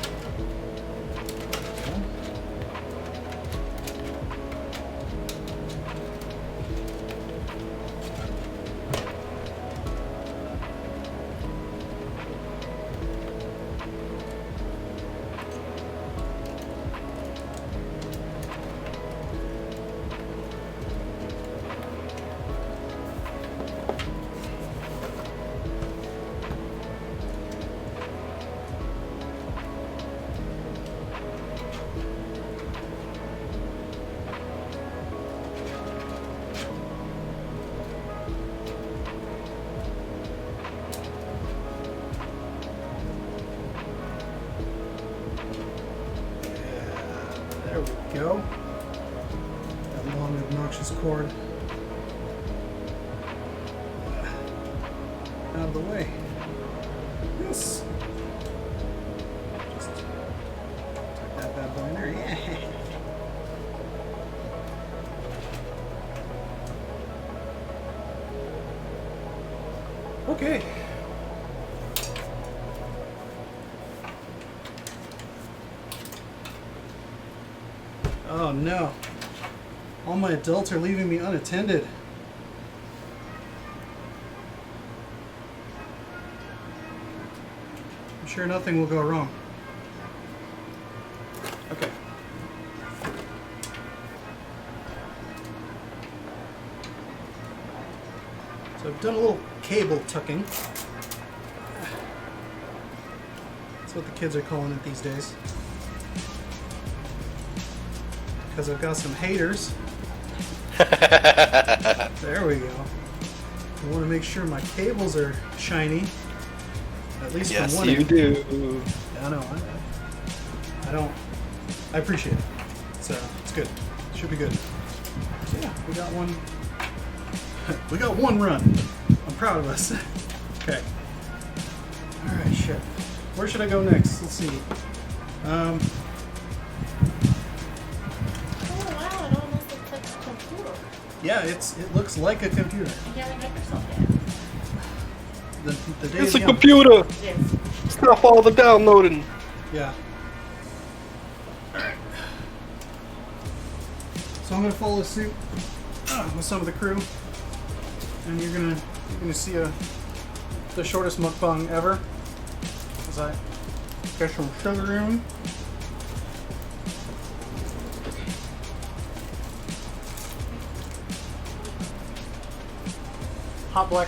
this cord out of the way. Yes. Just tuck that bad boy in there. Yeah. Okay. Oh no. All my adults are leaving me unattended. I'm sure nothing will go wrong. Okay. So I've done a little cable tucking. That's what the kids are calling it these days. Because I've got some haters. There we go. I want to make sure my cables are shiny. At least Yes, from one you end. do. Yeah, I know. I don't. I appreciate it. It's good. Should be good. So yeah, we got one. We got one run. I'm proud of us. Okay. All right, shit. Where should I go next? Let's see. Oh wow, it almost looks like a computer. Yeah, it looks like a computer. You haven't got yourself yet. The day It's is a young. computer. Yes. Stop all the downloading. Yeah. Alright. So I'm gonna follow suit with some of the crew. And you're gonna see the shortest mukbang ever. As I get some sugar in. Hot Black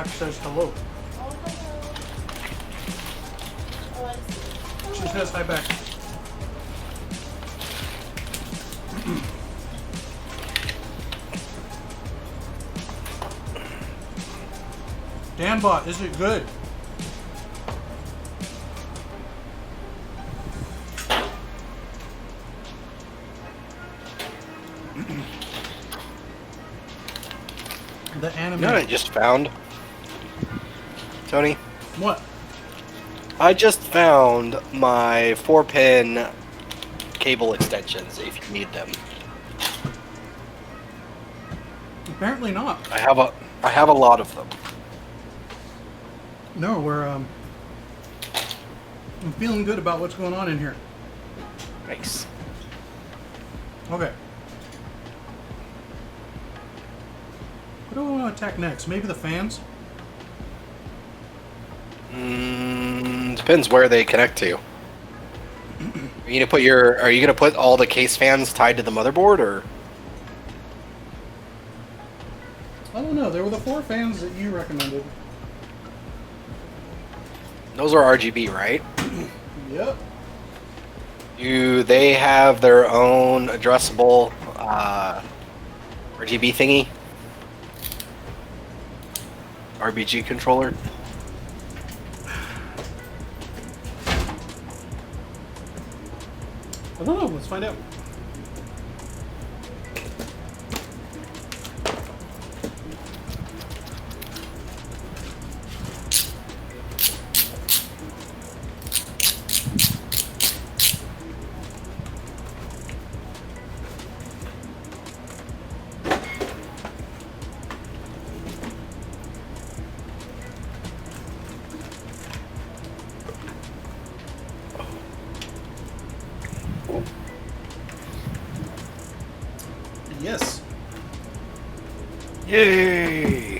says hello. Oh hello. Oh, I see. She says hi back. Danbot, is it good? The anime. You know what I just found? Tony? What? I just found my 4-pin cable extensions if you need them. Apparently not. I have a lot of them. No, I'm feeling good about what's going on in here. Nice. Okay. What do I want to attack next? Maybe the fans? Depends where they connect to. Are you gonna put all the case fans tied to the motherboard, or? I don't know. There were the 4 fans that you recommended. Those are RGB, right? Yep. They have their own addressable RGB thingy? RBG controller? I don't know. Let's find out. Yes. Yay!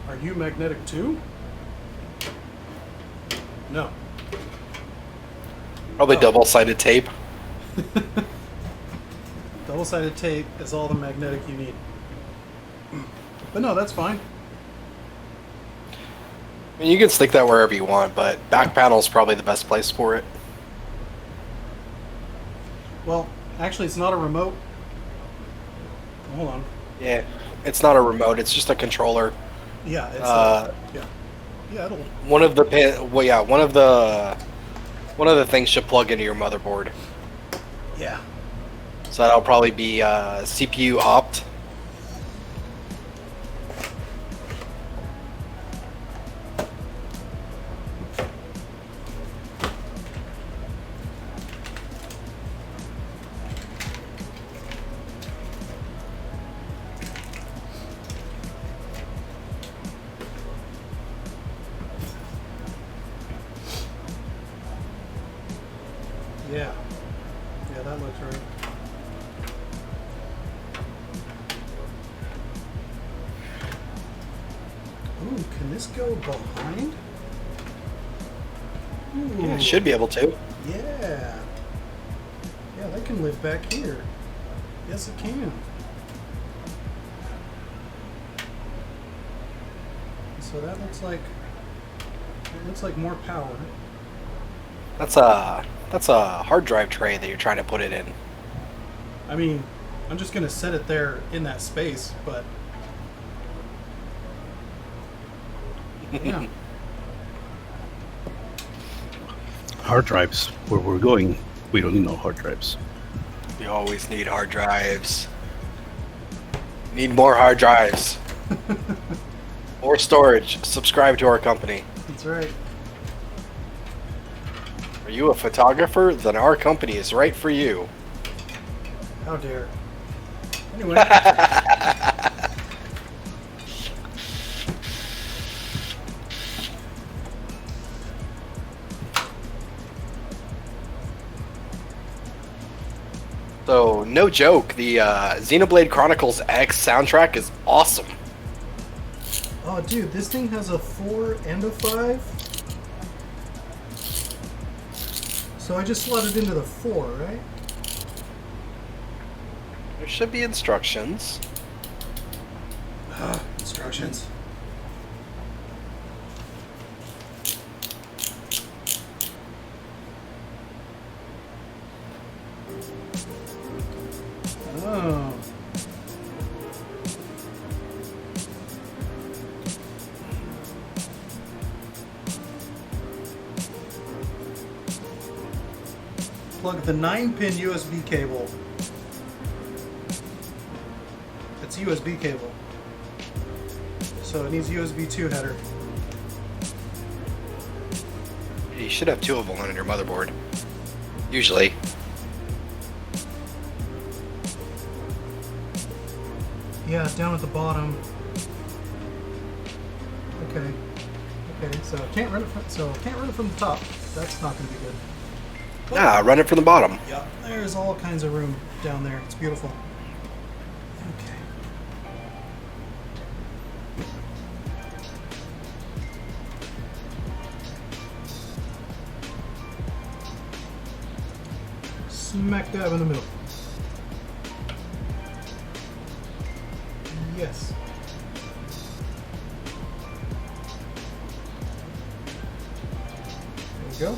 Are you magnetic too? No. Probably Oh. double-sided tape. Double-sided tape is all the magnetic you need. But no, that's fine. I mean, you can stick that wherever you want, but back panel is probably the best place for it. Well, actually, it's not a remote. Hold on. Yeah, it's not a remote. It's just a controller. Yeah, it's yeah. Yeah, it'll. One of the one of the things should plug into your motherboard. Yeah. So that'll probably be CPU opt. Yeah. Yeah, that looks right. Ooh, can this go behind? Ooh. Yeah, should be able to. Yeah. Yeah, that can live back here. Yes, it can. So that looks like it looks like more power. That's a hard drive tray that you're trying to put it in. I mean, I'm just gonna set it there in that space, but yeah. Hard drives. Where we're going, we don't need no hard drives. You always need hard drives. Need more hard drives. More storage. Subscribe to our company. That's right. Are you a photographer? Then our company is right for you. How dare. Anyway. So, no joke, the Xenoblade Chronicles X soundtrack is awesome. Oh, dude, this thing has a 4 and a 5. So I just slotted into the 4, right? There should be instructions. Instructions. Oh. Plug the 9-pin USB cable. It's USB cable. So it needs USB 2 header. You should have two of them on your motherboard. Usually. Yeah, down at the bottom. Okay. Okay, so can't run it from the top. That's not going to be good. Nah, run it from the bottom. Yeah, there's all kinds of room down there. It's beautiful. Okay. Smack dab in the middle. Yes. There we go.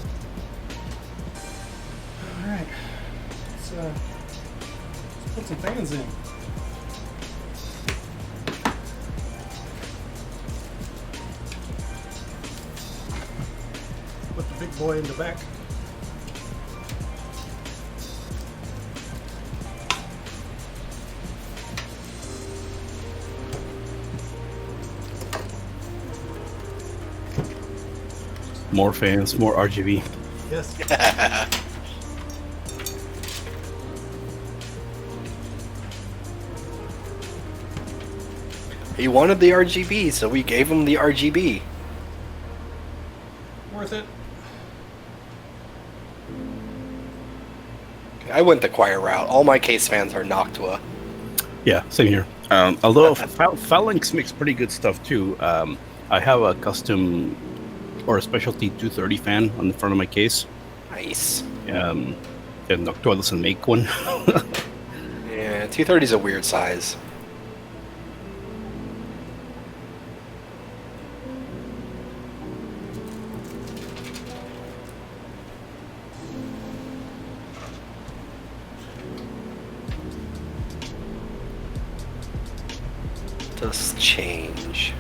Alright. Let's put some fans in. Put the big boy in the back. More fans, more RGB. Yes. He wanted the RGB, so we gave him the RGB. Worth it. I went the quiet route. All my case fans are Noctua. Yeah, same here. Although Phalanx makes pretty good stuff too. I have a custom or a specialty 230 fan on the front of my case. Nice. And Noctua doesn't make one. Yeah, 230 is a weird size. Just change.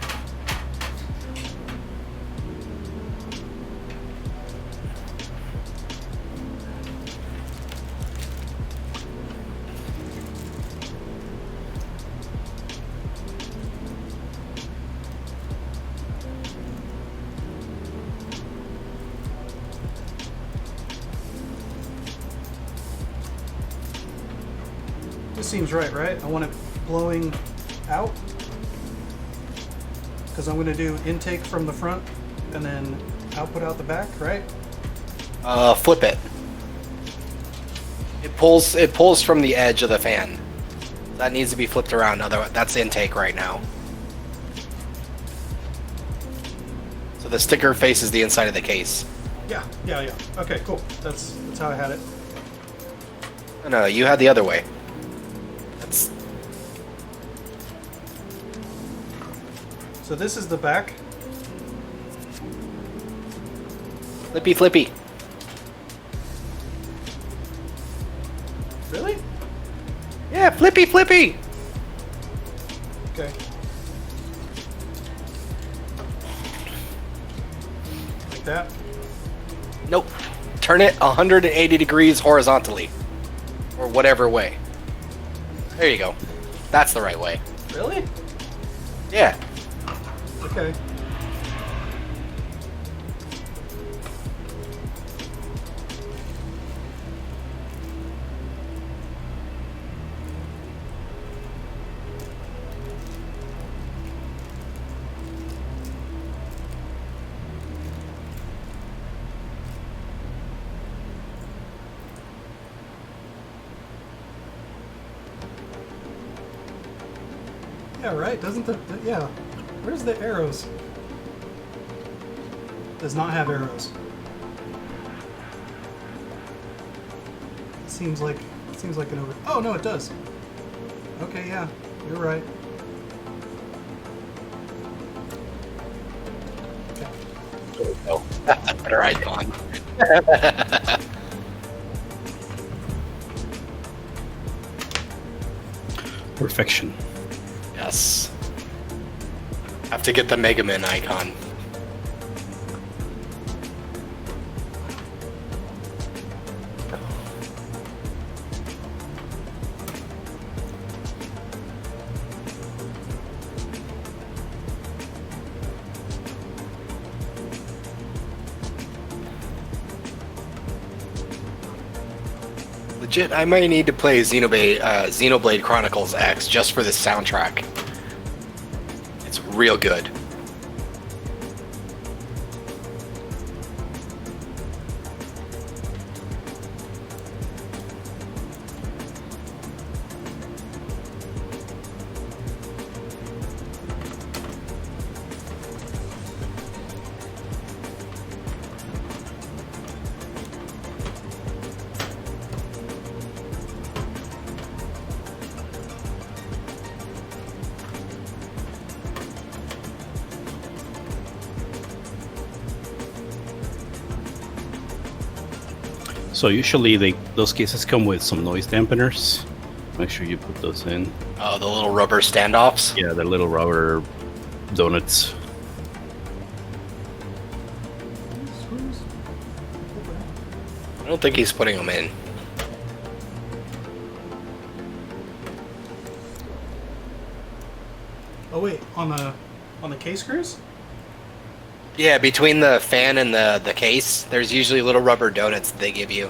This seems right? I want it blowing out. Because I'm going to do intake from the front and then output out the back, right? Flip it. It pulls from the edge of the fan. That needs to be flipped around. Otherwise, that's intake right now. So the sticker faces the inside of the case. Yeah. Okay, cool. That's how I had it. No, you had the other way. That's So this is the back. flippy. Really? Yeah, flippy. Okay. Like that? Nope. Turn it 180 degrees horizontally. Or whatever way. There you go. That's the right way. Really? Yeah. Okay. Yeah, right? Doesn't yeah. Where's the arrows? Does not have arrows. Seems like an over. Oh no, it does. Okay, yeah, you're right. Oh, that's a better icon. Perfection. Yes. Have to get the Mega Man icon. Legit, I might need to play Xenoblade Chronicles X just for this soundtrack. It's real good. So usually those cases come with some noise dampeners. Make sure you put those in. Oh, the little rubber standoffs? Yeah, the little rubber donuts. I don't think he's putting them in. Oh wait, on the case screws? Yeah, between the fan and the case, there's usually little rubber donuts that they give you.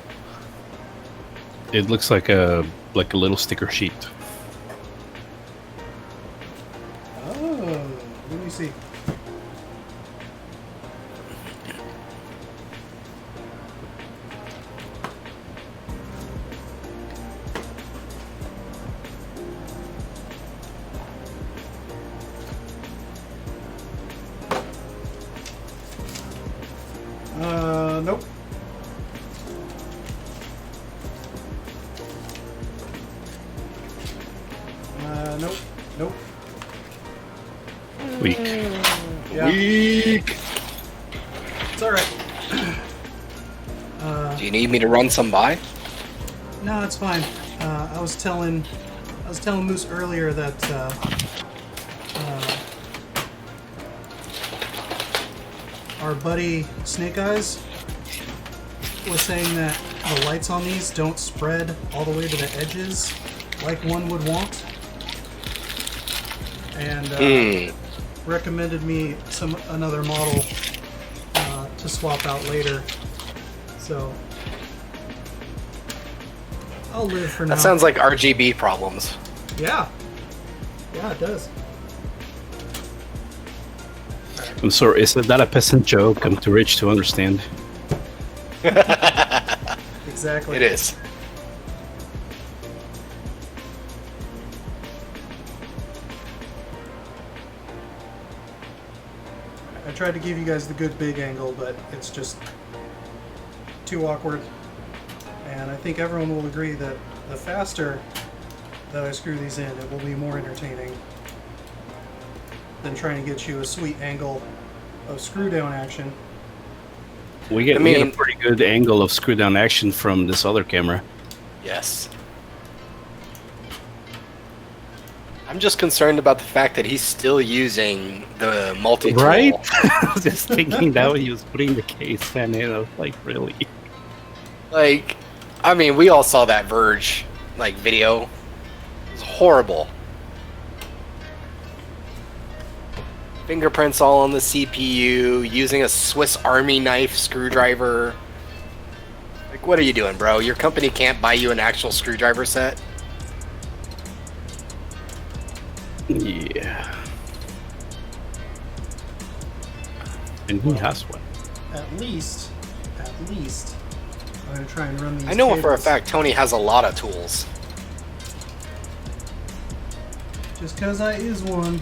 It looks like a little sticker sheet. Oh, let me see. Nope. Nope. Weak. Yeah. Weak. It's alright. Do you need me to run some by? No, it's fine. I was telling Moose earlier that our buddy Snake Eyes was saying that the lights on these don't spread all the way to the edges like one would want, and recommended me another model to swap out later. So I'll live for now. That sounds like RGB problems. Yeah, it does. I'm sorry, is that a peasant joke? I'm too rich to understand. Exactly. It is. I tried to give you guys the good big angle, but it's just too awkward. And I think everyone will agree that the faster that I screw these in, it will be more entertaining than trying to get you a sweet angle of screw down action. We get a pretty good angle of screw down action from this other camera. Yes. I'm just concerned about the fact that he's still using the multi-tool. Right? I was just thinking that when he was putting the case fan in, I was like, really? Like, I mean, we all saw that Verge, like, video. It was horrible. Fingerprints all on the CPU, using a Swiss Army knife screwdriver. Like, what are you doing, bro? Your company can't buy you an actual screwdriver set? Yeah. And he has one. At least, I'm going to try and run these I know for a cables. fact Tony has a lot of tools. Just because I is one.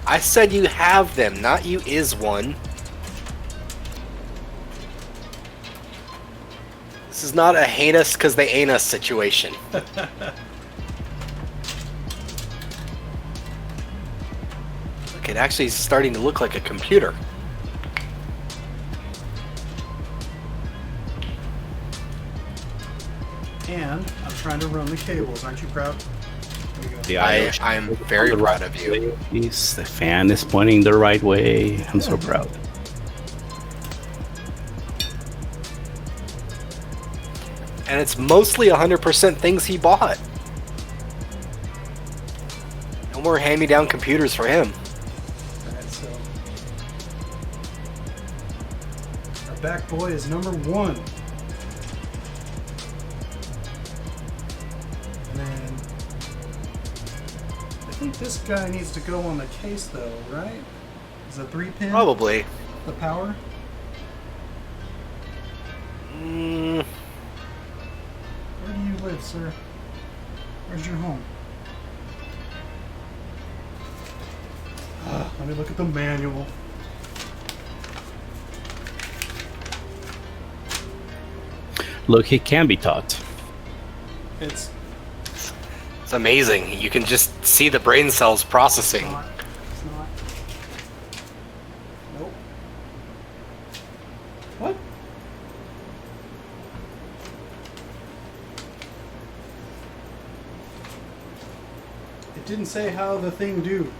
I said you have them, not you is one. This is not a heinous because they ain't us situation. Look, it actually is starting to look like a computer. And I'm trying to run the cables. Aren't you proud? There you go. I'm very proud of you. The fan is pointing the right way. I'm so proud. And it's mostly 100% things he bought. No more hand-me-down computers for him. Alright, so our back boy is number 1. And then I think this guy needs to go on the case though, right? Is a 3-pin? Probably. The power? Where do you live, sir? Where's your home? Let me look at the manual. Look, he can be taught. It's It's amazing. You can just see the brain cells processing. not. It's not. Nope. What? It didn't say how the thing do.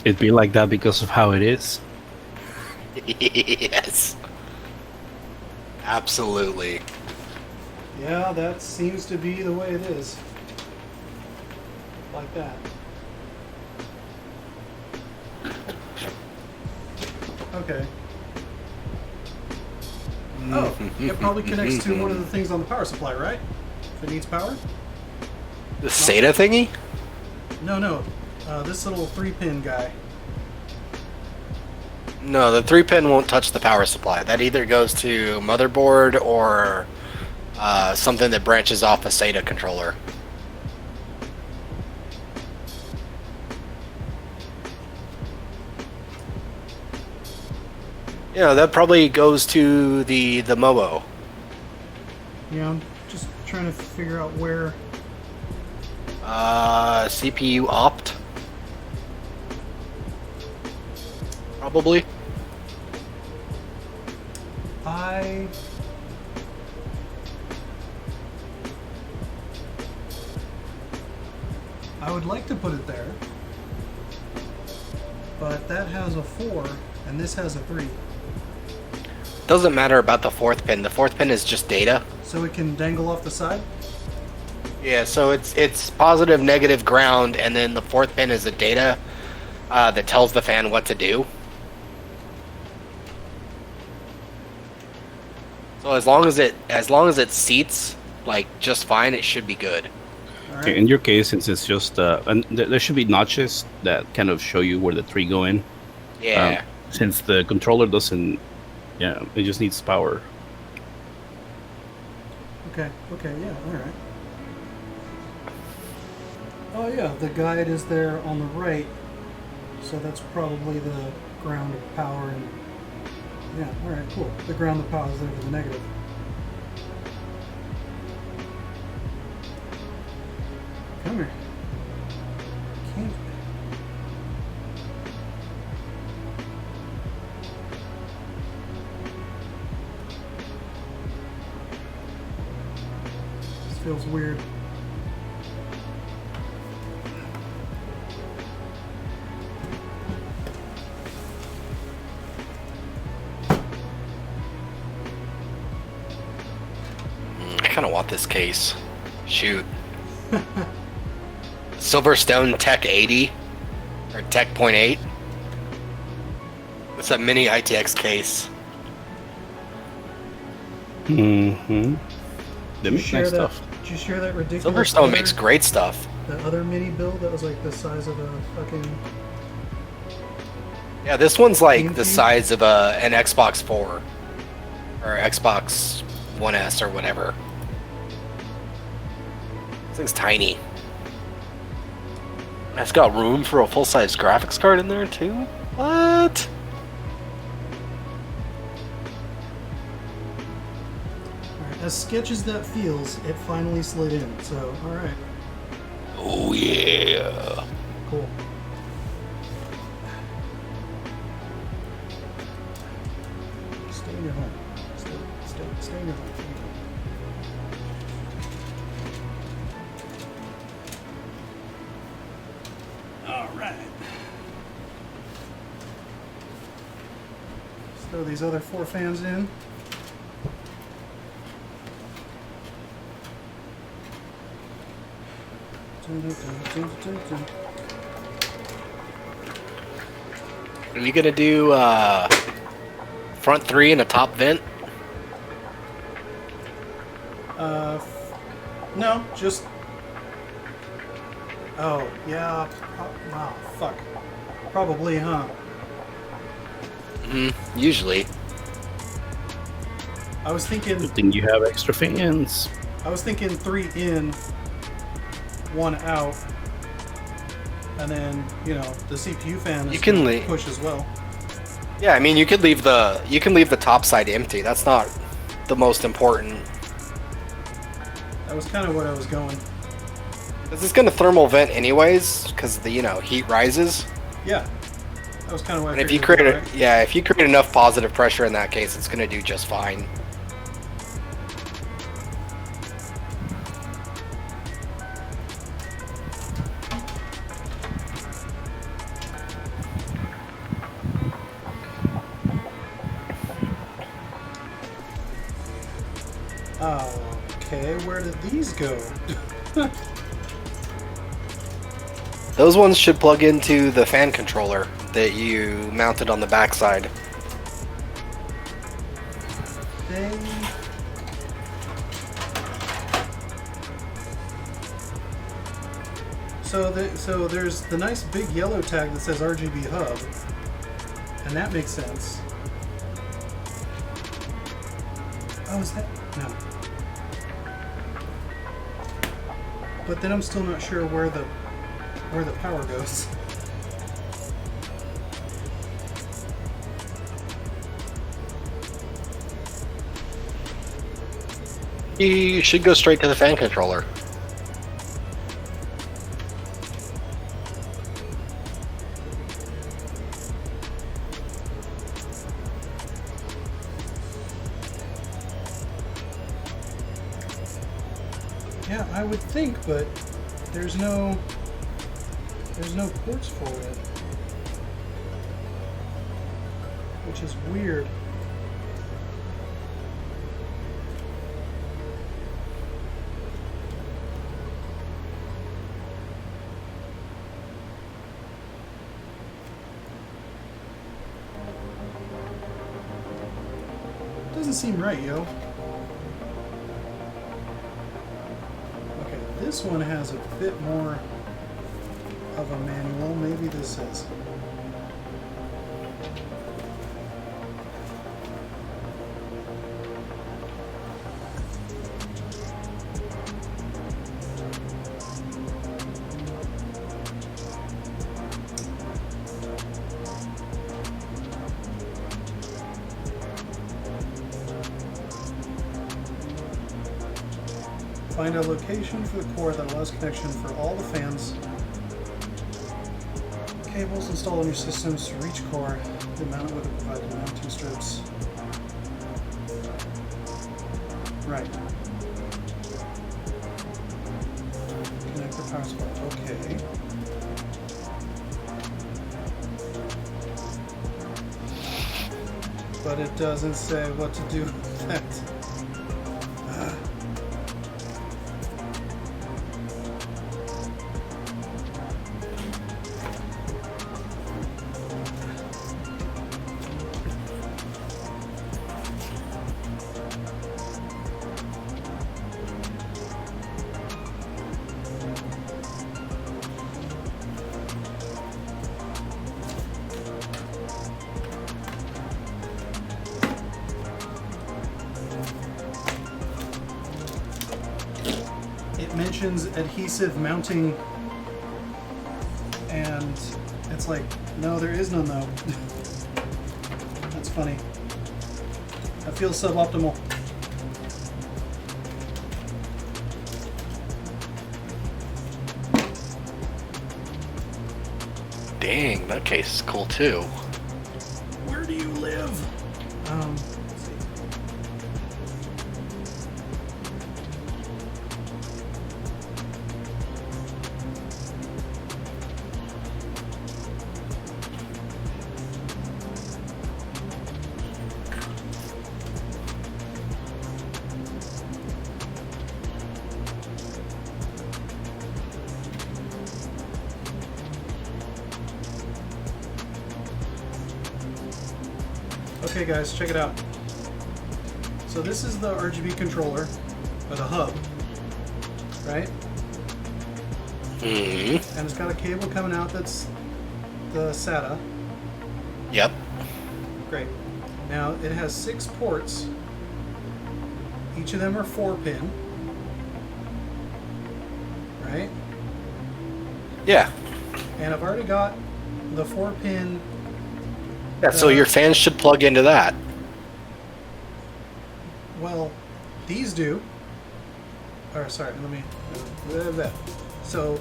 It'd be like that because of how it is. Yes. Absolutely. Yeah, that seems to be the way it is. Like that. Okay. Oh, it probably connects to one of the things on the power supply, right? If it needs power? The SATA thingy? No. This little 3-pin guy. No, the 3-pin won't touch the power supply. That either goes to motherboard or something that branches off a SATA controller. Yeah, that probably goes to the MoBo. Yeah, I'm just trying to figure out where. CPU opt. Probably. I would like to put it there, but that has a 4 and this has a 3. Doesn't matter about the fourth pin. The fourth pin is just data. So it can dangle off the side? Yeah, so it's positive, negative, ground, and then the fourth pin is a data that tells the fan what to do. So as long as it seats like just fine, it should be good. All Okay, right. in your case, since it's just and there should be notches that kind of show you where the 3 go in. Yeah. Since the controller doesn't, yeah, it just needs power. Okay, yeah, alright. Oh yeah, the guide is there on the right, so that's probably the ground of power and... Yeah, alright, cool. The ground of power is there for the negative. Come here. Can't... This feels weird. I kind of want this case. Shoot. Silverstone Tech 80 or Tech .8. It's a mini ITX case. Mm-hmm. They Did you make share nice that? stuff. Did you share that ridiculous? Silverstone makes great stuff. The other mini build that was like the size of a fucking... Yeah, this one's like the GameCube? size of an Xbox 4 or Xbox One S or whatever. This thing's tiny. It's got room for a full-size graphics card in there too? What? Alright, as sketch as that feels, it finally slid in, so alright. Oh yeah. Cool. Stay in your home. Stay in your home. Alright. Let's throw these other 4 fans in. Are you gonna do front 3 and a top vent? No, just... Oh, yeah. Wow, fuck. Probably, huh? Usually. I was thinking... Good thing you have extra fans. I was thinking 3 in, 1 out, and then, you know, the CPU fan is You can gonna leave. push as well. Yeah, I mean you could leave the top side empty. That's not the most important. That was kind of what I was going. This is gonna thermal vent anyways, because the heat rises. Yeah, that was kind of what I And if you figured create as well, right? if you create enough positive pressure in that case, it's gonna do just fine. Okay, where did these go? Those ones should plug into the fan controller that you mounted on the backside. They... So there's the nice big yellow tag that says RGB hub, and that makes sense. Oh, is that... No. But then I'm still not sure where the power goes. You should go straight to the fan controller. Yeah, I would think, but there's no... There's no ports for it. Which is weird. Doesn't seem right, yo. Okay, this one has a bit more of a manual. Maybe this is. Find a location for the core that allows connection for all the fans. Cables installed on your systems to reach core. The mount with provided mounting strips. Right. Connect the power supply. Okay. But it doesn't say what to do with that. Mentions adhesive mounting, and it's like, no, there is none though. That's funny. That feels suboptimal. Dang, that case is cool too. Where do you live? Let's see. Okay guys, check it out. So this is the RGB controller, or the hub, right? Mm-hmm. And it's got a cable coming out that's the SATA. Yep. Great. Now it has 6 ports. Each of them are 4-pin. Right? Yeah. And I've already got the 4-pin. Yeah, so your fans should plug into that. Well, these do. Or sorry, let me. So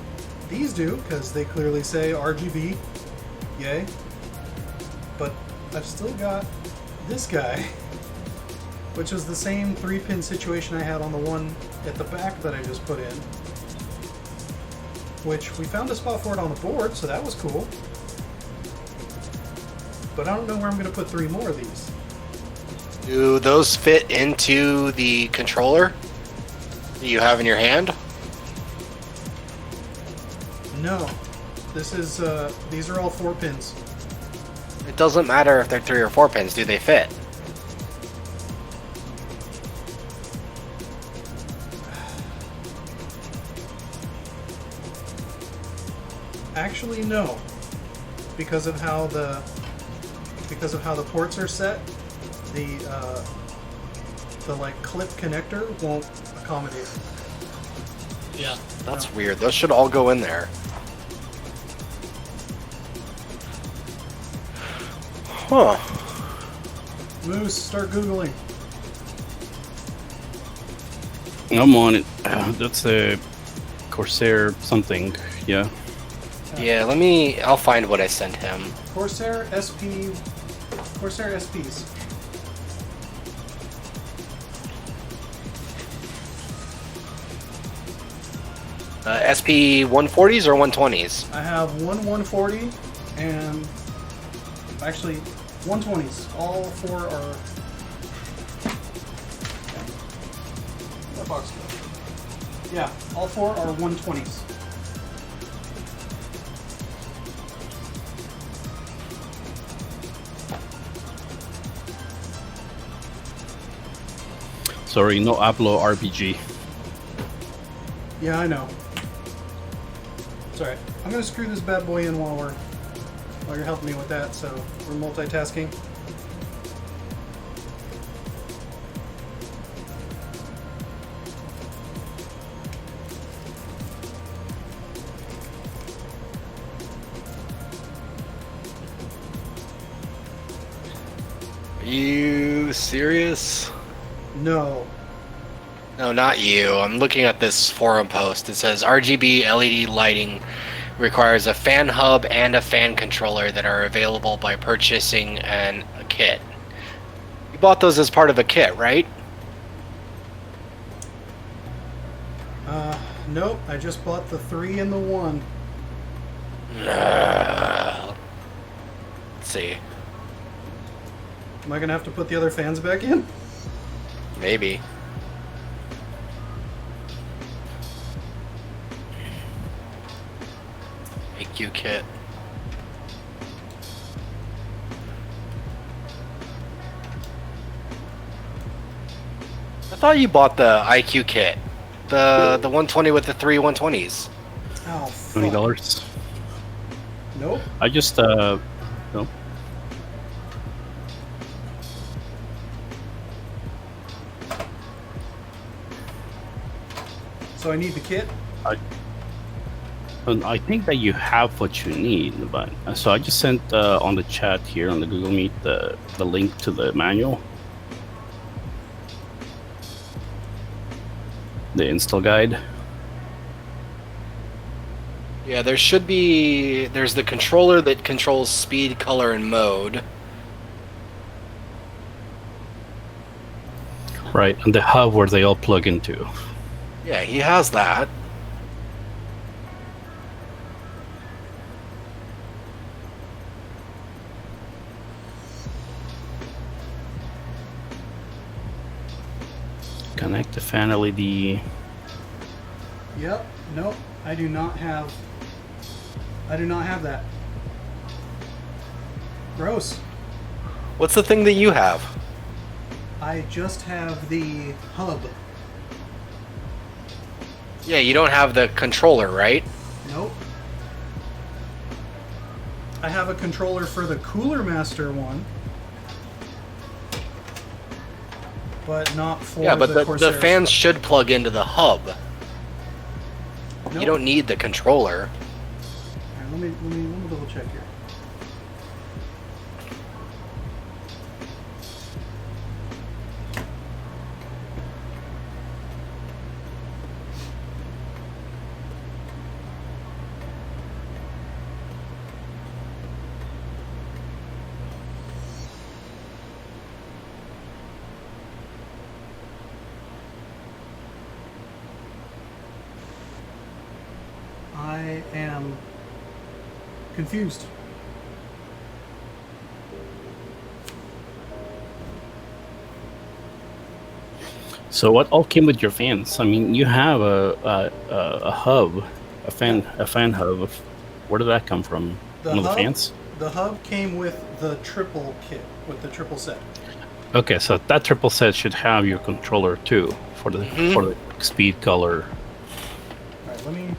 these do, because they clearly say RGB. Yay. But I've still got this guy, which is the same 3-pin situation I had on the one at the back that I just put in. Which we found a spot for it on the board, so that was cool. But I don't know where I'm going to put 3 more of these. Do those fit into the controller that you have in your hand? No. This is, these are all 4 pins. It doesn't matter if they're 3 or 4 pins. Do they fit? Actually, no. Because of how the ports are set, the like clip connector won't accommodate. Yeah. That's weird. Those should all go in there. Huh. Moose, start Googling. I'm on it. That's a Corsair something, yeah. Yeah, I'll find what I sent him. Corsair SPs. SP 140s or 120s? I have one 140 and actually 120s. All four are. That box go? Yeah, all four are 120s. Sorry, no Aplo RPG. Yeah, I know. It's alright. I'm gonna screw this bad boy in while you're helping me with that, so we're multitasking. Are you serious? No. No, not you. I'm looking at this forum post. It says RGB LED lighting requires a fan hub and a fan controller that are available by purchasing a kit. You bought those as part of a kit, right? Nope. I just bought the 3 and the 1. Let's see. Am I gonna have to put the other fans back in? Maybe. iCUE kit. I thought you bought the iCUE kit. The 120 with the 3 120s. Oh, fuck. $20. Nope. I just no. So I need the kit? I think that you have what you need, but so I just sent on the chat here on the Google Meet the link to the manual, the install guide. Yeah, there's the controller that controls speed, color, and mode. Right, and the hub where they all plug into. Yeah, he has that. Connect the fan LED. Yep. Nope. I do not have that. Gross. What's the thing that you have? I just have the hub. Yeah, you don't have the controller, right? Nope. I have a controller for the Cooler Master one, but not for Yeah, but the Corsair. fans should plug into the hub. Nope. You don't need the controller. Alright, let me double check here. I am confused. So what all came with your fans? I mean, you have a hub, a fan hub. Where did that come from? One of the fans? The hub came with the triple kit, with the triple set. Okay, so that triple set should have your controller too for the speed, color. All right, let me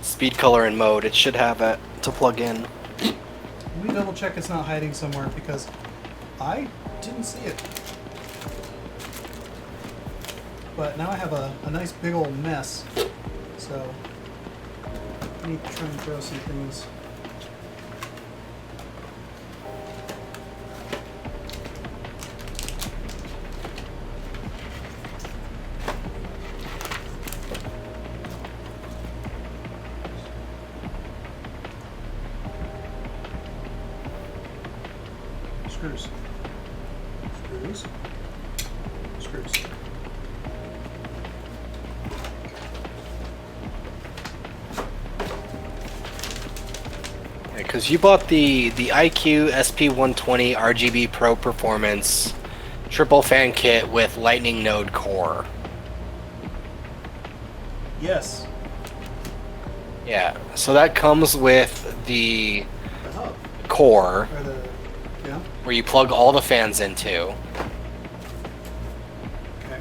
Speed, color, and mode. It should have it to plug in. double check it's not hiding somewhere because I didn't see it. But now I have a nice big old mess, so I need to try and throw some things. Screws. Screws. Screws. Because you bought the iCUE SP120 RGB Pro Performance triple fan kit with Lightning Node core. Yes. Yeah, so that comes with the The hub. core Or the, yeah. where you plug all the fans into. Okay.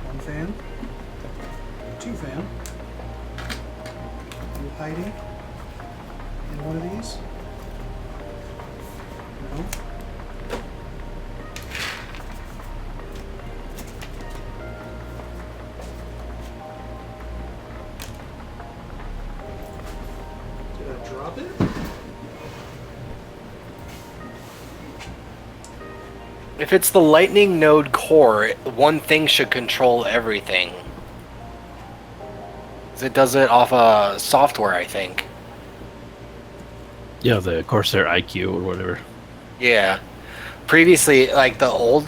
One fan. Two fan. You hiding in one of these? No. Did I drop it? If it's the Lightning Node core, one thing should control everything. 'Cause it does it off software, I think. Yeah, the Corsair iCUE or whatever. Yeah. Previously, like the old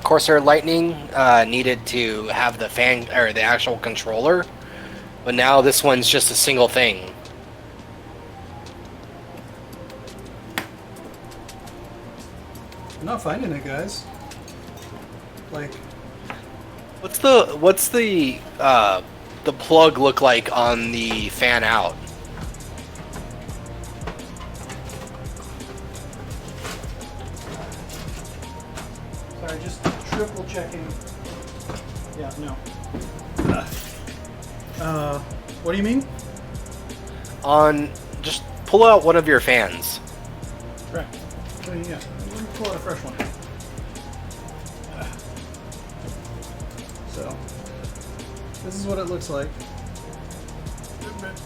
Corsair Lightning needed to have the fan or the actual controller, but now this one's just a single thing. I'm not finding it, guys. Like, What's the plug look like on the fan out? sorry, just triple checking. Yeah, no. What do you mean? Just pull out one of your fans. Right. Yeah, let me pull out a fresh one. So, this is what it looks like.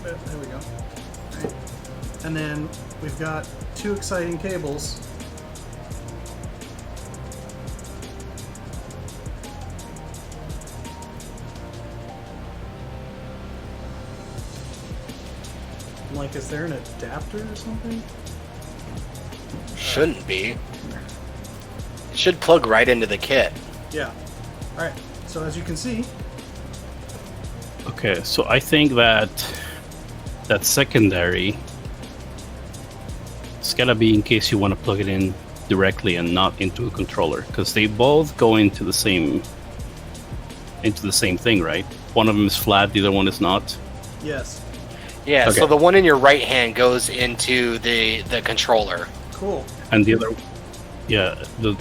There we go. Right. And then we've got two exciting cables. I'm like, is there an adapter or something? Shouldn't be. It should plug right into the kit. Yeah. Alright, so as you can see, Okay, so I think that secondary, it's gotta be in case you want to plug it in directly and not into a controller, because they both go into the same thing, right? One of them is flat, the other one is not. yes. Yeah, Okay. so the one in your right hand goes into the controller. Cool. And the other, yeah,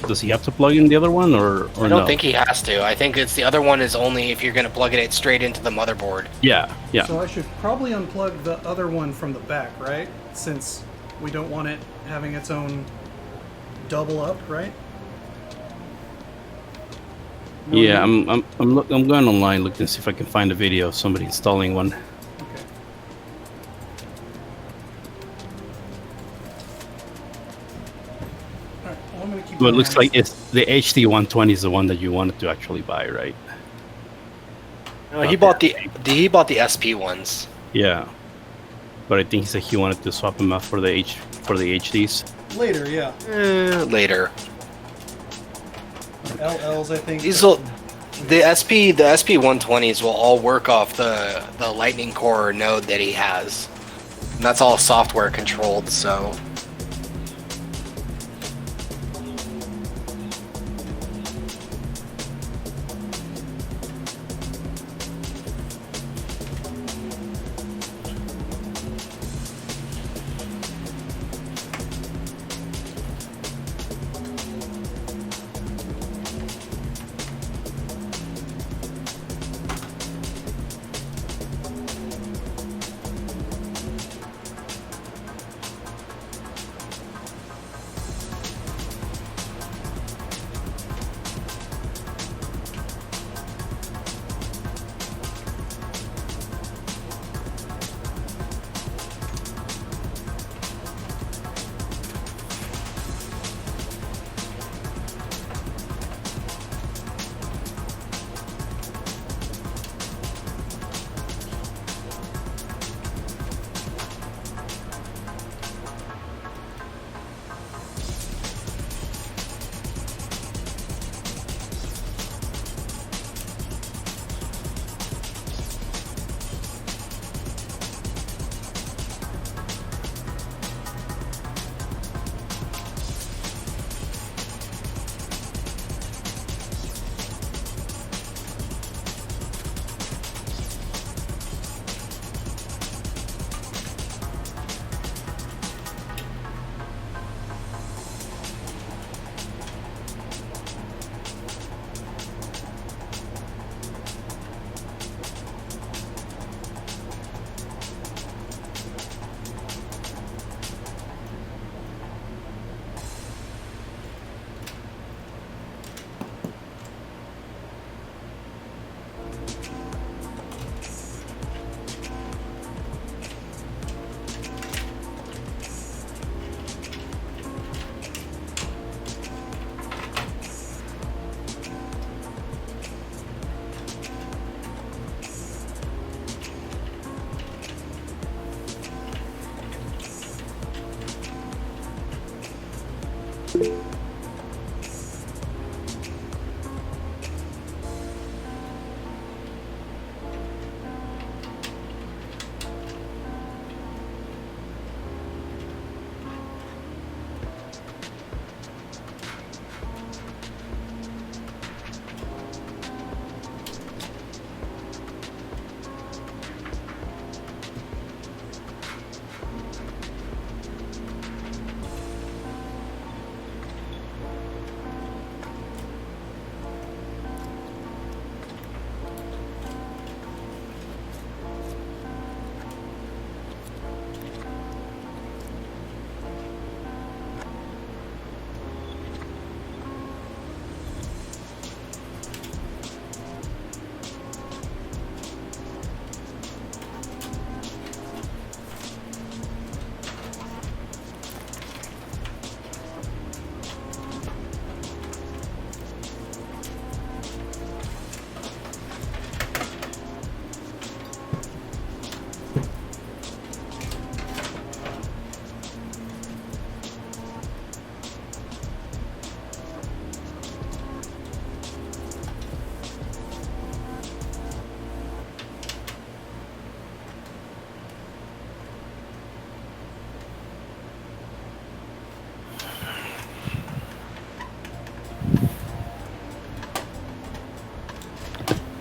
does he have to plug in the other one or I don't no? think he has to. I think it's the other one is only if you're going to plug it straight into the motherboard. Yeah, yeah. So I should probably unplug the other one from the back, right? Since we don't want it having its own double up, right? Yeah, I'm going online looking to see if I can find a video of somebody installing one. Okay. Alright, well, I'm gonna keep Well, it going looks on like this. it's the HD120 is the one that you wanted to actually buy, right? No, he bought the SP ones. Yeah, but I think he said he wanted to swap them out for the HDs. Later, yeah. Later. LLs, I think. These will the SP120s will all work off the Lightning Core node that he has. And that's all software controlled, so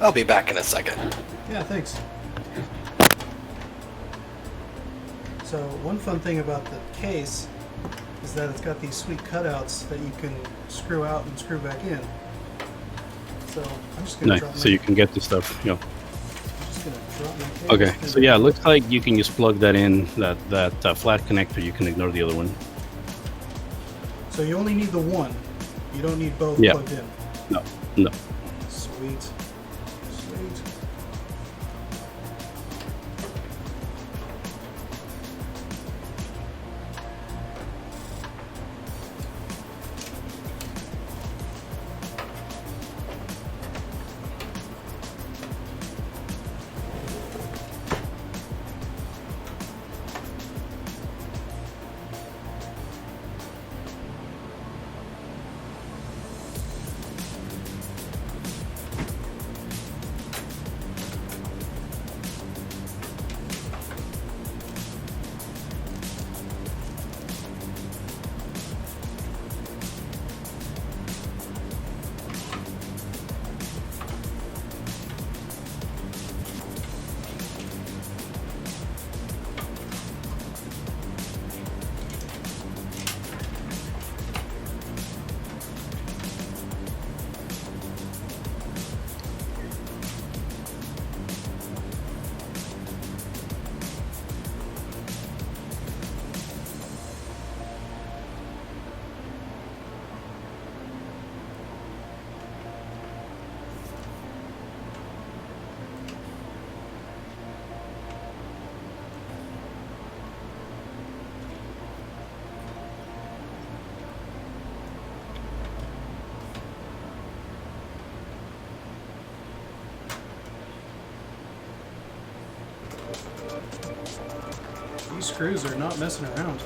I'll be back in a second. Yeah, thanks. So one fun thing about the case is that it's got these sweet cutouts that you can screw out and screw back in. So I'm just gonna drop Nice. So you can get the stuff. Yeah. just gonna drop my case. Okay. So yeah, it looks like you can just plug that in. That flat connector. You can ignore the other one. So you only need the one. You don't need both Yeah. plugged in. No. No. Sweet. Sweet. These screws are not messing around.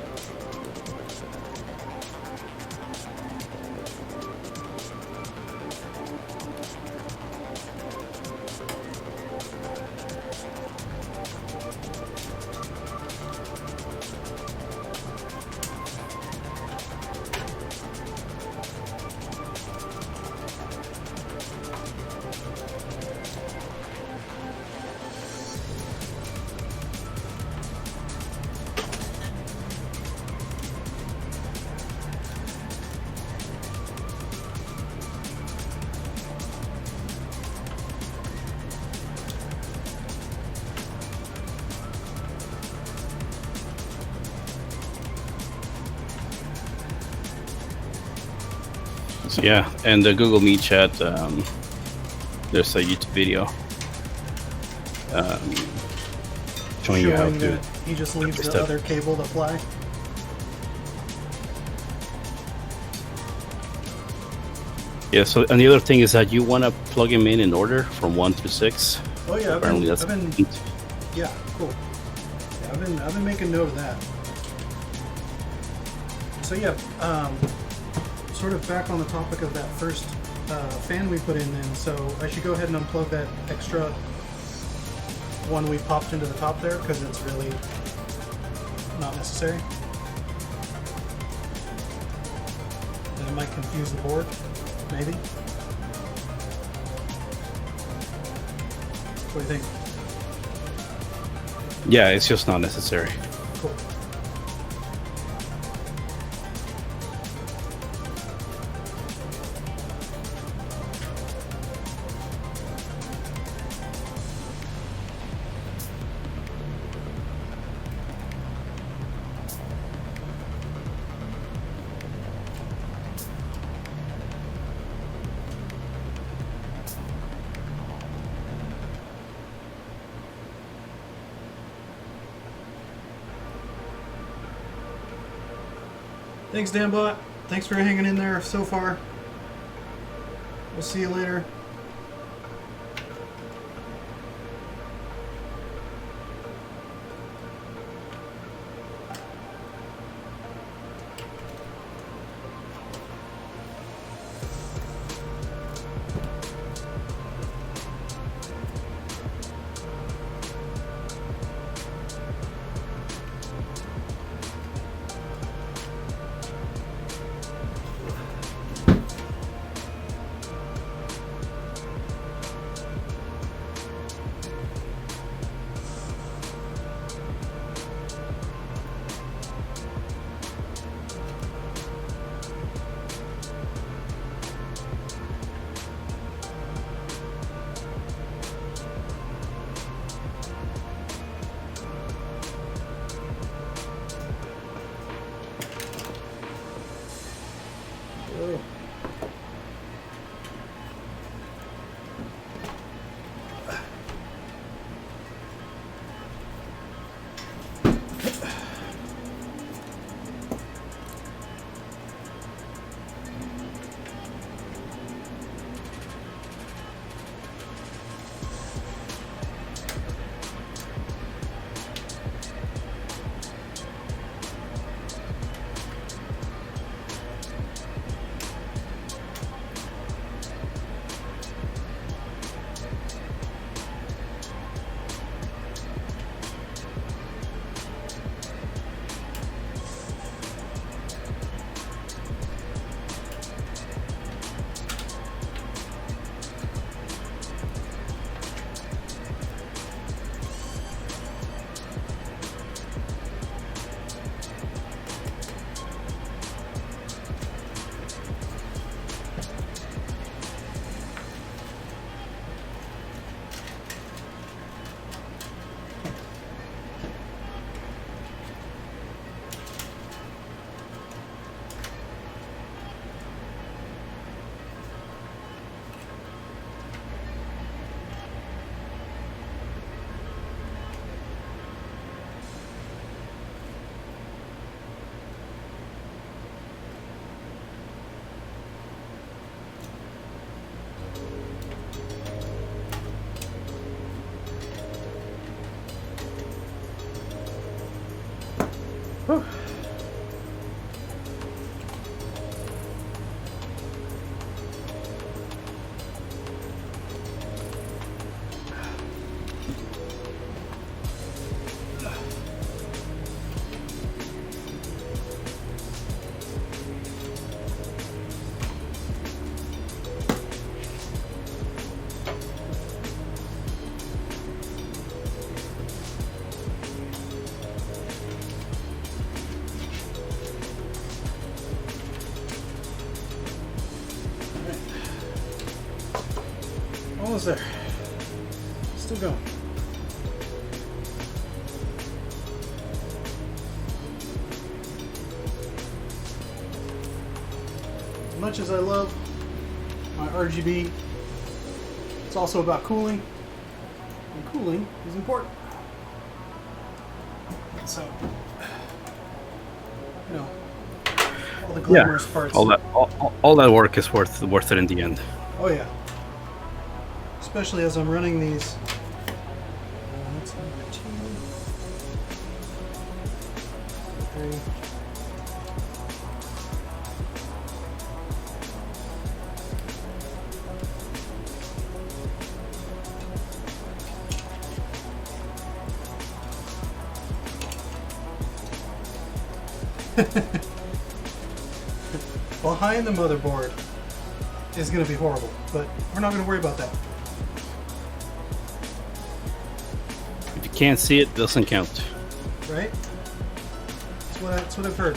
So yeah, and the Google Meet chat. There's a YouTube video showing you how Showing to. that he just leaves the step. other cable to fly. Yeah. So and the other thing is that you want to plug them in order from 1 through 6. Oh yeah, Apparently I've been yeah, cool. Yeah, I've been making note of that. So yeah, sort of back on the topic of that first fan we put in then, so I should go ahead and unplug that extra one we popped into the top there, because it's really not necessary. And it might confuse the board, maybe. What do you think? Yeah, it's just not necessary. Cool. Thanks, Danbot. Thanks for hanging in there so far. We'll see you later. Almost there. Still going. As much as I love my RGB, it's also about cooling, and cooling is important. So, you know, all the glamorous parts. All that work is worth it in the end. Oh yeah. Especially as I'm running these. That's number 2. 3. Behind the motherboard is going to be horrible, but we're not going to worry about that. If you can't see it, doesn't count. Right? That's what I've heard.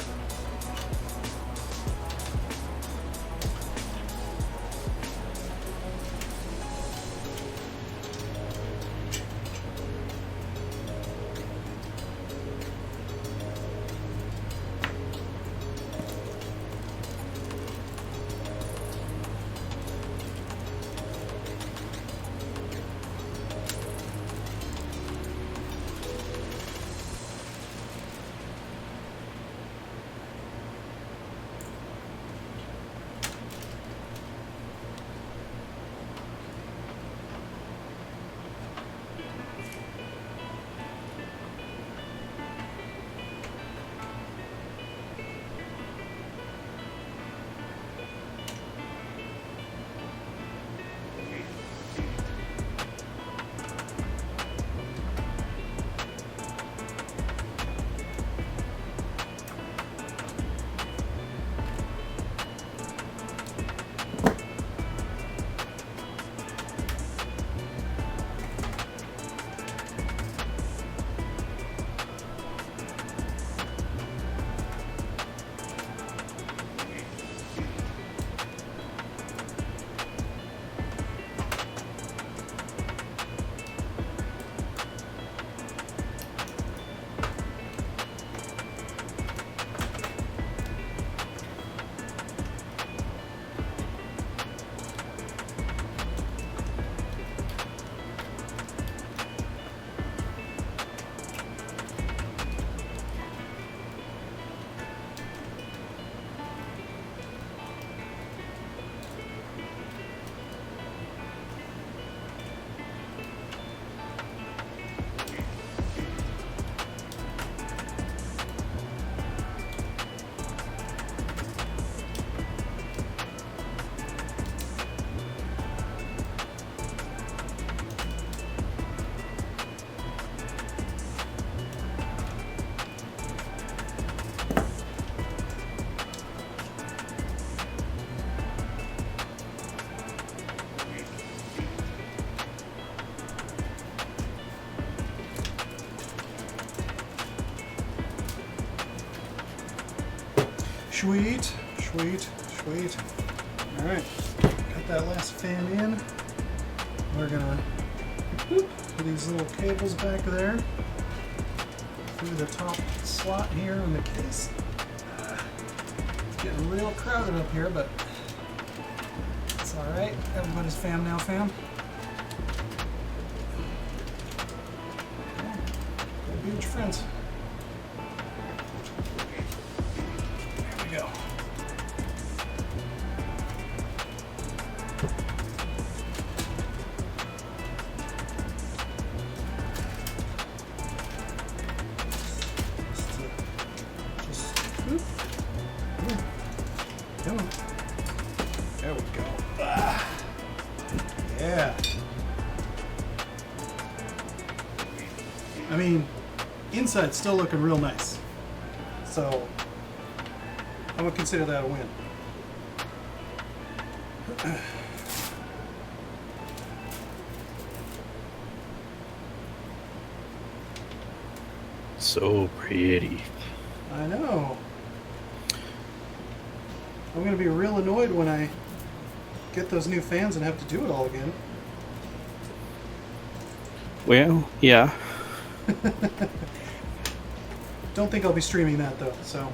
Sweet, sweet, sweet. All right, got that last fan in. We're gonna put these little cables back there through the top slot here on the case. It's getting real crowded up here, but it's all right. Everybody's fam now, fam. Go be with your friends. I mean, inside's still looking real nice, so I would consider that a win. So pretty. I know. I'm gonna be real annoyed when I get those new fans and have to do it all again. Well, yeah. Don't think I'll be streaming that though, so.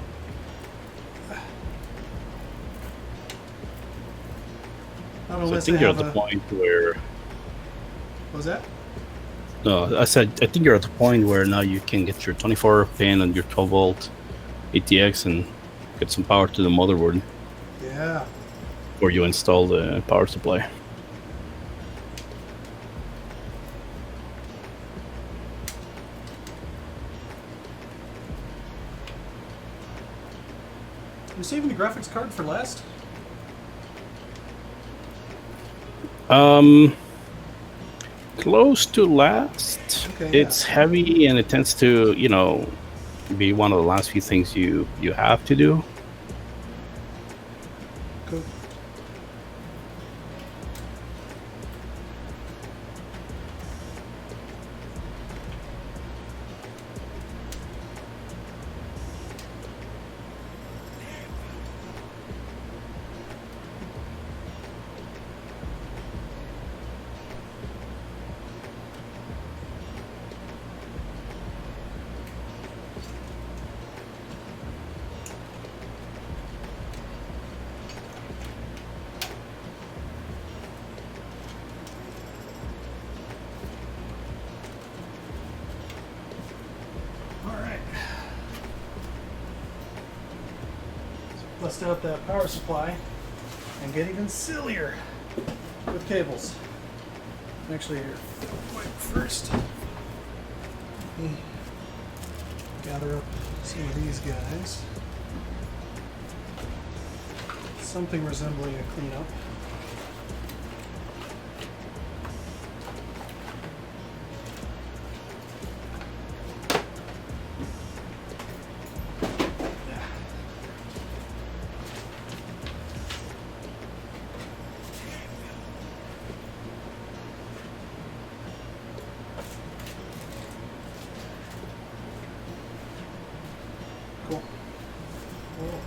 Not So I unless think they you're at have the a. point where. What was that? No, I said I think you're at the point where now you can get your 24 pin and your 12 volt ATX and get some power to the motherboard, Yeah. or you install the power supply. You're saving the graphics card for last? Close to last. Okay, It's heavy and it tends to, be one of the last few things you have to do. Cool. Bust out that power supply and get even sillier with cables. Actually, here, wait, first, let me gather up some of these guys. Something resembling a cleanup. Cool. Cool.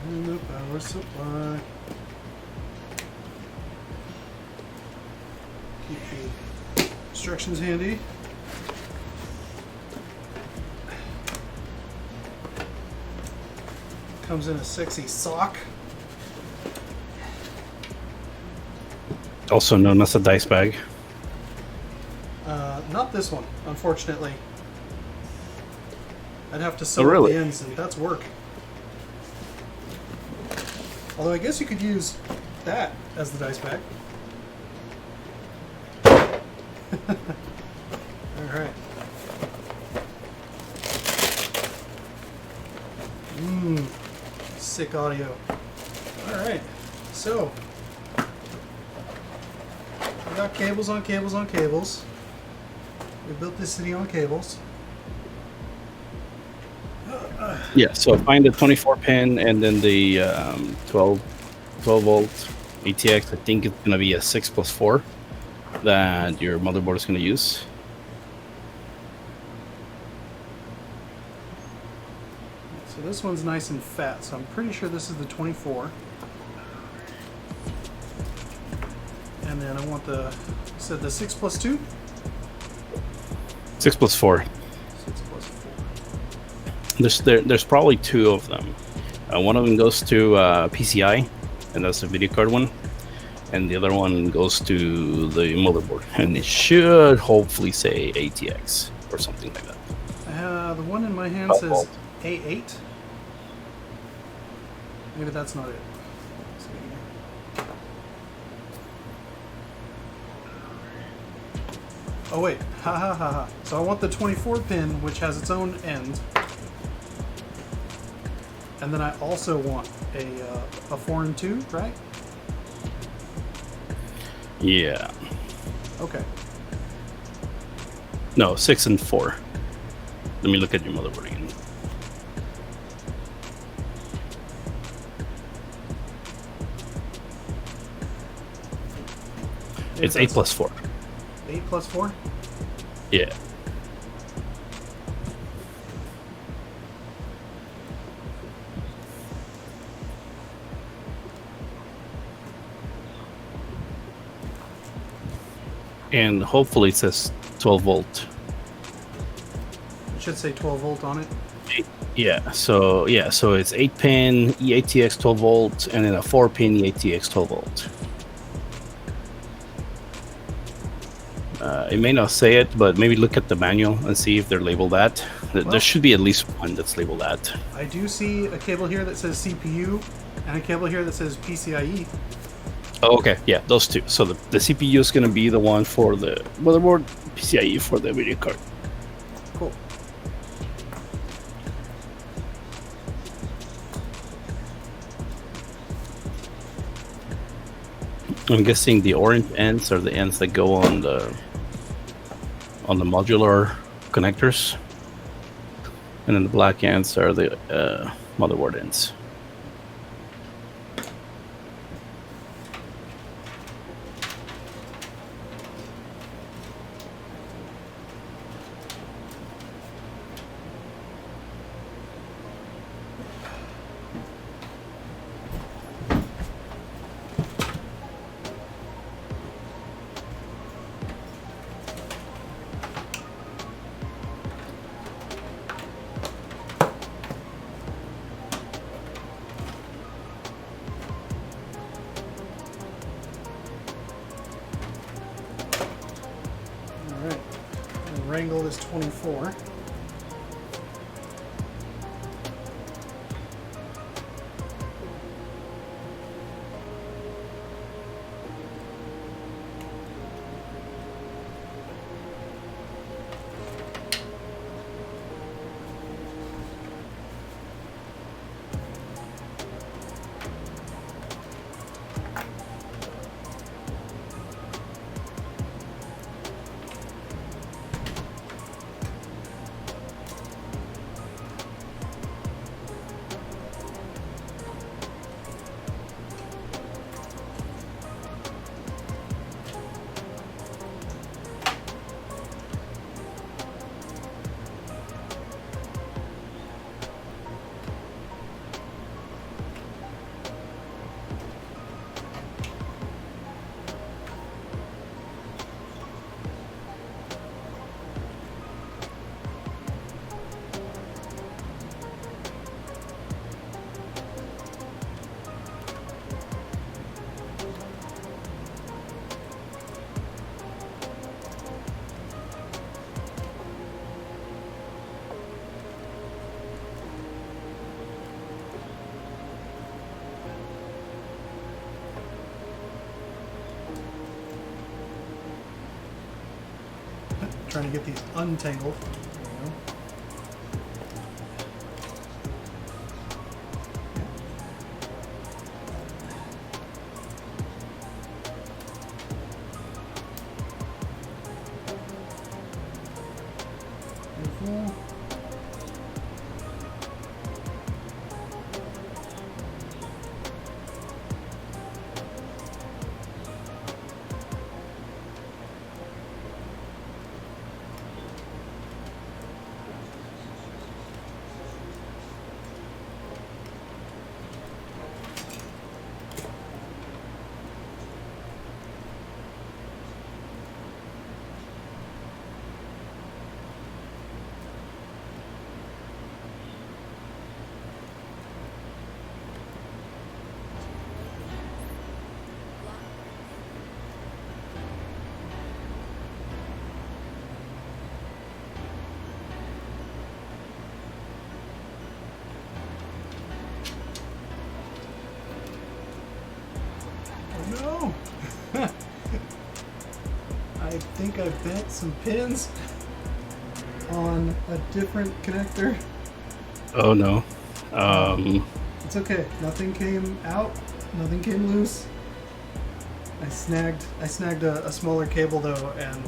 And the power supply. Keep the instructions handy. Comes in a sexy sock. Also known as a dice bag. Not this one, unfortunately. I'd have to sew Oh, up really? the ends, and that's work. Although I guess you could use that as the dice bag. Alright. Sick audio. Alright, so we got cables on cables on cables. We built this city on cables. Yeah, so find the 24 pin and then the 12 volt ATX. I think it's going to be a 6+4 that your motherboard is going to use. So this one's nice and fat, so I'm pretty sure this is the 24. And then I want the, you said the 6+2? 6+4. 6+4. There's probably two of them. One of them goes to PCI, and that's the video card one, and the other one goes to the motherboard, and it should hopefully say ATX or something like that. The one in my hand says A8. Maybe that's not it. Let's see here. Oh wait, ha ha ha ha. So I want the 24 pin, which has its own end. And then I also want a 4 and 2, right? Yeah. Okay. No, 6 and 4. Let me look at your motherboard again. It's 8+4. 8+4? Yeah. and hopefully it says 12 volt. It should say 12 volt on it. Yeah, so it's 8-pin EATX 12 volt, and then a 4-pin EATX 12 volt. It may not say it, but maybe look at the manual and see if they're labeled that. There should be at least one that's labeled that. I do see a cable here that says CPU and a cable here that says PCIe. Oh, okay, yeah, those two. So the CPU is going to be the one for the motherboard, PCIe for the video card. Cool. I'm guessing the orange ends are the ends that go on the modular connectors, and then the black ends are the motherboard ends. Alright, wrangle this 24. Trying to get these untangled. There we go. Careful. No! I think I bent some pins on a different connector. Oh no. It's okay. Nothing came out. Nothing came loose. I snagged a smaller cable though, and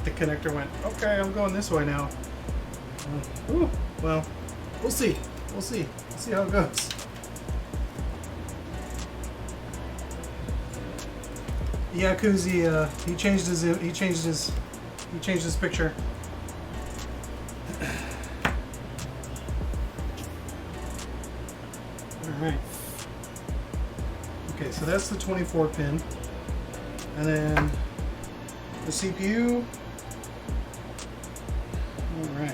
the connector went, okay, I'm going this way now. Ooh, well, we'll see. We'll see. We'll see how it goes. Yeah, Kuzi, he changed his picture. Alright. Okay, so that's the 24 pin. And then the CPU. Alright.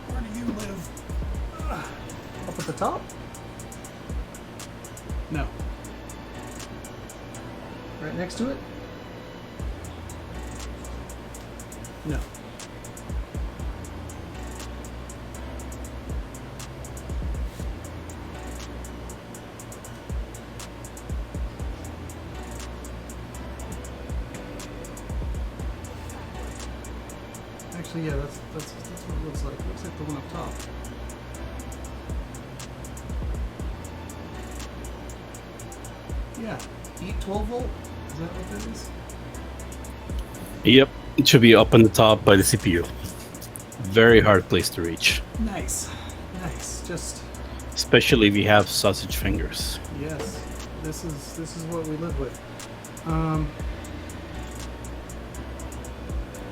Where do you live? Up at the top? No. Right next to it? No. Actually, yeah, that's what it looks like. It looks like the one up top. Yeah, eat 12 volt? Is that what that is? Yep, it should be up on the top by the CPU. Very hard place to reach, Nice. Nice. Just especially if you have sausage fingers. yes. This is what we live with.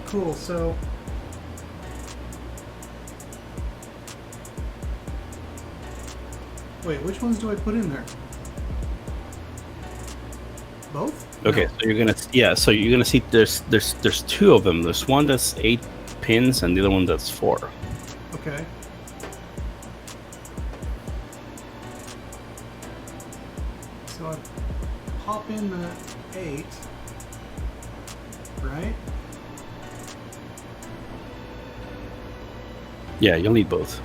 Cool, so wait, which ones do I put in there? Both? Okay, No. so you're gonna see there's two of them. There's one that's 8 pins and the other one that's 4. Okay. So I pop in the 8, right? Yeah, you'll need both.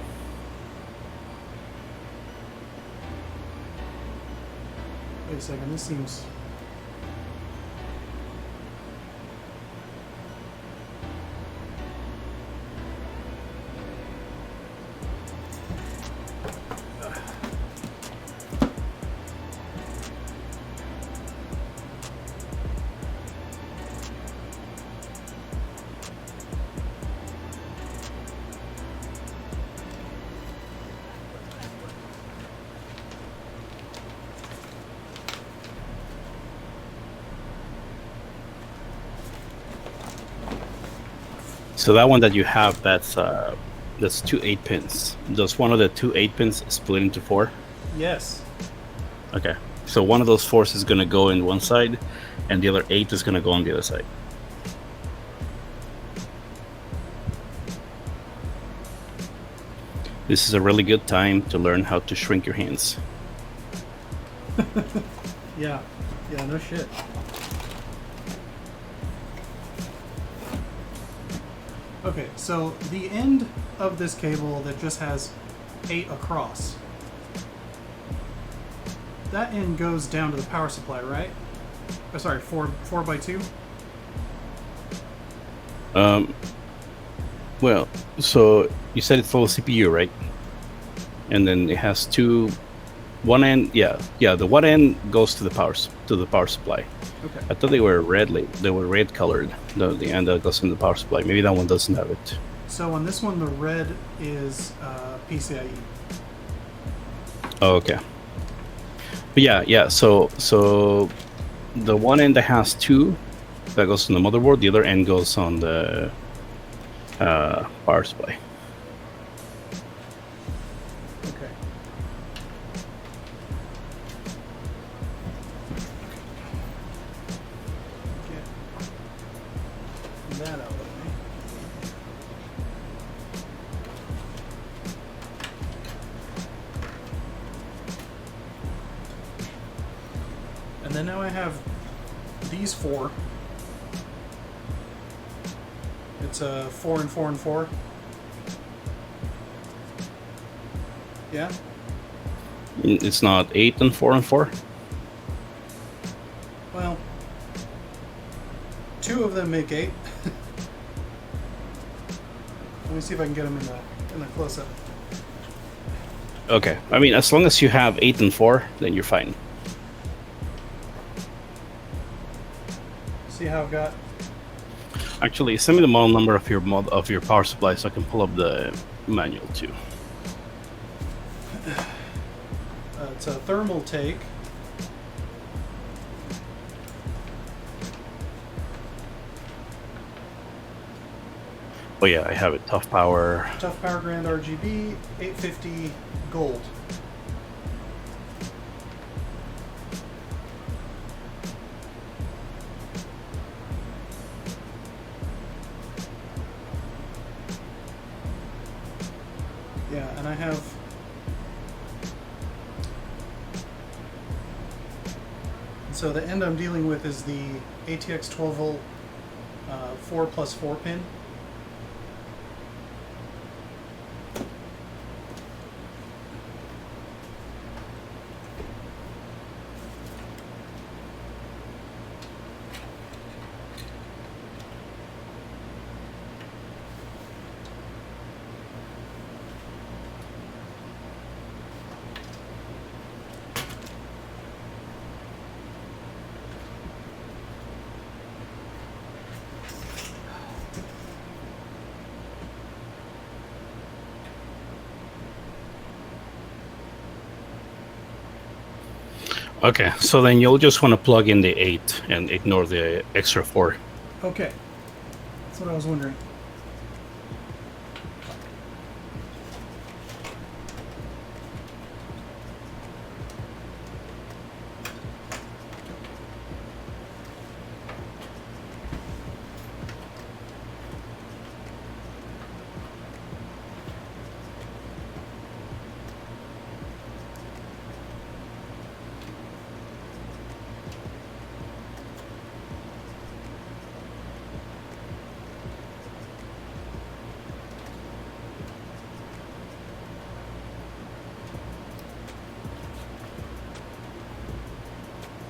Wait a second, this seems... So that one that you have, that's 2 8 pins. Does one of the 2 8 pins split into 4? Yes. Okay. So one of those 4s is gonna go in one side, and the other 8 is gonna go on the other side. This is a really good time to learn how to shrink your hands. Yeah. Yeah, no shit. Okay, so the end of this cable that just has 8 across, that end goes down to the power supply, right? Oh, sorry, 4 by 2? Well, so you said it's full of CPU, right? And then it has one end. Yeah, the one end goes to the power supply. Okay. I thought they were red colored. The end that goes in the power supply. Maybe that one doesn't have it. So on this one, the red is PCIe. Oh, okay. But yeah. So the one end that has 2 that goes on the motherboard. The other end goes on the power supply. Okay. Get that out of the way. And then now I have these 4. It's a 4 and 4 and 4. Yeah? It's not 8 and 4 and 4. Well, 2 of them make 8. Let me see if I can get them in the close-up. Okay. I mean, as long as you have 8 and 4, then you're fine. See how I've got... Actually, send me the model number of your power supply so I can pull up the manual too. It's a Thermaltake. Oh yeah, I have it. Toughpower. Toughpower Grand RGB, 850 gold. So the end I'm dealing with is the ATX 12 volt 4+4 pin. Okay, so then you'll just want to plug in the 8 and ignore the extra 4. Okay, that's what I was wondering.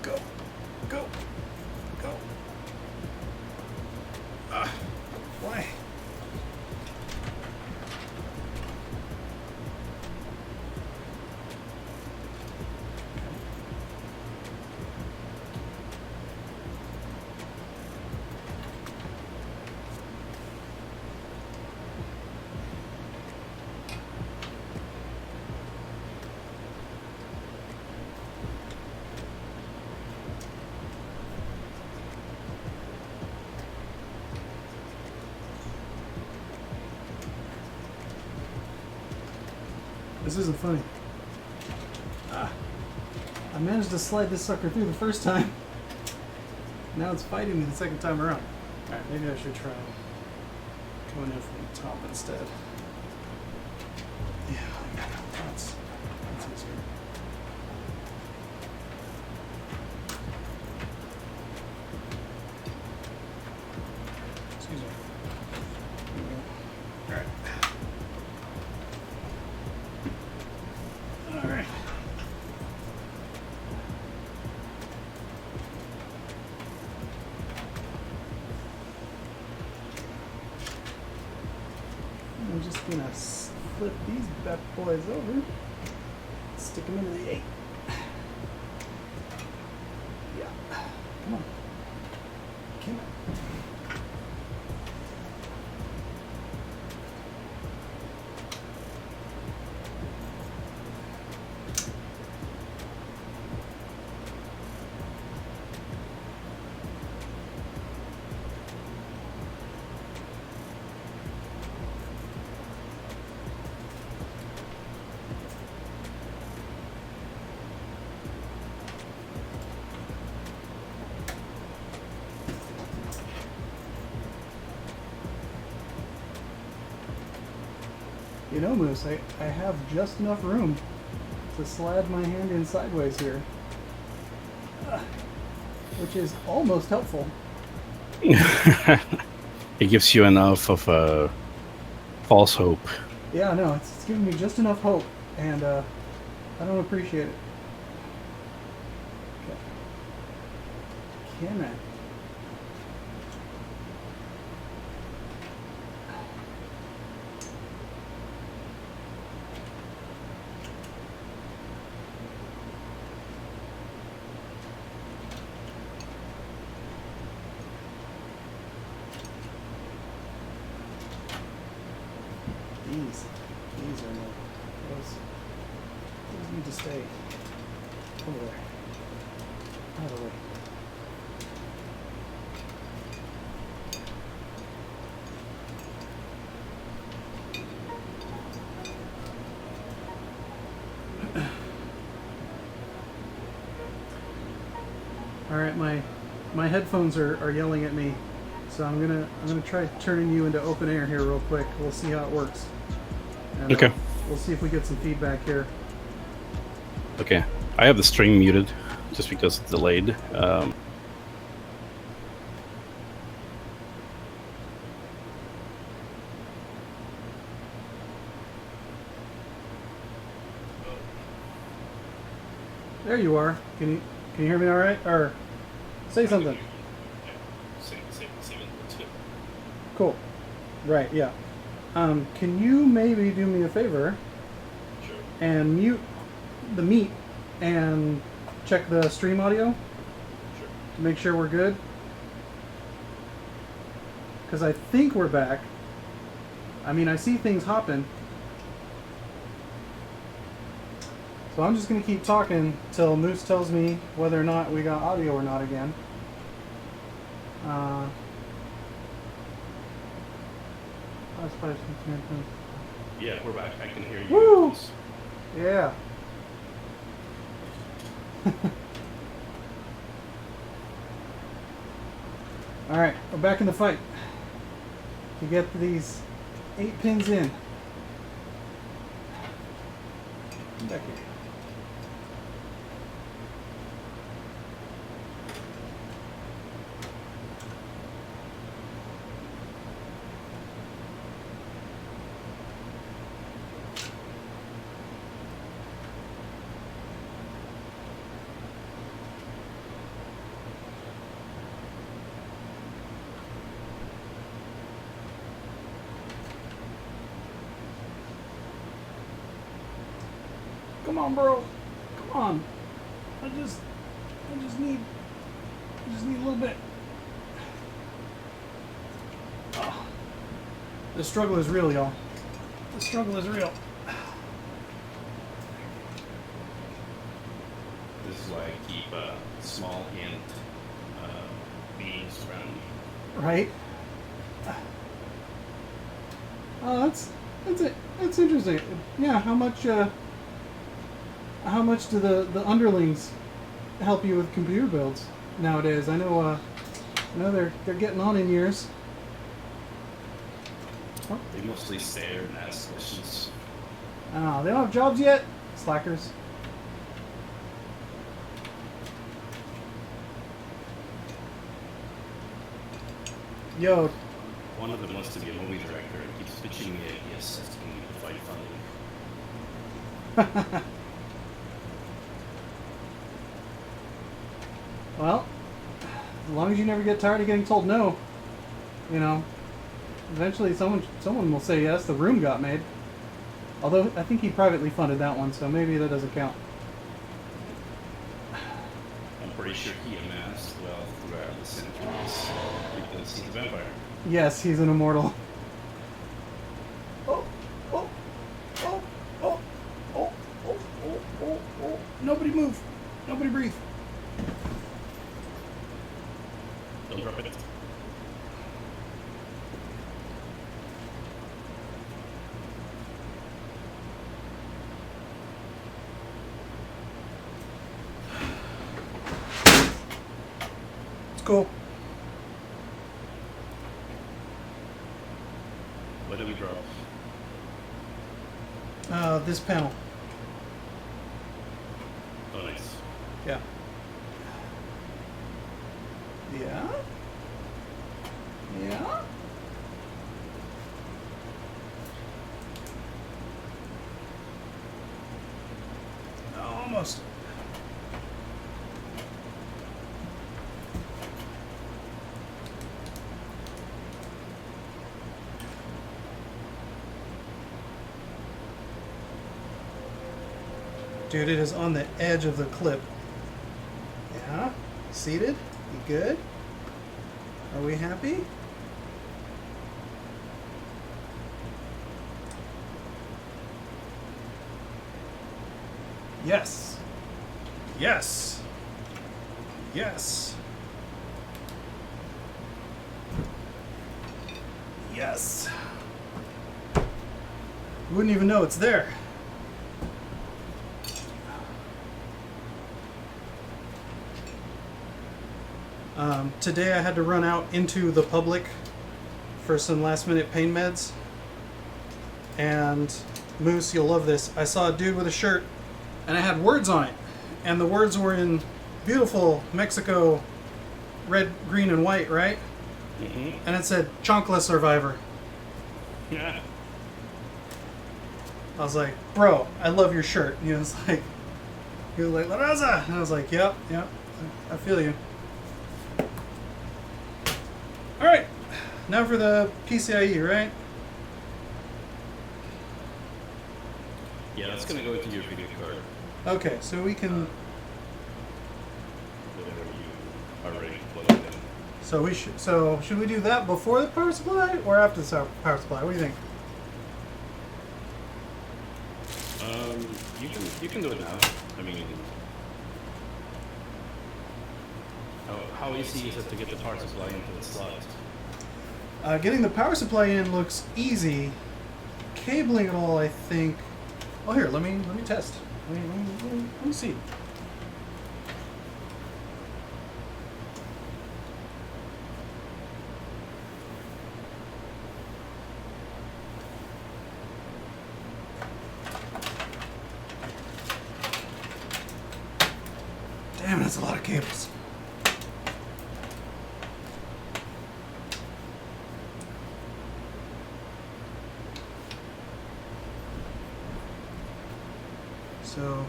Go, go, go. Why? This isn't funny. I managed to slide this sucker through the first time. Now it's fighting me the second time around. Alright, maybe I should try going in from the top instead. Yeah, that's easier. Excuse me. Alright. Alright. I'm just gonna flip these bad boys over, stick them into the 8. Yeah. Come on. Come on. You know, Moose, I have just enough room to slide my hand in sideways here, which is almost helpful. It gives you enough of a false hope. Yeah, no, it's giving me just enough hope, and I don't appreciate it. Okay. Can I? These are no. Those need to stay over there. Out of the way. All right, my headphones are yelling at me, so I'm gonna try turning you into open air here real quick. We'll see how it works. And, okay. We'll see if we get some feedback here. Okay. I have the string muted. just because it's delayed. There you are. Can you hear me all right? Or say something. Cool. Right, yeah. Can you maybe do me a favor? Sure. And mute the meet and check the stream audio? Sure. To make sure we're good? Because I think we're back. I mean, I see things hopping. So I'm just going to keep talking till Moose tells me whether or not we got audio or not again. Yeah, we're back. I can hear you. Woo! Yeah. Alright, we're back in the fight. To get these 8 pins in. Back here. Come on, bro. Come on. I just need a little bit. Oh. The struggle is real, y'all. The struggle is real. This is why I keep small hand beams around me. Right? Oh, that's it. That's interesting. Yeah, how much do the underlings help you with computer builds nowadays? I know they're getting on in years. Oh. They mostly stare and ask questions. Oh, they don't have jobs yet? Slackers. Yo. One of them wants to be a movie director and keeps pitching me ideas asking me to find funding. Well, as long as you never get tired of getting told no, you know, eventually someone will say yes. The Room got made. Although I think he privately funded that one, so maybe that doesn't count. I'm pretty sure he amassed wealth throughout the centuries because he's a vampire. Yes, he's an immortal. Oh, oh, oh, oh, oh, oh, oh, oh, oh. Nobody move. Nobody breathe. Don't drop it. It's cool. What do we drop? This panel. Oh, nice. Yeah. Yeah? Yeah? Almost. Dude, it is on the edge of the clip. Yeah? Seated? You good? Are we happy? Yes. Yes. Yes. Yes. You wouldn't even know it's there. Today I had to run out into the public for some last minute pain meds. And Moose, you'll love this. I saw a dude with a shirt and it had words on it. And the words were in beautiful Mexico red, green, and white, right? Mm-hmm. And it said Chancla Survivor. Yeah. I was like, bro, I love your shirt. He was like, La Raza. And I was like, yep, I feel you. All right, now for the PCIe, right? Yeah, that's gonna go into your video card. Okay, so we can. Whatever you are ready to plug it in. So should we do that before the power supply or after the power supply? What do you think? You can do it now. I mean, how easy is it to get the power supply into the slot? Getting the power supply in looks easy. Cabling it all, I think. Oh, here, let me test. Let me see. Damn, that's a lot of cables. So,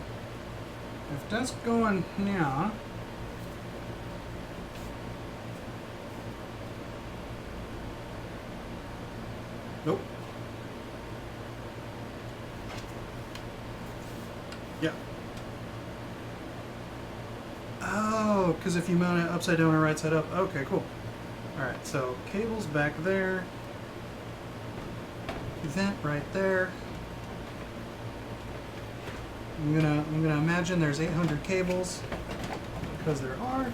if that's going now, nope. Yeah. Oh, because if you mount it upside down or right side up. Okay, cool. Alright, so cables back there. Vent right there. I'm gonna imagine there's 800 cables, because there are.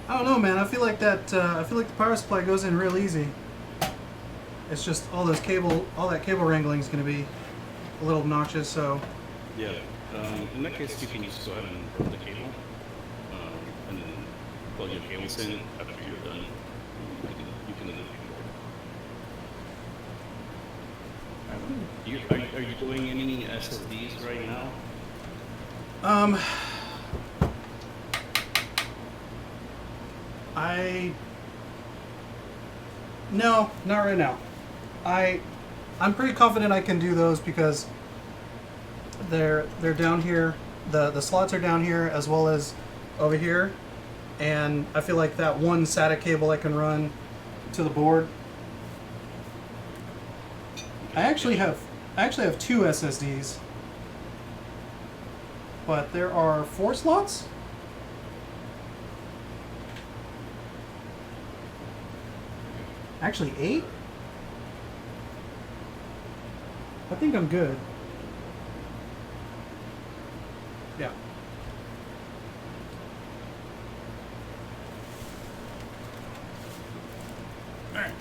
I don't know, man. I feel like that. I feel like the power supply goes in real easy. It's just all that cable wrangling is gonna be a little obnoxious. So. Yeah. In that case, you can just go ahead and run the cable, and then plug your cables in after you're done. You can then Are you doing any SSDs right now? No, not right now. I'm pretty confident I can do those because they're down here. The slots are down here as well as over here, and I feel like that one SATA cable I can run to the board. I actually have two SSDs, but there are 4 slots. Actually 8. I think I'm good. Yeah. All right.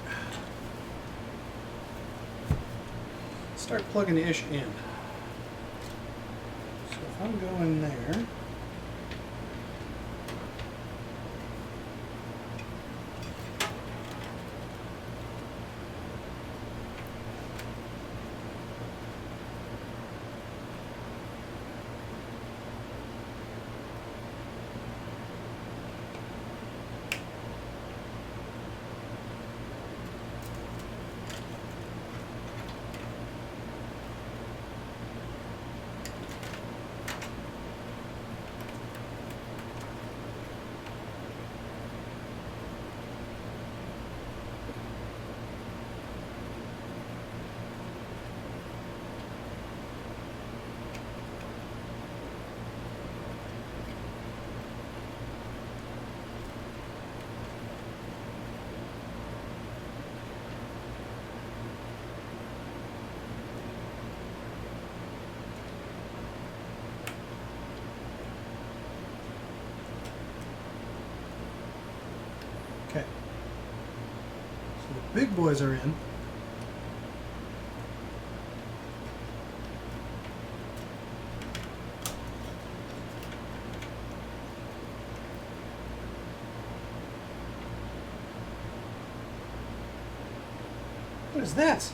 Start plugging the ish in. So if I'm going there. Okay. So the big boys are in. What is that?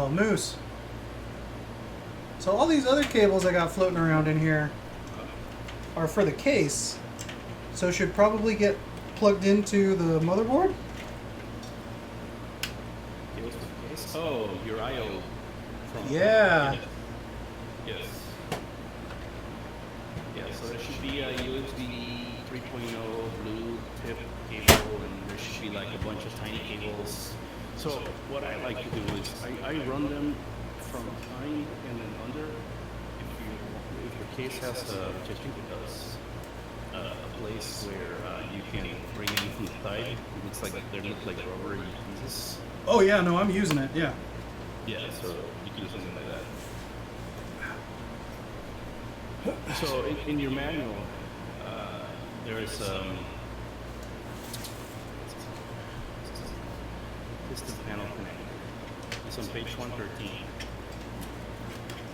Oh, Moose. So all these other cables I got floating around in here are for the case. So should probably get plugged into the motherboard? Oh, your I/O. Yeah. Yes. Yeah, so there should be a USB 3.0 blue tip cable, and there should be like a bunch of tiny cables. So what I like to do is I run them from behind and then under. If your case has which I think it does, a place where you can bring in from the side. It looks like they look like rubbery pieces. Oh yeah, no, I'm using it. Yeah. Yeah, so you can do something like that. So in your manual, there is piston panel connector. It's on page 113.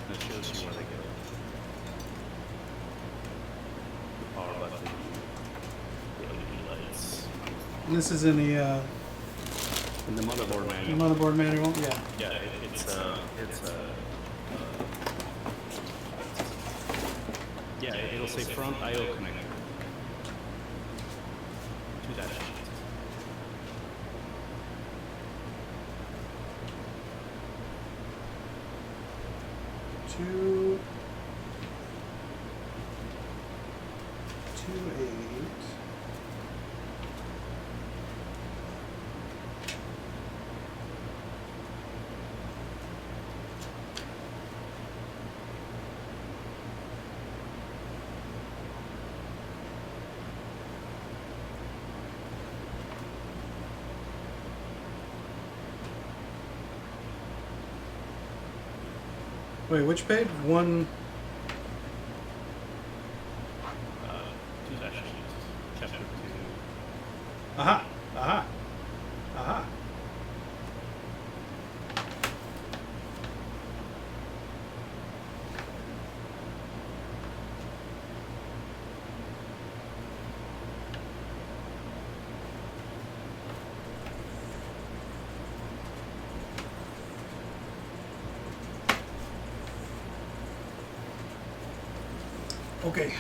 That shows you where they go. The power button, the LED lights. And this is in the motherboard manual. motherboard manual. Yeah. Yeah, yeah, it'll say front I/O connector. To that sheet. Two, 8. Wait, which page? 1. To that sheet. Chapter 2. Aha! Aha! Aha! Okay.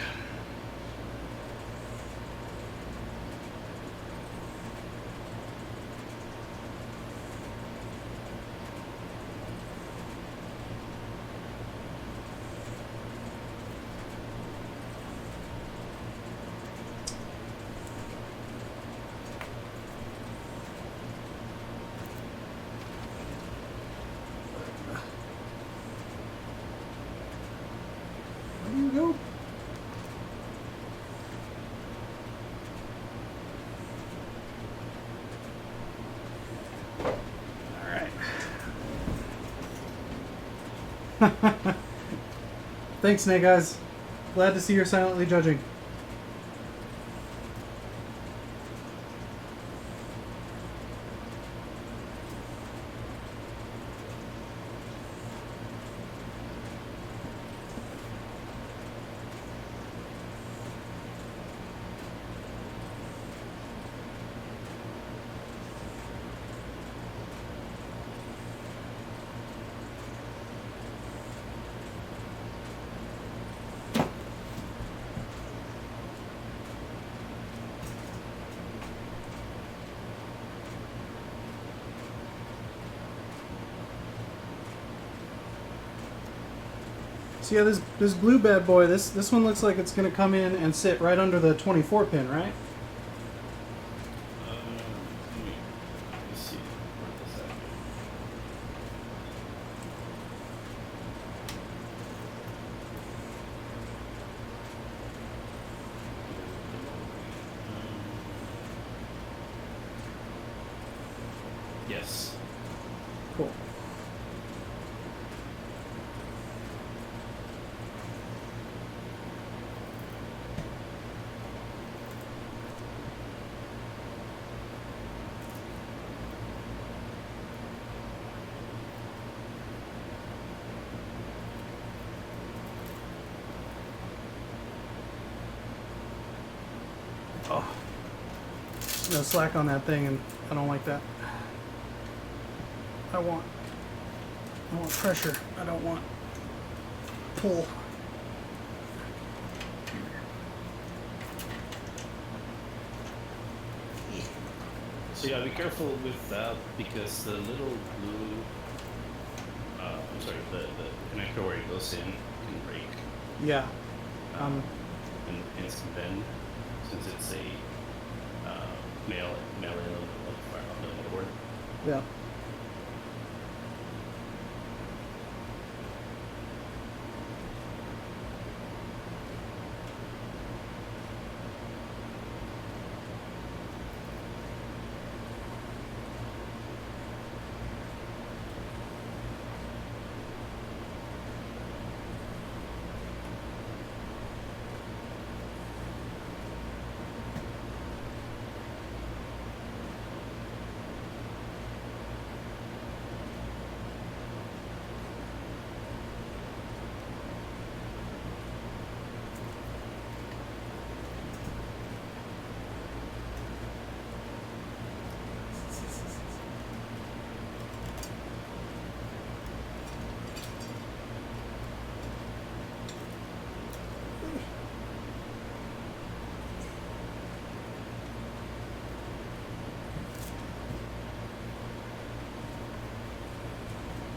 Where do you go? Thanks, Snake Eyes. Glad to see you're silently judging. So yeah, this blue bad boy, this one looks like it's going to come in and sit right under the 24 pin, right? Let's see. Where does that go? Yes. Cool. Oh. No slack on that thing, and I don't like that. I want I want pressure. I don't want pull. So yeah, be careful with that because the little blue, I'm sorry, the connector where it goes in can break Yeah. and pins can bend since it's a male in of the motherboard. Yeah.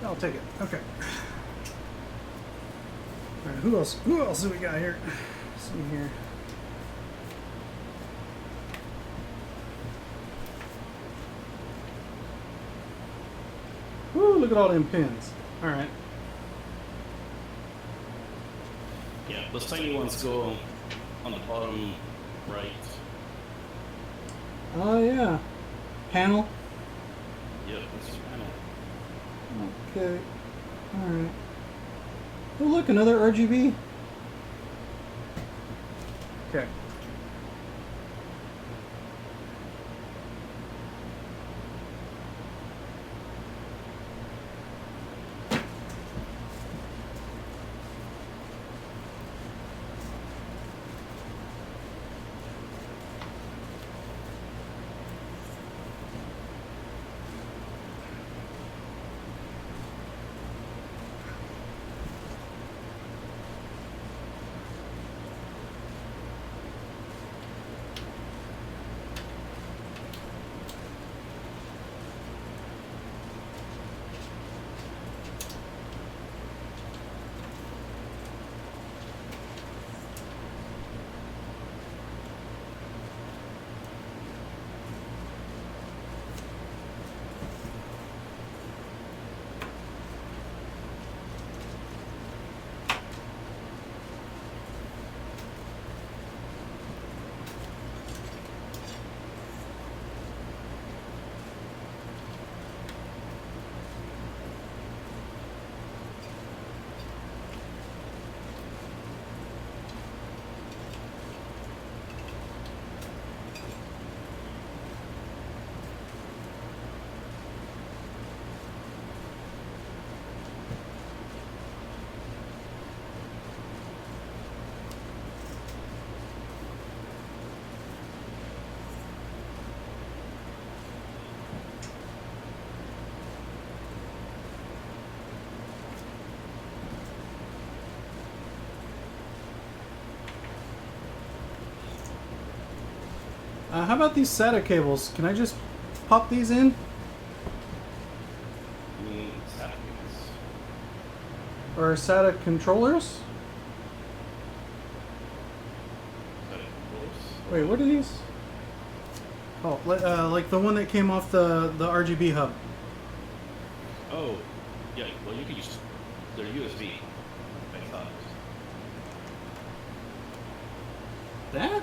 I'll take it. Okay. All right. Who else? Who else do we got here? Let's see here. Woo! Look at all them pins. All right. Yeah, those tiny ones go on the bottom right. Oh yeah. Panel. Yep, that's your panel. Okay. All right. Oh look, another RGB. Okay. How about these SATA cables? Can I just pop these in? Or SATA controllers? Wait, what are these? Oh, like the one that came off the RGB hub. Oh, yeah. Well, you could use they're USB. I thought. That?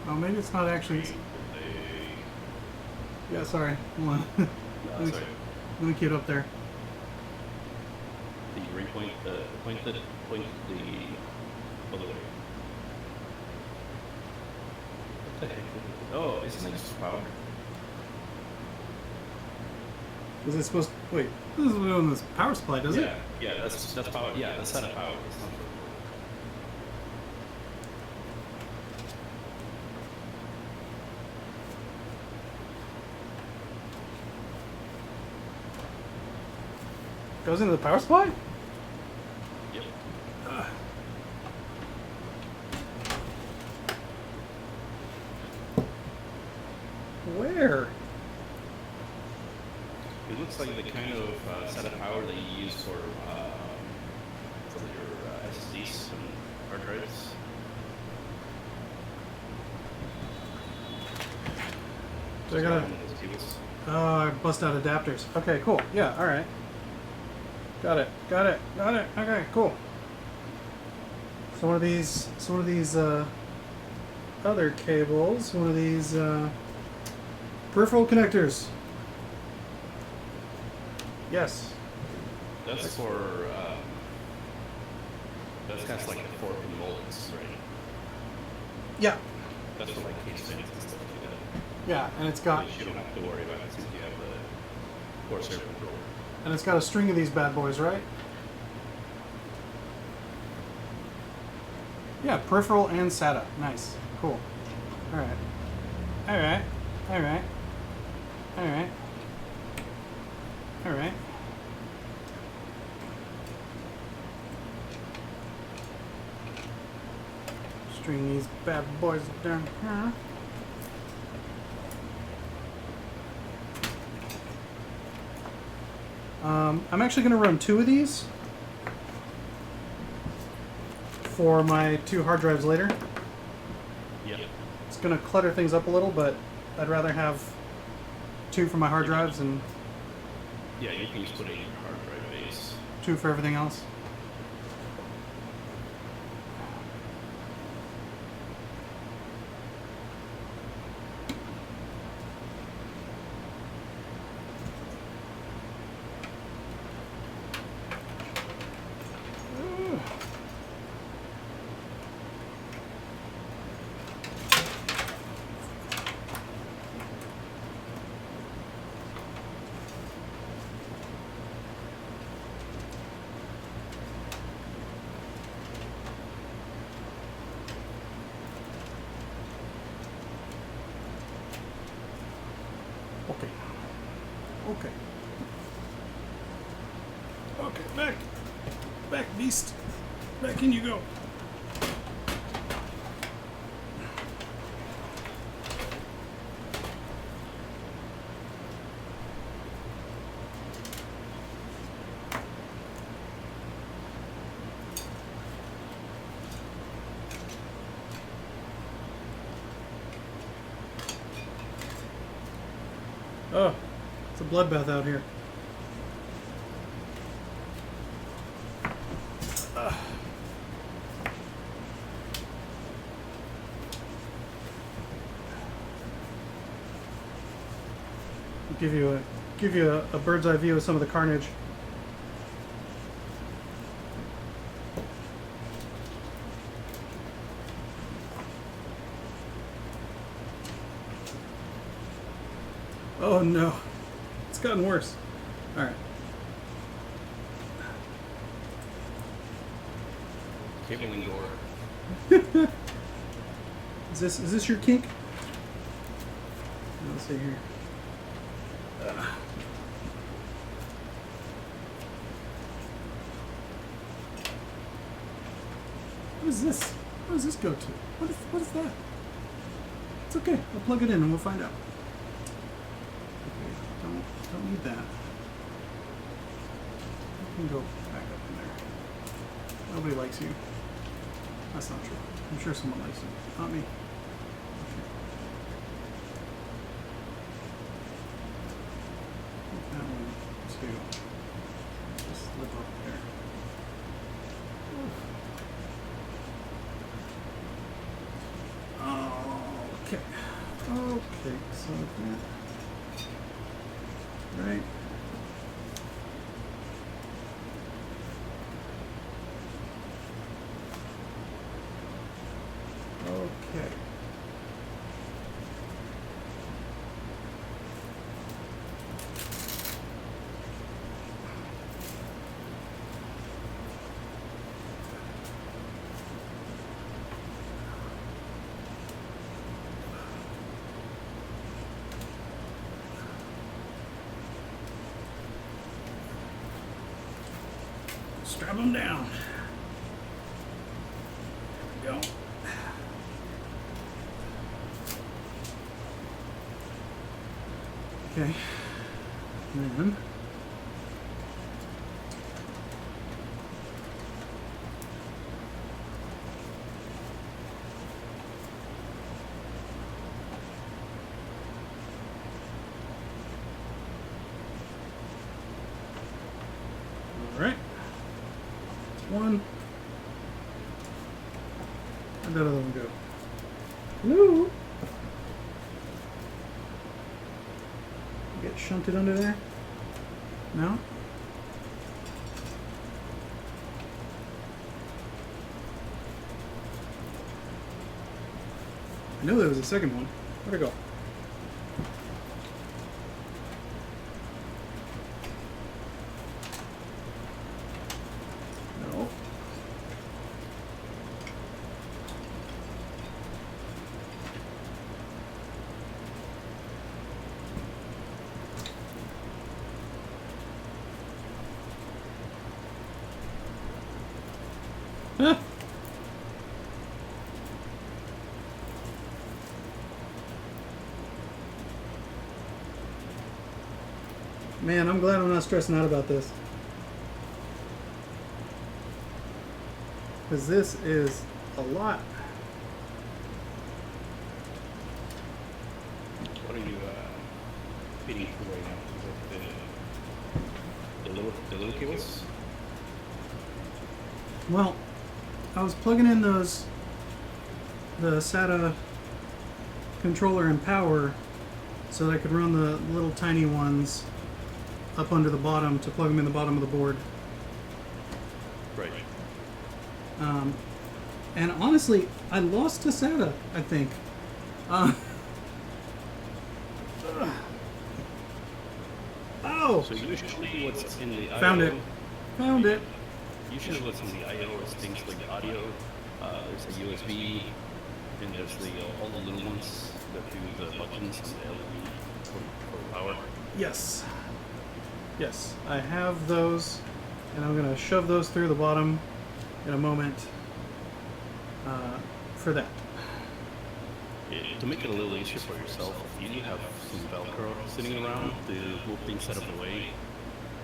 Oh, maybe it's not actually. Yeah, sorry. Hold on. No, sorry. Let me keep it up there. The repoint point the other way. What the heck? Oh, isn't it just power? Is it supposed to, wait, this is on this power supply, does it? Yeah, that's power. Yeah, that's not a power. It's not Goes into the power supply? Yep. Where? It looks like the kind of set of power that you use for your SSDs and hard drives. So I gotta. One of those cables. Oh, I bust out adapters. Okay, cool. Yeah, all right. Got it. Got it. Got it. Okay, cool. So one of these. So one of these other cables. One of these peripheral connectors. Yes. That's for that's kind of like the 4-pin molds, right? Yeah. That's for like case fans and stuff like that. Yeah, and it's got Which you don't have to worry about since you have the Corsair controller. and it's got a string of these bad boys, right? Yeah, peripheral and SATA. Nice. Cool. All right. All right. All right. All right. All right. String these bad boys down here. I'm actually going to run 2 of these for my 2 hard drives later. Yep. It's going to clutter things up a little, but I'd rather have 2 for my hard drives and Yeah, you can just put it in your hard drive base. 2 for everything else. Okay. Okay. Okay, back. Back, beast. Back in you go. Oh, it's a bloodbath out here. I'll give you a bird's eye view of some of the carnage. Oh no, it's gotten worse. All right. Cabling door. Is this your kink? Let's see here. What is this? What does this go to? What is that? It's okay. I'll plug it in and we'll find out. Okay, don't need that. You can go back up in there. Nobody likes you. That's not true. I'm sure someone likes you. Not me. Okay. That one too. Just live up there. Okay. Okay, so that. Right. Okay. Strap them down. There we go. Okay. And then alright. That's one. Where'd that other one go? Hello? Get shunted under there? No? I know there was a second one. Where'd it go? No. Huh. Man, I'm glad I'm not stressing out about this. Because this is a lot. What are you feeding through right now? Is it the little cables? Well, I was plugging in the SATA controller and power so that I could run the little tiny ones up under the bottom to plug them in the bottom of the board. Right. And honestly, I lost to SATA, I think. Oh! So usually what's in the Found IO, it. Found it. Usually what's in the IO is things like the audio, there's a USB, and there's all the little ones that do the buttons and the LED for power. Yes. Yes, I have those, and I'm going to shove those through the bottom in a moment for that. Yeah, to make it a little easier for yourself, you do have some Velcro sitting around to move things out of the way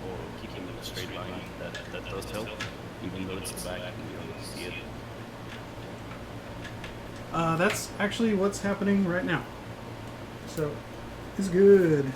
or keep them in a straight line. That does help, even though it's the back and you don't see it. That's actually what's happening right now. So, it's good.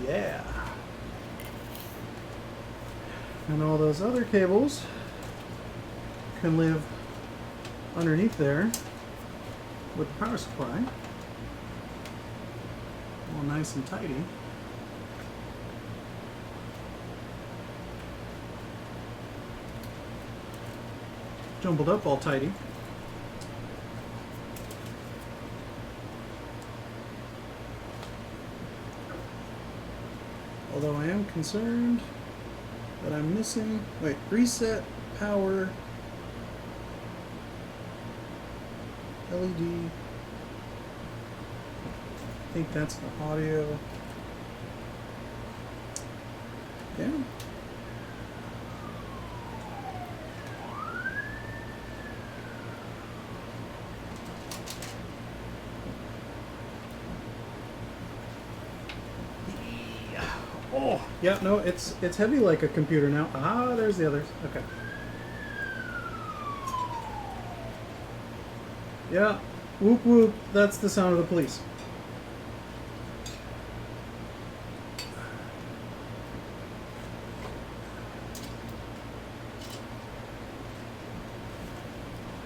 Yeah. And all those other cables can live underneath there with the power supply. All nice and tidy. Jumbled up all tidy. Although I am concerned that I'm missing, wait, reset, power, LED. I think that's the audio. Yeah. Oh, yeah, no, it's heavy like a computer now. Ah, there's the others. Okay. Yeah, whoop whoop, that's the sound of the police.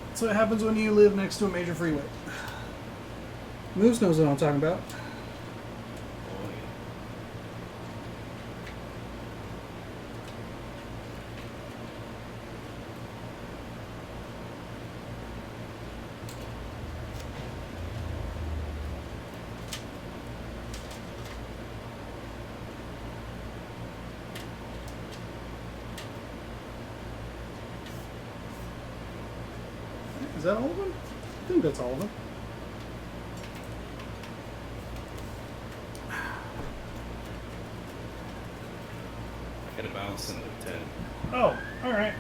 That's what happens when you live next to a major freeway. Moves knows what I'm talking about. Is that all of them? I think that's all of them. I gotta balance in the 10. Oh, alright.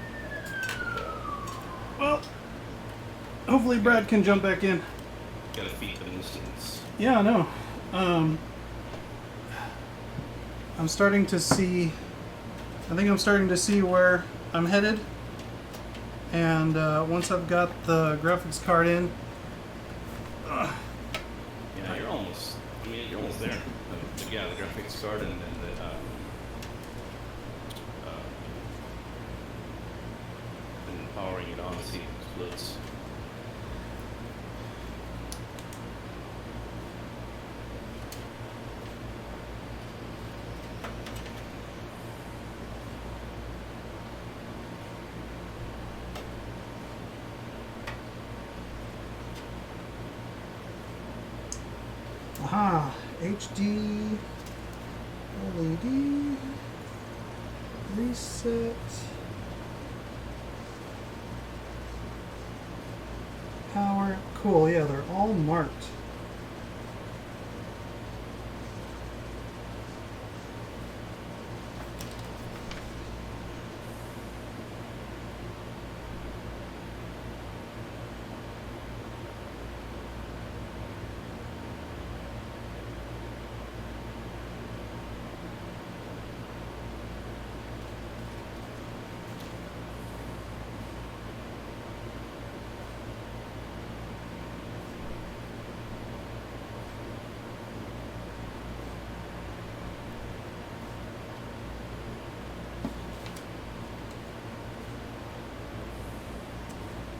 Well, hopefully Brad can jump back in. Gotta feed the Muslims. Yeah, I know. I'm starting to see... I think I'm starting to see where I'm headed. And once I've got the graphics card in... Yeah, you're almost... I mean, you're almost there. Yeah, the graphics card and then the... and powering it on, see if it splits. Aha! HD... LED... Reset... Power... Cool, yeah, they're all marked.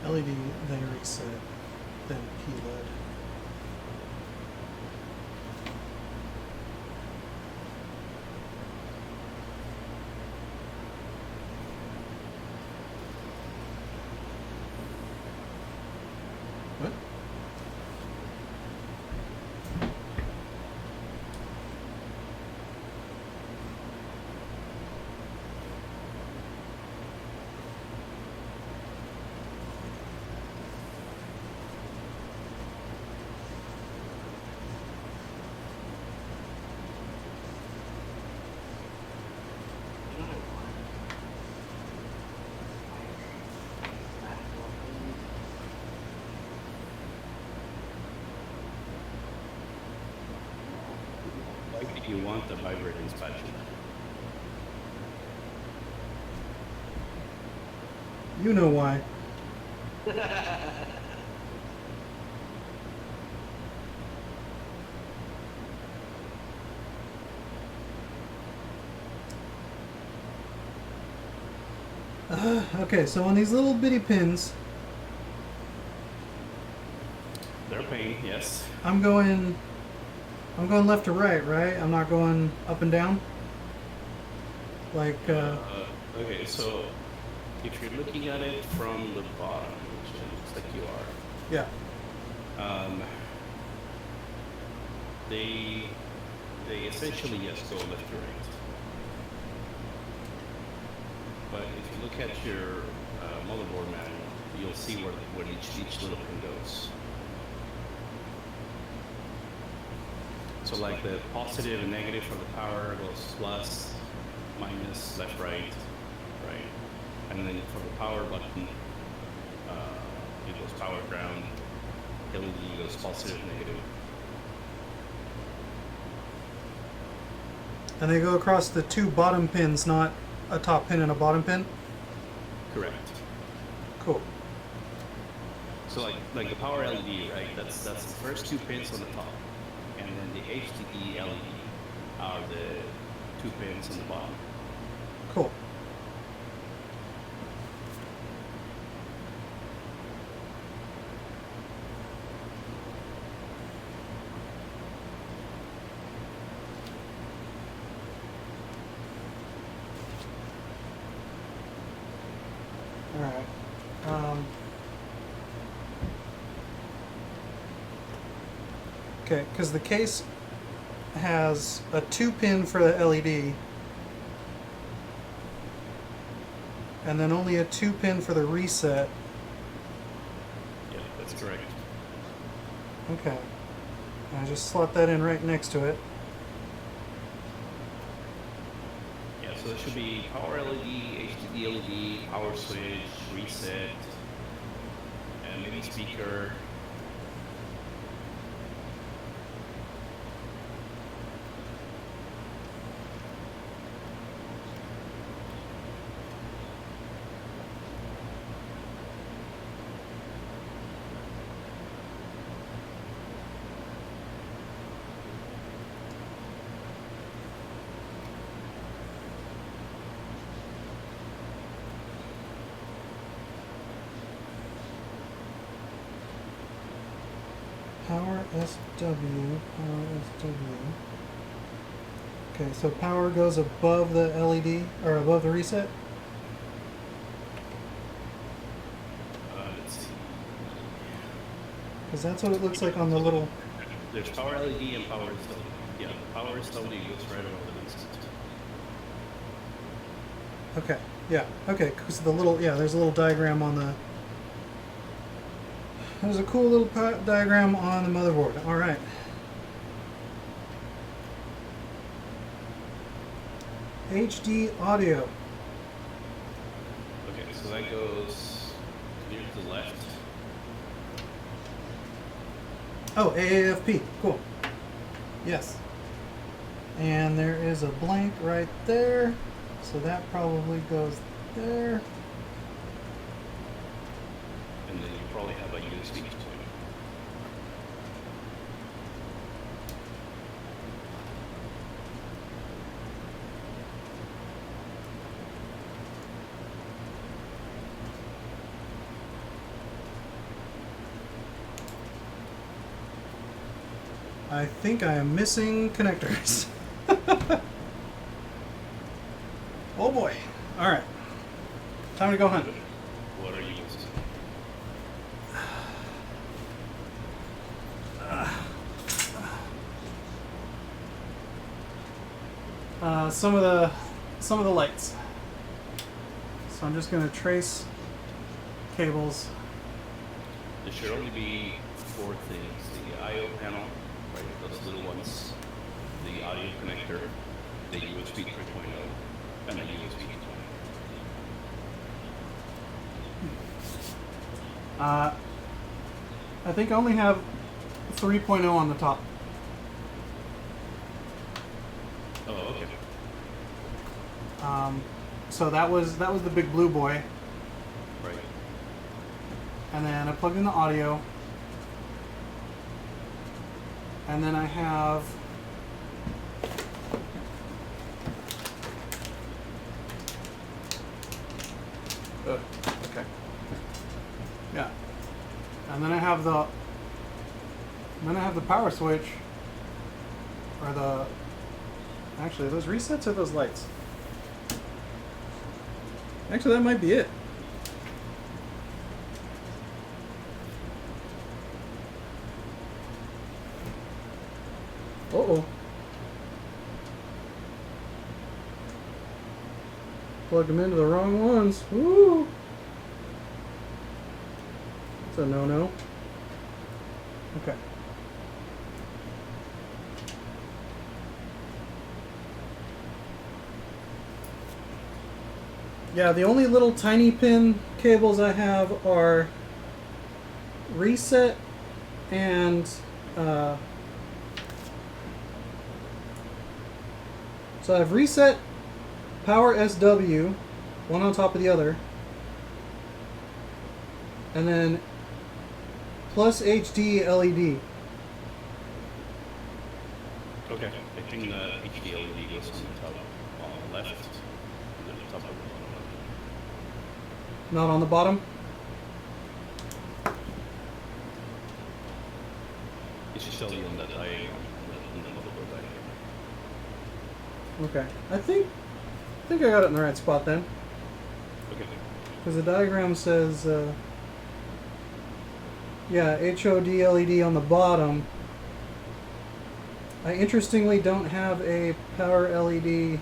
LED, then reset, then PLED. What? Why do you want the vibrating spatula? You know why. Okay, so on these little bitty pins, They're a pain, yes. I'm going left to right, right? I'm not going up and down? Like, Okay, so if you're looking at it from the bottom, which it looks like you are, yeah. they essentially, yes, go left to right. But if you look at your motherboard manual, you'll see where each little pin goes. So like the positive and negative for the power goes plus, minus, left, right, right. And then for the power button, it goes power, ground, LED goes positive, negative. And they go across the two bottom pins, not a top pin and a bottom pin? Correct. Cool. So like the power LED, right? That's the first two pins on the top, and then the HDD LED are the two pins on the bottom. Cool. Alright. Okay, because the case has a 2-pin for the LED, and then only a 2-pin for the reset. That's correct. Okay. I just slot that in right next to it. Yeah, so it should be power LED, HDD LED, power switch, reset, and maybe speaker. Power SW, power SW. Okay, so power goes above the LED, or above the reset? Let's see. Because that's what it looks like on the little... There's power LED and power SW. Yeah, power SW goes right above the reset. Okay, yeah, okay, because the little, yeah, there's a little diagram on the... There's a cool little diagram on the motherboard. All right. HD audio. Okay, so that goes near to the left. Oh, AAFP. Cool. Yes. And there is a blank right there. So that probably goes there. And then you probably have a USB point. I think I am missing connectors. Oh boy. All right. Time to go hunt. What are you using? Some of the lights. So I'm just going to trace cables. There should only be 4 things: the I/O panel, right, those little ones, the audio connector, the USB 3.0, and the USB 2.0. I think I only have 3.0 on the top. Oh, okay. So that was the big blue boy, Right. and then I plugged in the audio, and then I have okay, yeah, and then I have the power switch, or the actually, are those resets or those lights? Actually, that might be it. Uh-oh. Plugged them into the wrong ones. Woo! That's a no-no. Okay. Yeah, the only little tiny pin cables I have are reset and so I have reset, power SW, one on top of the other, and then plus HD LED. Okay. I think the HD LED goes on the top, on the left, and then the top of the bottom. Not on the bottom? It should tell you on that diagram, on the motherboard diagram. Okay. I think I got it in the right spot then. Okay. Because the diagram says, yeah, HOD LED on the bottom. I interestingly don't have a power LED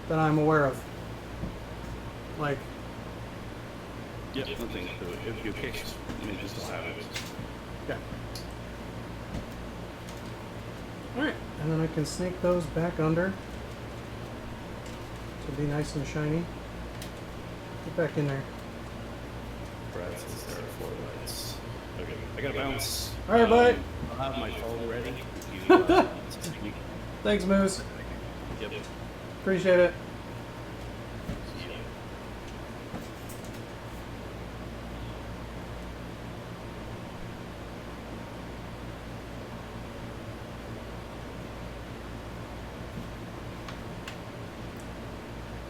that I'm aware of. Like, Yep, nothing. So if you kick, I mean, just silence. Okay. Alright, and then I can snake those back under to be nice and shiny. Get back in there. Right, since there are 4 lights. Okay, I gotta bounce. Alright, bye. I'll have my phone ready. You, Thanks, Moose. Yep. Appreciate it.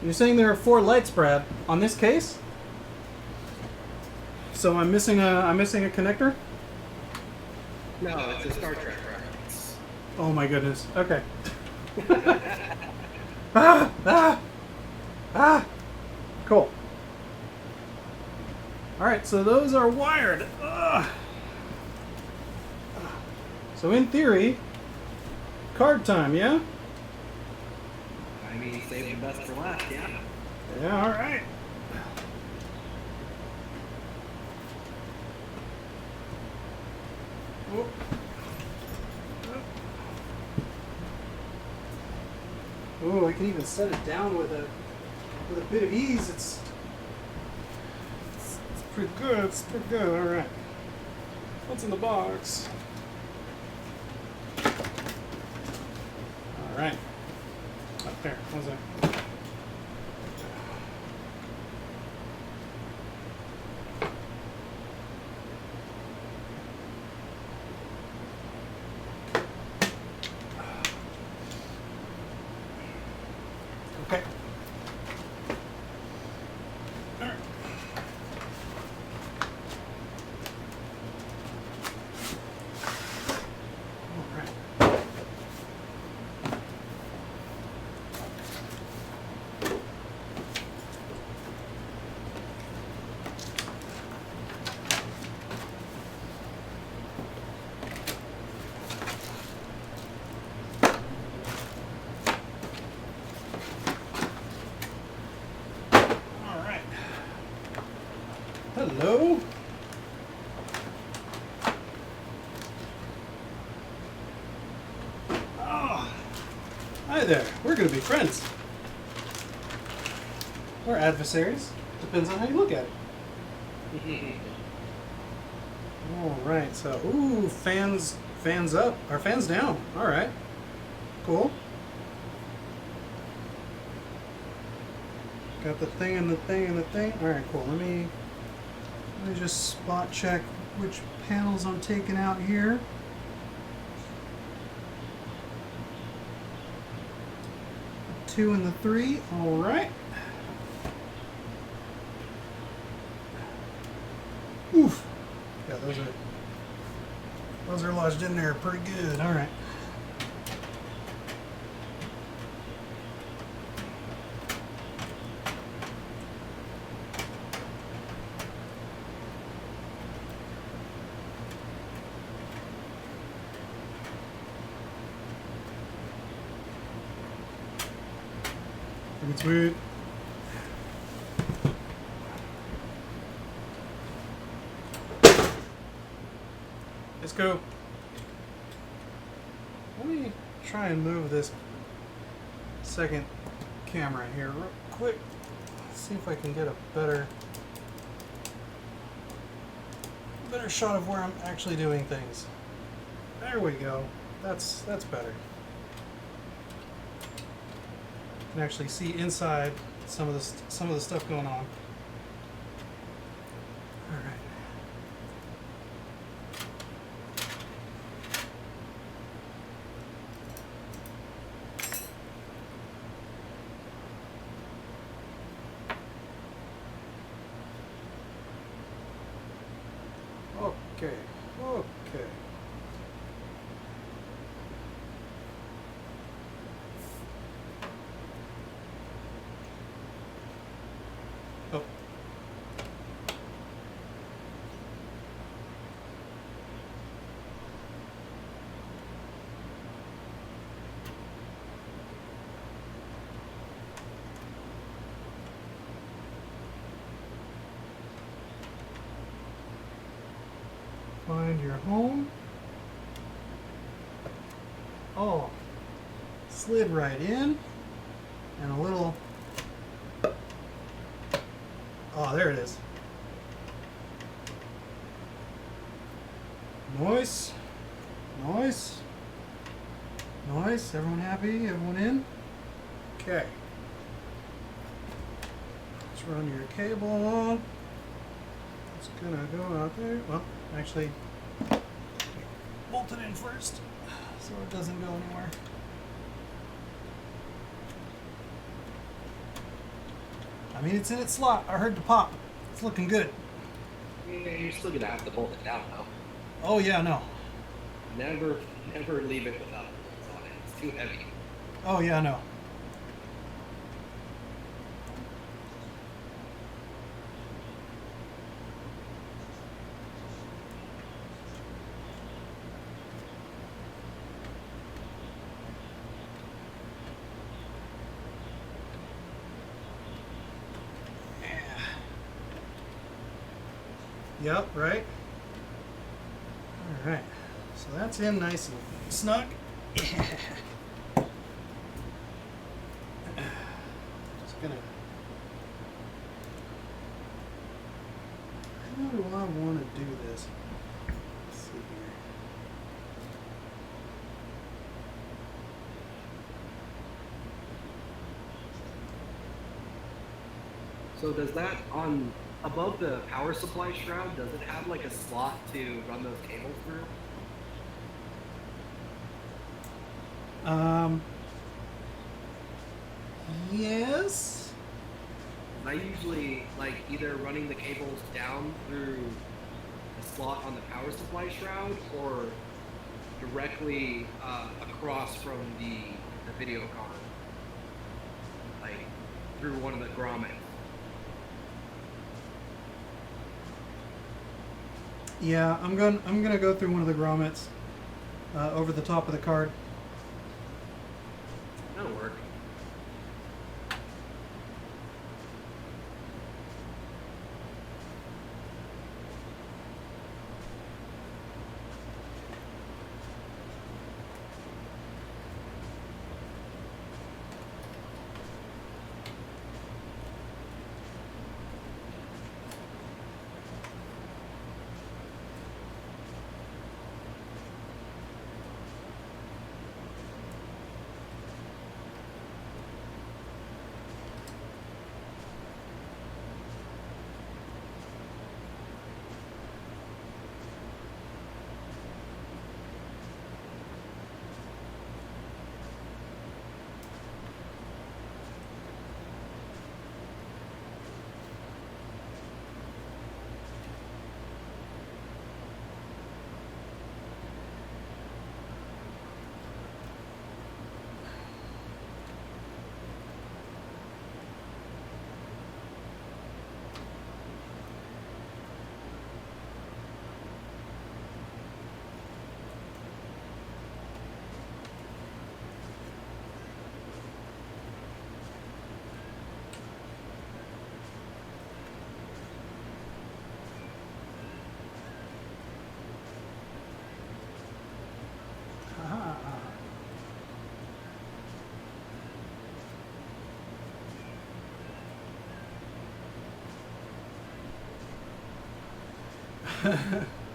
You're saying there are 4 lights, Brad, on this case? So I'm missing a connector? No, it's a Star Trek reference. Oh my goodness. Okay. Ah! Cool. Alright, so those are wired. Ugh. So in theory, card time, yeah? I mean, save the best for last, yeah? Yeah, alright. Oh, I can even set it down with a bit of ease. It's pretty good. It's pretty good. All right. What's in the box? All right. Up there. How's that? Okay. All right. All right. All right. Hello. Oh, hi there. We're gonna be friends. Or adversaries. Depends on how you look at it. All right. So, ooh, fans up or fans down. All right. Cool. Got the thing and the thing and the thing. All right, cool. Let me just spot check which panels I'm taking out here. The 2 and the 3. All right. Oof. Yeah, those are lodged in there pretty good. All right. Pretty sweet. Let's go. Let me try and move this second camera here real quick. See if I can get a better shot of where I'm actually doing things. There we go. That's better. You can actually see inside some of the stuff going on. All right. Okay. Okay. Oh. find your home. Oh, slid right in. And a little... Oh, there it is. Nice. Nice. Nice. Everyone happy? Everyone in? Okay. Let's run your cable along. It's gonna go out there. Well, actually, bolt it in first so it doesn't go anywhere. I mean, it's in its slot. I heard the pop. It's looking good. Yeah, you're still gonna have to bolt it down though. Oh yeah, no. Never leave it without bolts on it. It's too heavy. Oh yeah, no. Yep, right? Alright. So that's in nice and snug. Just gonna... How do I want to do this? Let's see here. So does that on above the power supply shroud, does it have like a slot to run those cables through? Yes. I usually like either running the cables down through the slot on the power supply shroud or directly across from the video card, like through one of the grommets. Yeah, I'm gonna go through one of the grommets over the top of the card. That'll work.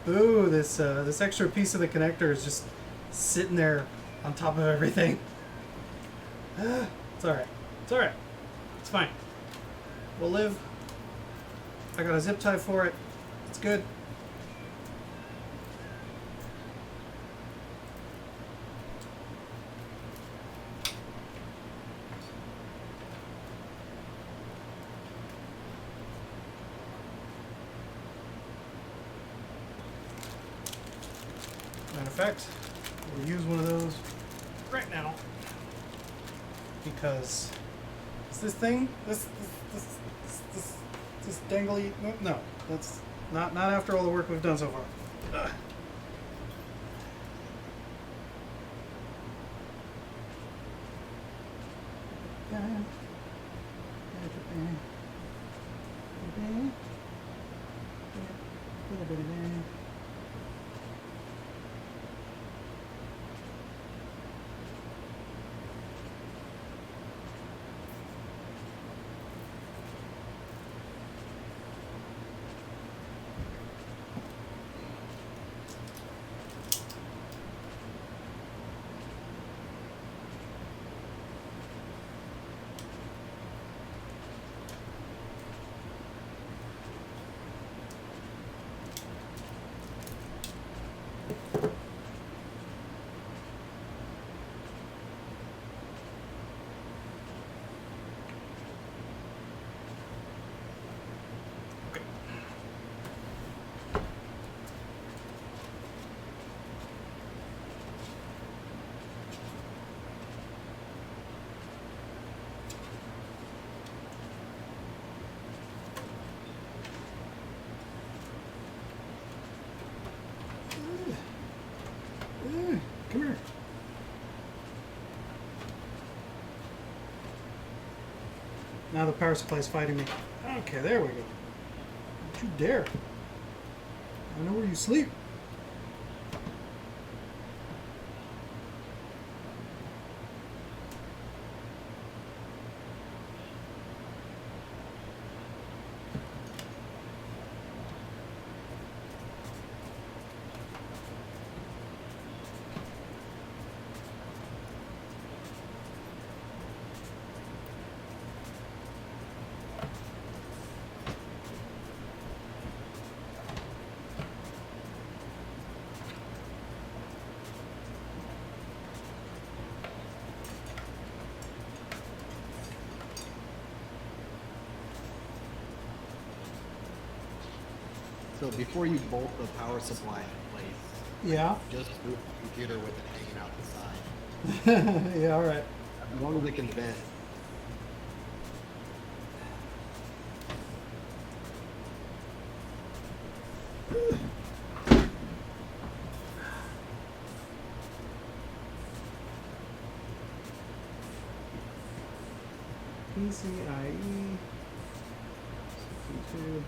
Ooh, this extra piece of the connector is just sitting there on top of everything. It's alright. It's alright. It's fine. We'll live. I got a zip tie for it. It's good. Matter of fact, we'll use one of those right now because is this thing this dangly? No, that's not after all the work we've done so far. Ugh. Now the power supply is fighting me. Okay, there we go. Don't you dare. I know where you sleep. So before you bolt the power supply in place, Yeah. just move the computer with it hanging out the side. Yeah, all right. As long as it can vent. PCIe 62.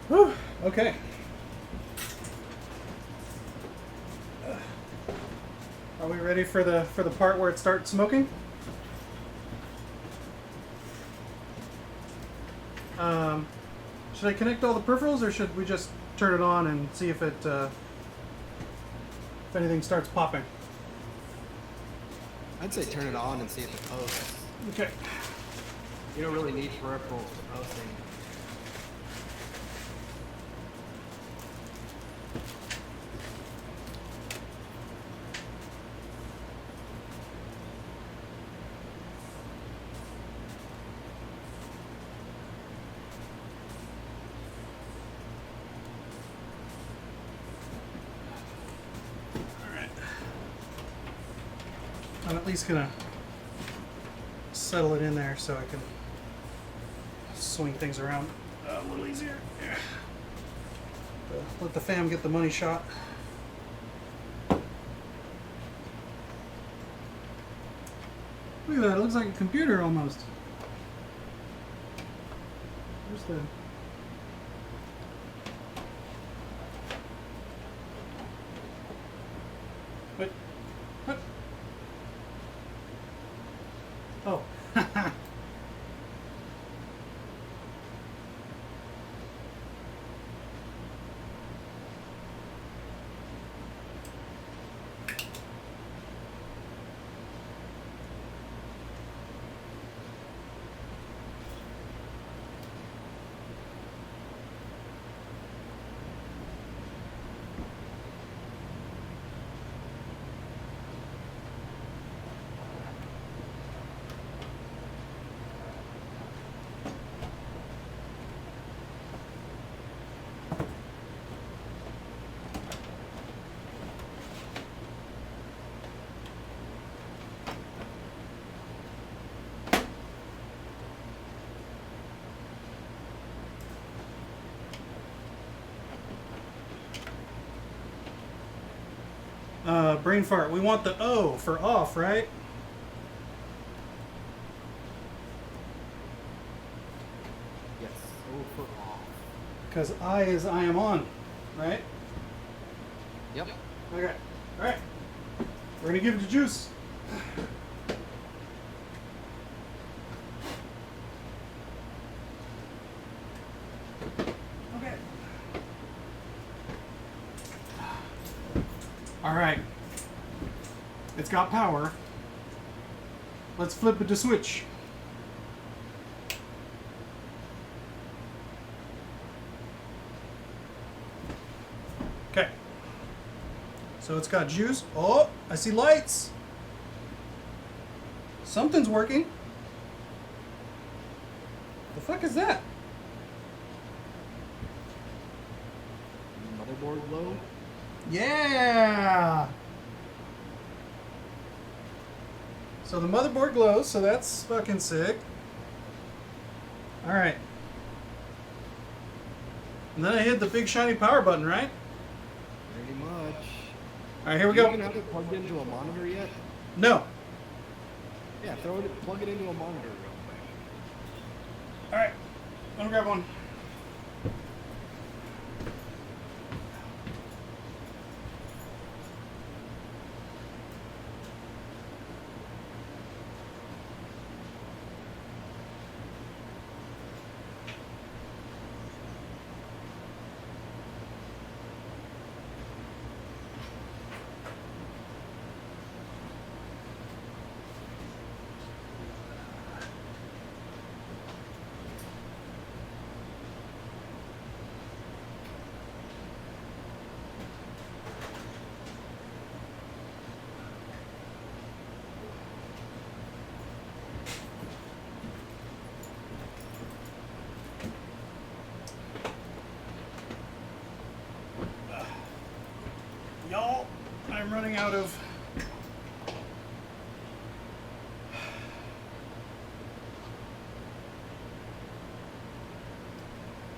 Whew, okay. Are we ready for the part where it starts smoking? Should I connect all the peripherals, or should we just turn it on and see if if anything starts popping? I'd say turn it on and see if it posts. Okay. You don't really need peripherals for posting. I'm at least gonna settle it in there so I can swing things around a little easier. Yeah. Let the fam get the money shot. Look at that, it looks like a computer almost. Where's the... Wait. What? Oh. Brain fart. We want the O for off, right? Yes. O for off. Because I is I am on, right? Yep. Okay. All right. We're gonna give it to juice. Okay. All right. It's got power. Let's flip it to switch. Okay. So it's got juice. Oh, I see lights. Something's working. The fuck is that? glow. Yeah! So the motherboard glows, so that's fucking sick. Alright. And then I hit the big shiny power button, right? Pretty much. Alright, here we You go. even have it plugged into a monitor yet? No. Yeah, plug it into a monitor real quick. Alright. Let me grab one. Y'all, I'm running out of...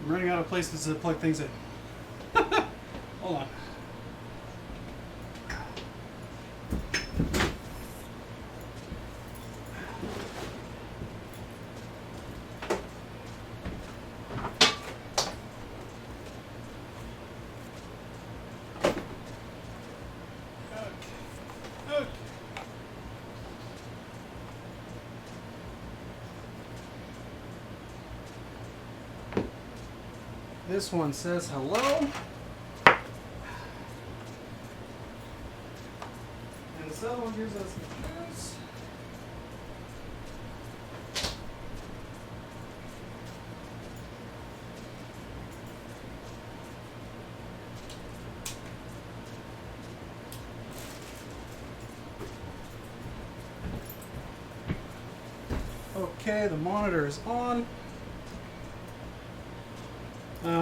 I'm running out of places to plug things in. Hold on. Okay. This one says hello. And this other one gives us the news. Okay, the monitor is on.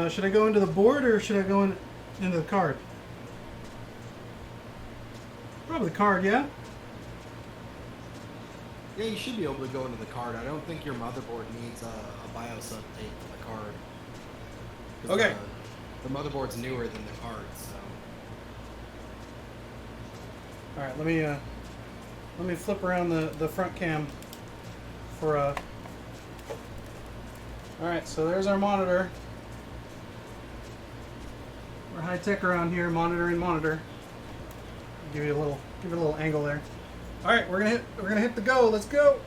Should I go into the board or should I go into the card? Probably the card, yeah? Yeah, you should be able to go into the card. I don't think your motherboard needs a BIOS update for the card. 'Cause, Okay. The motherboard's newer than the card, so. All right, let me flip around the front cam for All right, so there's our monitor. We're high tech around here, monitor. Give you a little angle there. All right, we're gonna hit the go. Let's go.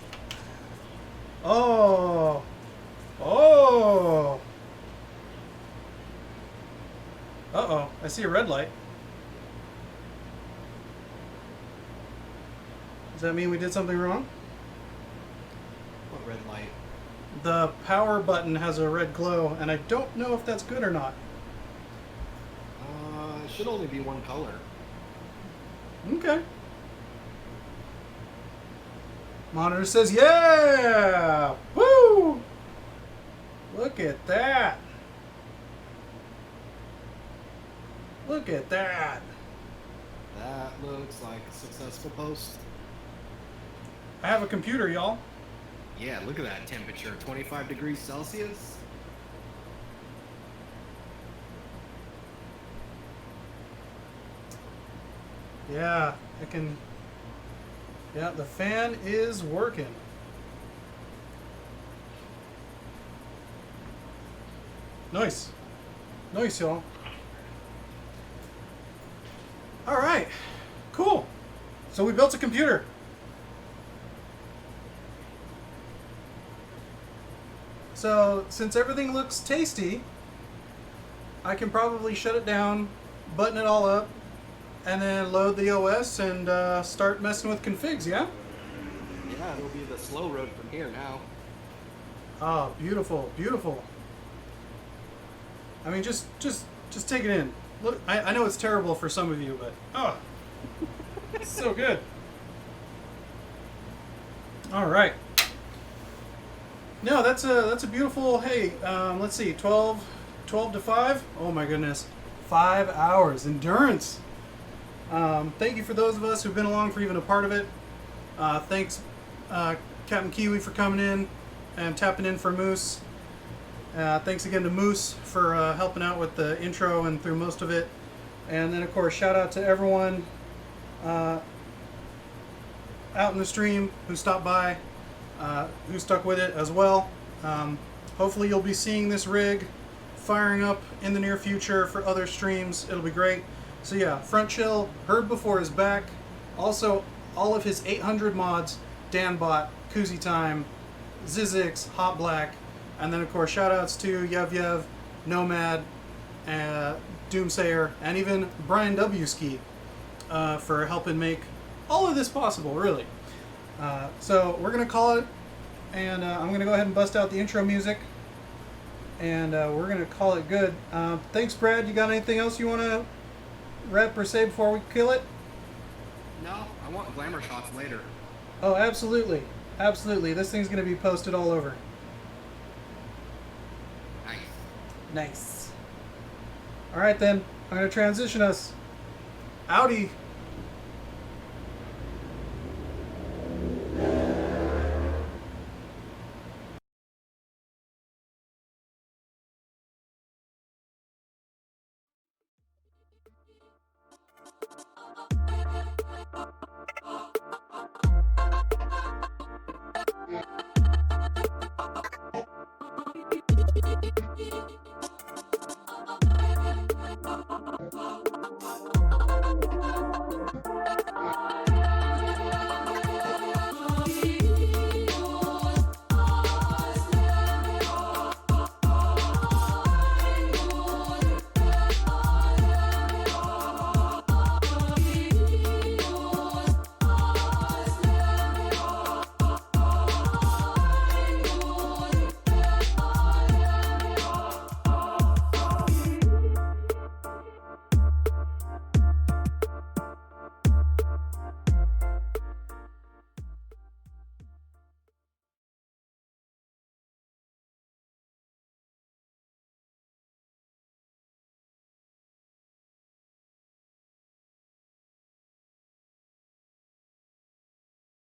Oh. Uh-oh, I see a red light. Does that mean we did something wrong? What red light? The power button has a red glow, and I don't know if that's good or not. It should only be one color. Okay. Monitor says, yeah! Woo! Look at that. Look at that. That looks like a successful post. I have a computer, y'all. Yeah, look at that temperature, 25 degrees Celsius. Yeah, I can... Yeah, the fan is working. Nice. Nice, y'all. All right. Cool. So we built a computer. So since everything looks tasty, I can probably shut it down, button it all up, and then load the OS and start messing with configs, yeah? Yeah, it'll be the slow road from here now. Oh, beautiful, beautiful. I mean, just take it in. Look, I know it's terrible for some of you, but oh, it's so good. All right. No, that's a beautiful. Hey, let's see, 12 to 5. Oh my goodness, 5 hours. Endurance. Thank you for those of us who've been along for even a part of it. Thanks, Captain Kiwi, for coming in and tapping in for Moose. Thanks again to Moose for helping out with the intro and through most of it. And then, of course, shout out to everyone out in the stream who stopped by, who stuck with it as well. Hopefully you'll be seeing this rig firing up in the near future for other streams. It'll be great. So yeah, Front Chill, heard before, is back. Also, all of his 800 mods, Danbot, Koozie Time, Zizix, Hot Black, and then of course shoutouts to Yev, Nomad, Doomsayer, and even Brian W. For helping make all of this possible, really. So we're going to call it, and I'm going to go ahead and bust out the intro music, and we're going to call it good. Thanks, Brad. You got anything else you want to rep or say before we kill it? No, I want glamour shots later. Oh, absolutely. Absolutely. This thing's going to be posted all over. Nice. Nice. All right, then. I'm going to transition us. Audi.